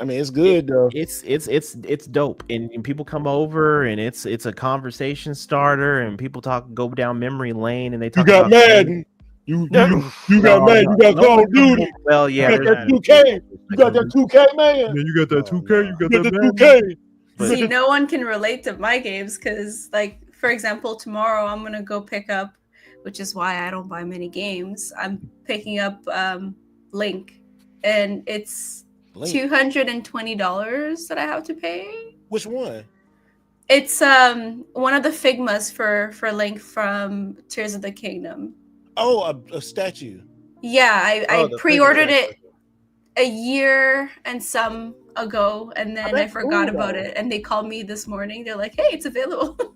I mean, it's good though. It's dope, and people come over, and it's a conversation starter, and people go down memory lane, and they talk. You got Madden. You got Madden. You got Call of Duty. Well, yeah, you got that 2K. You got that 2K, man. Yeah, you got that 2K. You got that 2K. See, no one can relate to my games because, for example, tomorrow I'm gonna go pick up, which is why I don't buy many games. I'm picking up Link, and it's $220 that I have to pay. Which one? It's one of the Figmas for Link from Tears of the Kingdom. Oh, a statue. Yeah, I pre-ordered it a year and some ago, and then I forgot about it. And they called me this morning. They're like, "Hey, it's available."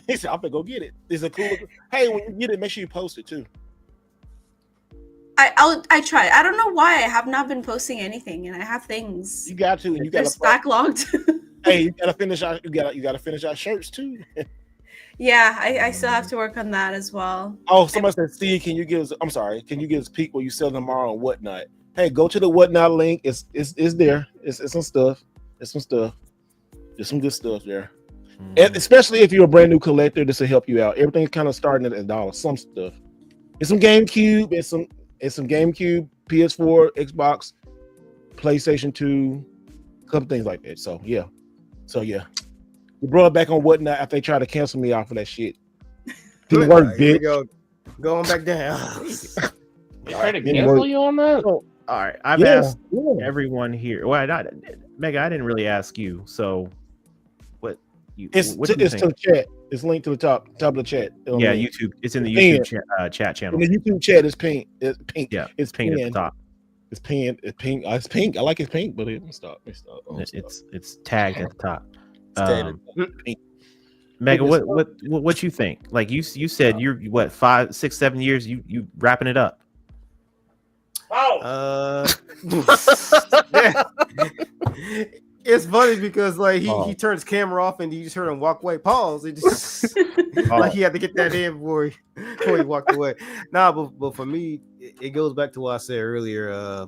He said, "I'm gonna go get it." It's a cool. Hey, when you get it, make sure you post it too. I try. I don't know why I have not been posting anything, and I have things. You got to. You got to backlogged. Hey, you gotta finish our. You gotta finish our shirts too. Yeah, I still have to work on that as well. Oh, somebody said, "Steve, can you give us? I'm sorry. Can you give us peek what you sell tomorrow and whatnot?" Hey, go to the whatnot link. It's there. It's some stuff. It's some stuff. There's some good stuff there. And especially if you're a brand new collector, this will help you out. Everything's kind of starting at $1. Some stuff. It's some GameCube. It's some GameCube, PS4, Xbox, PlayStation 2, a couple things like that. So yeah. We brought it back on whatnot after they tried to cancel me off of that shit. Didn't work, bitch. Going back down. They tried to cancel you on that? All right. I've asked everyone here. Well, Mega, I didn't really ask you. So what? It's to the chat. It's linked to the top of the chat. Yeah, YouTube. It's in the YouTube chat channel. In the YouTube chat, it's pink. It's pink. Yeah, it's pink at the top. It's pink. It's pink. It's pink. I like it's pink, but stop. It's tagged at the top. Pink. Mega, what you think? Like you said, you're what 5, 6, 7 years. You wrapping it up. It's funny because like he turns camera off and you just heard him walk away. Pause. It just like he had to get that in before he walked away. But for me, it goes back to what I said earlier.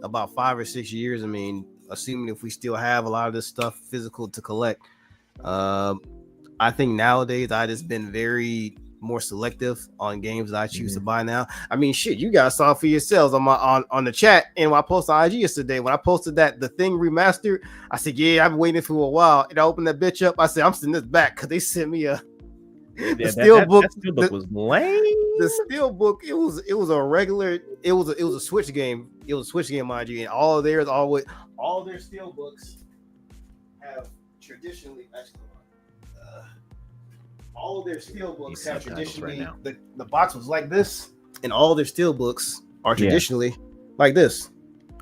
About 5 or 6 years. I mean, assuming if we still have a lot of this stuff physical to collect, I think nowadays I just been very more selective on games that I choose to buy now. I mean, shit, you guys saw for yourselves on the chat and when I posted on IG yesterday, when I posted that the Thing remastered, I said, yeah, I've been waiting for a while. And I opened that bitch up. I said, I'm sending this back because they sent me the steelbook. That steelbook was lame. The steelbook, it was a regular, it was a Switch game. It was a Switch game, mind you, and all their steelbooks have traditionally all of their steelbooks have traditionally the box was like this, and all their steelbooks are traditionally like this.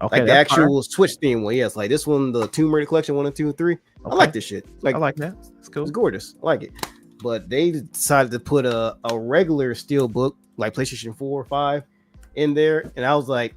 Okay, like the actual Switch theme one. Yes, like this one, the Tomb Raider collection 1 and 2 and 3. I like this shit. Like I like that. It's cool. It's gorgeous. I like it. But they decided to put a regular steelbook like PlayStation 4 or 5 in there, and I was like,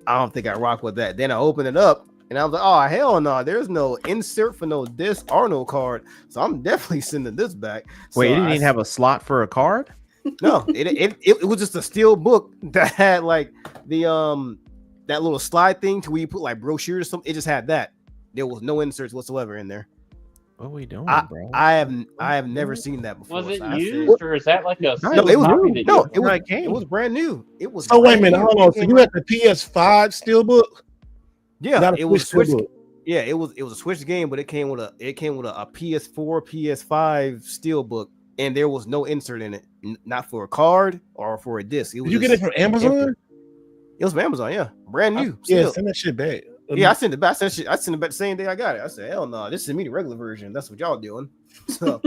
I don't think I rock with that. Then I opened it up. And I was like, oh, hell no, there's no insert for no disc or no card. So I'm definitely sending this back. Wait, it didn't even have a slot for a card? No, it was just a steel book that had like the that little slide thing to where you put like brochures or something. It just had that. There was no inserts whatsoever in there. What are we doing, bro? I have never seen that before. Was it used or is that like a it was brand new. It was wait a minute, hold on. So you had the PS5 steelbook? Yeah, it was Switch. Yeah, it was a Switch game, but it came with a PS4, PS5 steelbook, and there was no insert in it, not for a card or for a disc. Did you get it from Amazon? It was from Amazon, yeah, brand new. Yeah, send that shit back. Yeah, I sent it back. I sent it back the same day I got it. I said, hell no, this is me the regular version. That's what y'all doing. So,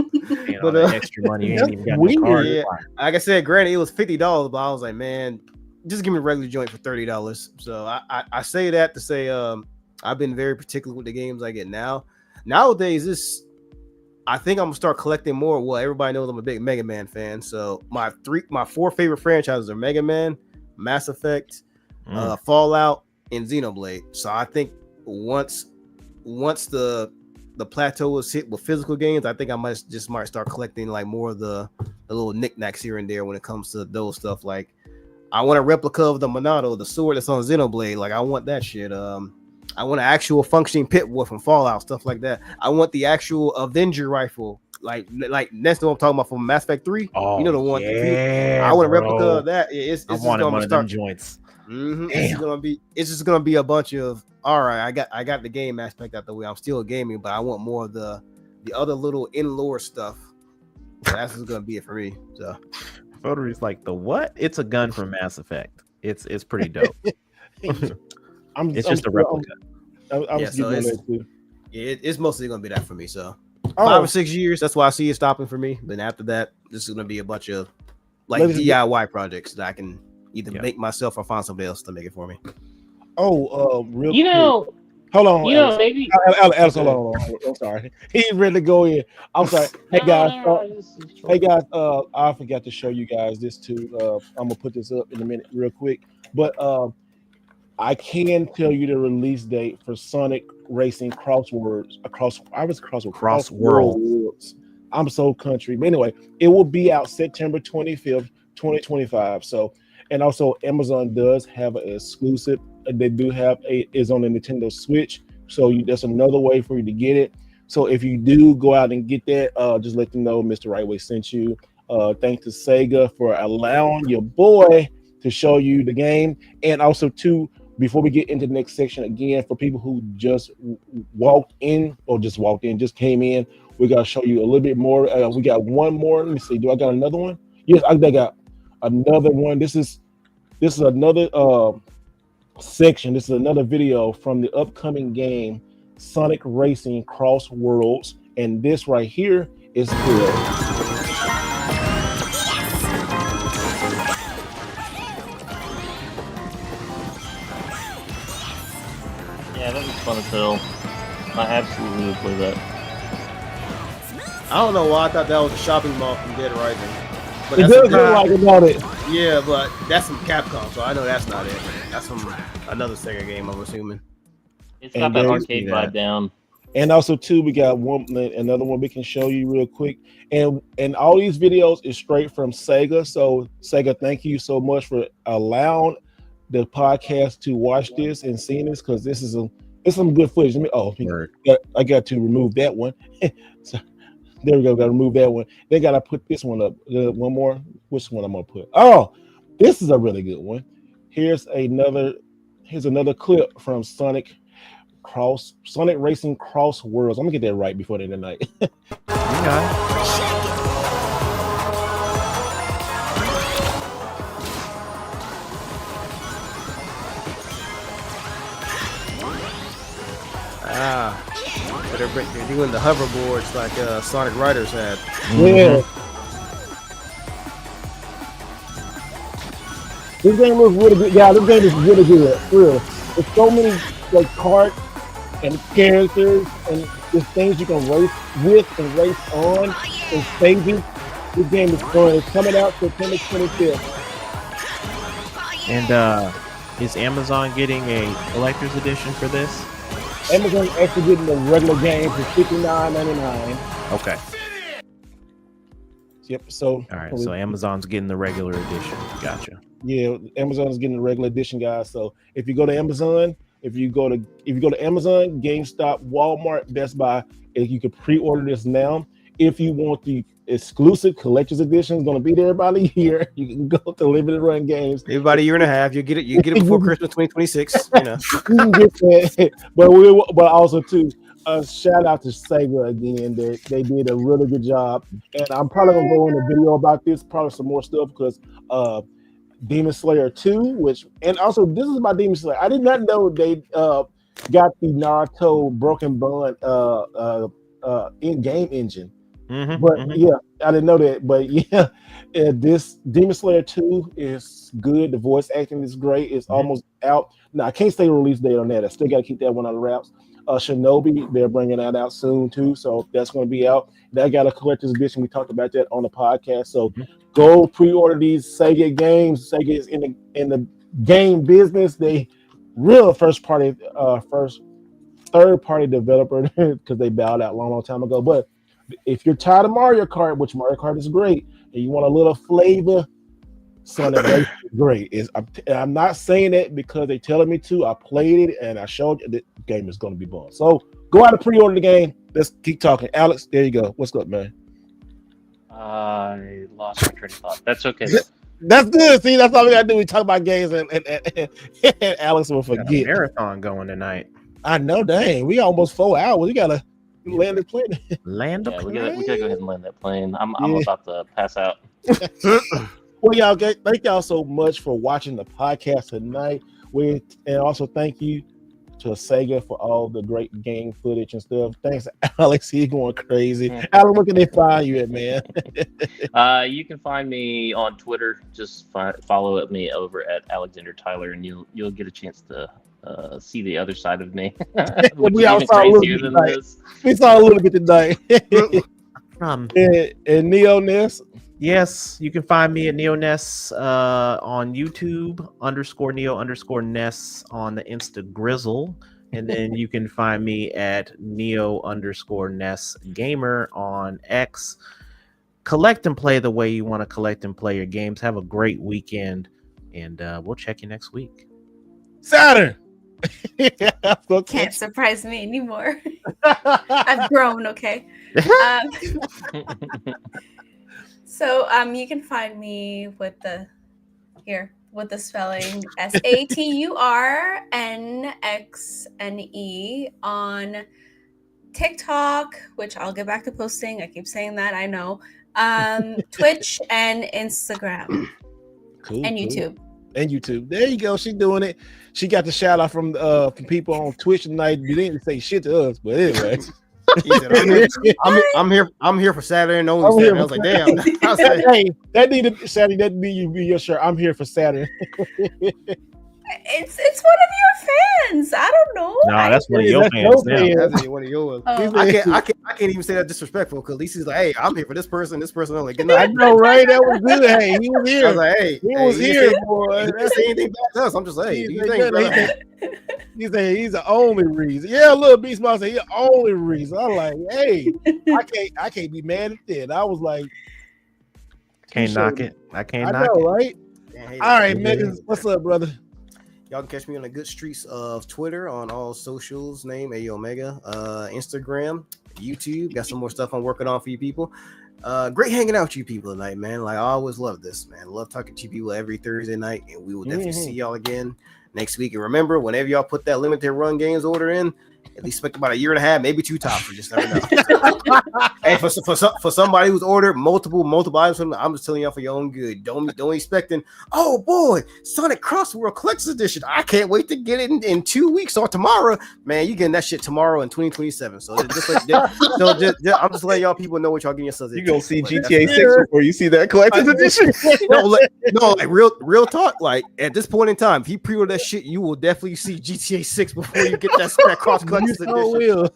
but extra money, you ain't even got no card. Yeah. Like I said, granted, it was $50, but I was like, man, just give me a regular joint for $30. So I say that to say I've been very particular with the games I get now. Nowadays, I think I'm gonna start collecting more. Well, everybody knows I'm a big Mega Man fan. So my 4 favorite franchises are Mega Man, Mass Effect, Fallout, and Xenoblade. So I think once the plateau is hit with physical games, I think I might start collecting like more of the little knickknacks here and there when it comes to those stuff. Like I want a replica of the Monado, the sword that's on Xenoblade. Like I want that shit. I want an actual functioning pit war from Fallout, stuff like that. I want the actual Avenger rifle, like that's what I'm talking about from Mass Effect 3. Oh, you know the one. Yeah, I want a replica of that. It's I wanted one of them joints. Mm-hmm. It's just gonna be a bunch of all right. I got the game aspect out the way. I'm still gaming, but I want more of the other little in-lore stuff. So that's what's gonna be it for me. So Fodery's like the what? It's a gun from Mass Effect. It's pretty dope. It's just a replica. It's mostly gonna be that for me. So 5 or 6 years. That's why I see it stopping for me. Then after that, this is gonna be a bunch of like DIY projects that I can either make myself or find somebody else to make it for me. Real quick. Hold on. Maybe Alex, hold on. I'm sorry. He's ready to go in. I'm sorry. Hey guys. I forgot to show you guys this too. I'm gonna put this up in a minute, real quick. But I can tell you the release date for Sonic Racing Crossworlds. Crossworlds. I'm so country. But anyway, it will be out September 25th, 2025. So, and also Amazon does have an exclusive. They do have is on the Nintendo Switch. So that's another way for you to get it. So if you do go out and get that, just let them know Mr. Rightway sent you. Thanks to Sega for allowing your boy to show you the game. And also too, before we get into the next section, again, for people who just just came in, we got to show you a little bit more. We got one more. Let me see. Do I got another one? Yes, I got another one. This is another section. This is another video from the upcoming game, Sonic Racing Crossworlds. and this right here is good. Yeah, that was fun as hell. I absolutely would play that. I don't know why I thought that was a shopping mall from Dead Rising. But It that's does look like about it. Yeah, but that's from Capcom, so I know that's not it. That's from another Sega game, I'm assuming. It's got that arcade vibe down. And also too, we got another one we can show you real quick. And all these videos is straight from Sega. So Sega, thank you so much for allowing the podcast to watch this and see this, because this is it's some good footage. I got to remove that one. So, there we go. Got to remove that one. Then got to put this one up. One more. Which one I'm gonna put? Oh, this is a really good one. Here's another clip from Sonic Racing Crossworlds. I'm gonna get that right before the end of the night. So they're doing the hoverboards like Sonic Riders had. Yeah. This game looks really good. Yeah, this game is really good. For real. There's so many like carts and characters and just things you can race with and race on and stages. This game is fun. It's coming out September 25th. And is Amazon getting a collector's edition for this? Amazon actually getting the regular game for $59.99. Okay. Yep. So all right. So Amazon's getting the regular edition. Gotcha. Yeah, Amazon is getting the regular edition, guys. So if you go to Amazon, if you go to Amazon, GameStop, Walmart, Best Buy, you can pre-order this now. If you want the exclusive collector's edition, it's going to be there about a year. You can go to Limited Run Games. About a year and a half. You get it before Christmas 2026. You know. You can get that. But also too, shout out to Sega again. They did a really good job, and I'm probably gonna go in a video about this, probably some more stuff, because Demon Slayer 2, and also this is about Demon Slayer. I did not know they got the Naruto Broken Bond in-game engine. Yeah, I didn't know that. But yeah, this Demon Slayer 2 is good. The voice acting is great. It's almost out. Now I can't say the release date on that. I still got to keep that one on the wraps. Shinobi, they're bringing that out soon too, so that's going to be out. That got a collector's edition. We talked about that on the podcast. So go pre-order these Sega games. Sega is in the game business. They real third-party developer because they bowed out a long time ago. But if you're tired of Mario Kart, which Mario Kart is great, and you want a little flavor, Sonic Racing is great. I'm not saying that because they're telling me to. I played it and I showed you the game is going to be fun. So go out and pre-order the game. Let's keep talking. Alex, there you go. What's up, man? I lost my train of thought. That's okay. That's good. See, that's all we gotta do. We talk about games and Alex will forget. Got a marathon going tonight. I know, dang. We almost 4 hours. We gotta land the plane. Land the plane. We gotta go ahead and land that plane. I'm about to pass out. Well, y'all, thank y'all so much for watching the podcast tonight. And also thank you to Sega for all the great game footage and stuff. Thanks, Alex. He's going crazy. Alex, where can they find you at, man? You can find me on Twitter. Just follow me over at Alexander Tyler, and you'll get a chance to see the other side of me. We all saw a little bit tonight. We saw a little bit tonight. And Neo Ness. Yes, you can find me at NeoNess on YouTube, _Neo_Ness on the Insta Grizzle. And then you can find me at Neo_Ness Gamer on X. Collect and play the way you want to collect and play your games. Have a great weekend, and we'll check you next week. Saturn! Can't surprise me anymore. I've grown, okay? So you can find me with the spelling SATURNXNE on TikTok, which I'll get back to posting. I keep saying that, I know. Twitch and Instagram. Cool, and YouTube. And YouTube. There you go. She's doing it. She got the shout out from people on Twitch tonight. You didn't say shit to us, but anyway. He said, I'm here for Saturday and only Saturday. I was like, damn. I was like, hey, that need you be your shirt. I'm here for Saturday. It's one of your fans. I don't know. No, that's one of your fans. That's one of yours. I can't even say that disrespectful because at least he's like, hey, I'm here for this person. I'm like, good night. I know, right? That was good. Hey, he was here. I was like, hey, he was here, boy. He didn't say anything bad to us. I'm just like, hey, do you think, brother? He's the only reason. Yeah, little Beast Boss said he's the only reason. I'm like, hey, I can't be mad at that. I was like, can't knock it. I can't knock it. Right? All right, Megan, what's up, brother? Y'all can catch me on the good streets of Twitter on all socials. Name A Omega, Instagram, YouTube. Got some more stuff I'm working on for you people. Great hanging out with you people tonight, man. Like I always love this, man. Love talking to you people every Thursday night, and we will definitely see y'all again next week. And remember, whenever y'all put that limited run games order in, at least expect about a year and a half, maybe 2 tops. You just never know. Hey, for somebody who's ordered multiple items from me, I'm just telling y'all for your own good. Don't expecting. Oh boy, Sonic Crossworld Collector's Edition. I can't wait to get it in 2 weeks or tomorrow. Man, you getting that shit tomorrow in 2027. So I'm just letting y'all people know what y'all getting yourselves. You gonna see GTA 6 before you see that Collector's Edition? like real talk. Like at this point in time, if you pre-order that shit, you will definitely see GTA 6 before you get that cross collector's edition. Will.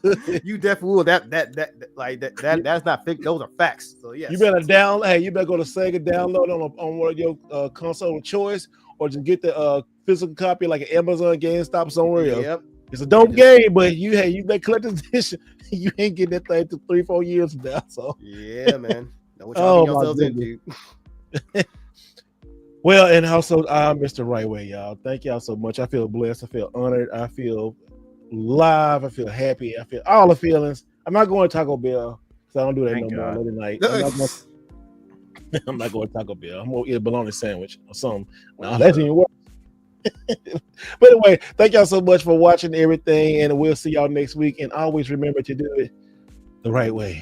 You definitely will. That's not fake. Those are facts. So yeah, you better you better go to Sega, download on one of your console of choice, or just get the physical copy like an Amazon, GameStop, somewhere else. Yep. It's a dope game, but you make collector's edition, you ain't getting that thing to 3-4 years from now. So yeah, man. Know what y'all get yourselves into. Well, and also Mr. Right Way, y'all. Thank y'all so much. I feel blessed. I feel honored. I feel live. I feel happy. I feel all the feelings. I'm not going to Taco Bell because I don't do that no more late night. I'm not going to Taco Bell. I'm going to eat a bologna sandwich or something. No, that's even worse. But anyway, thank y'all so much for watching everything, and we'll see y'all next week. And always remember to do it the right way.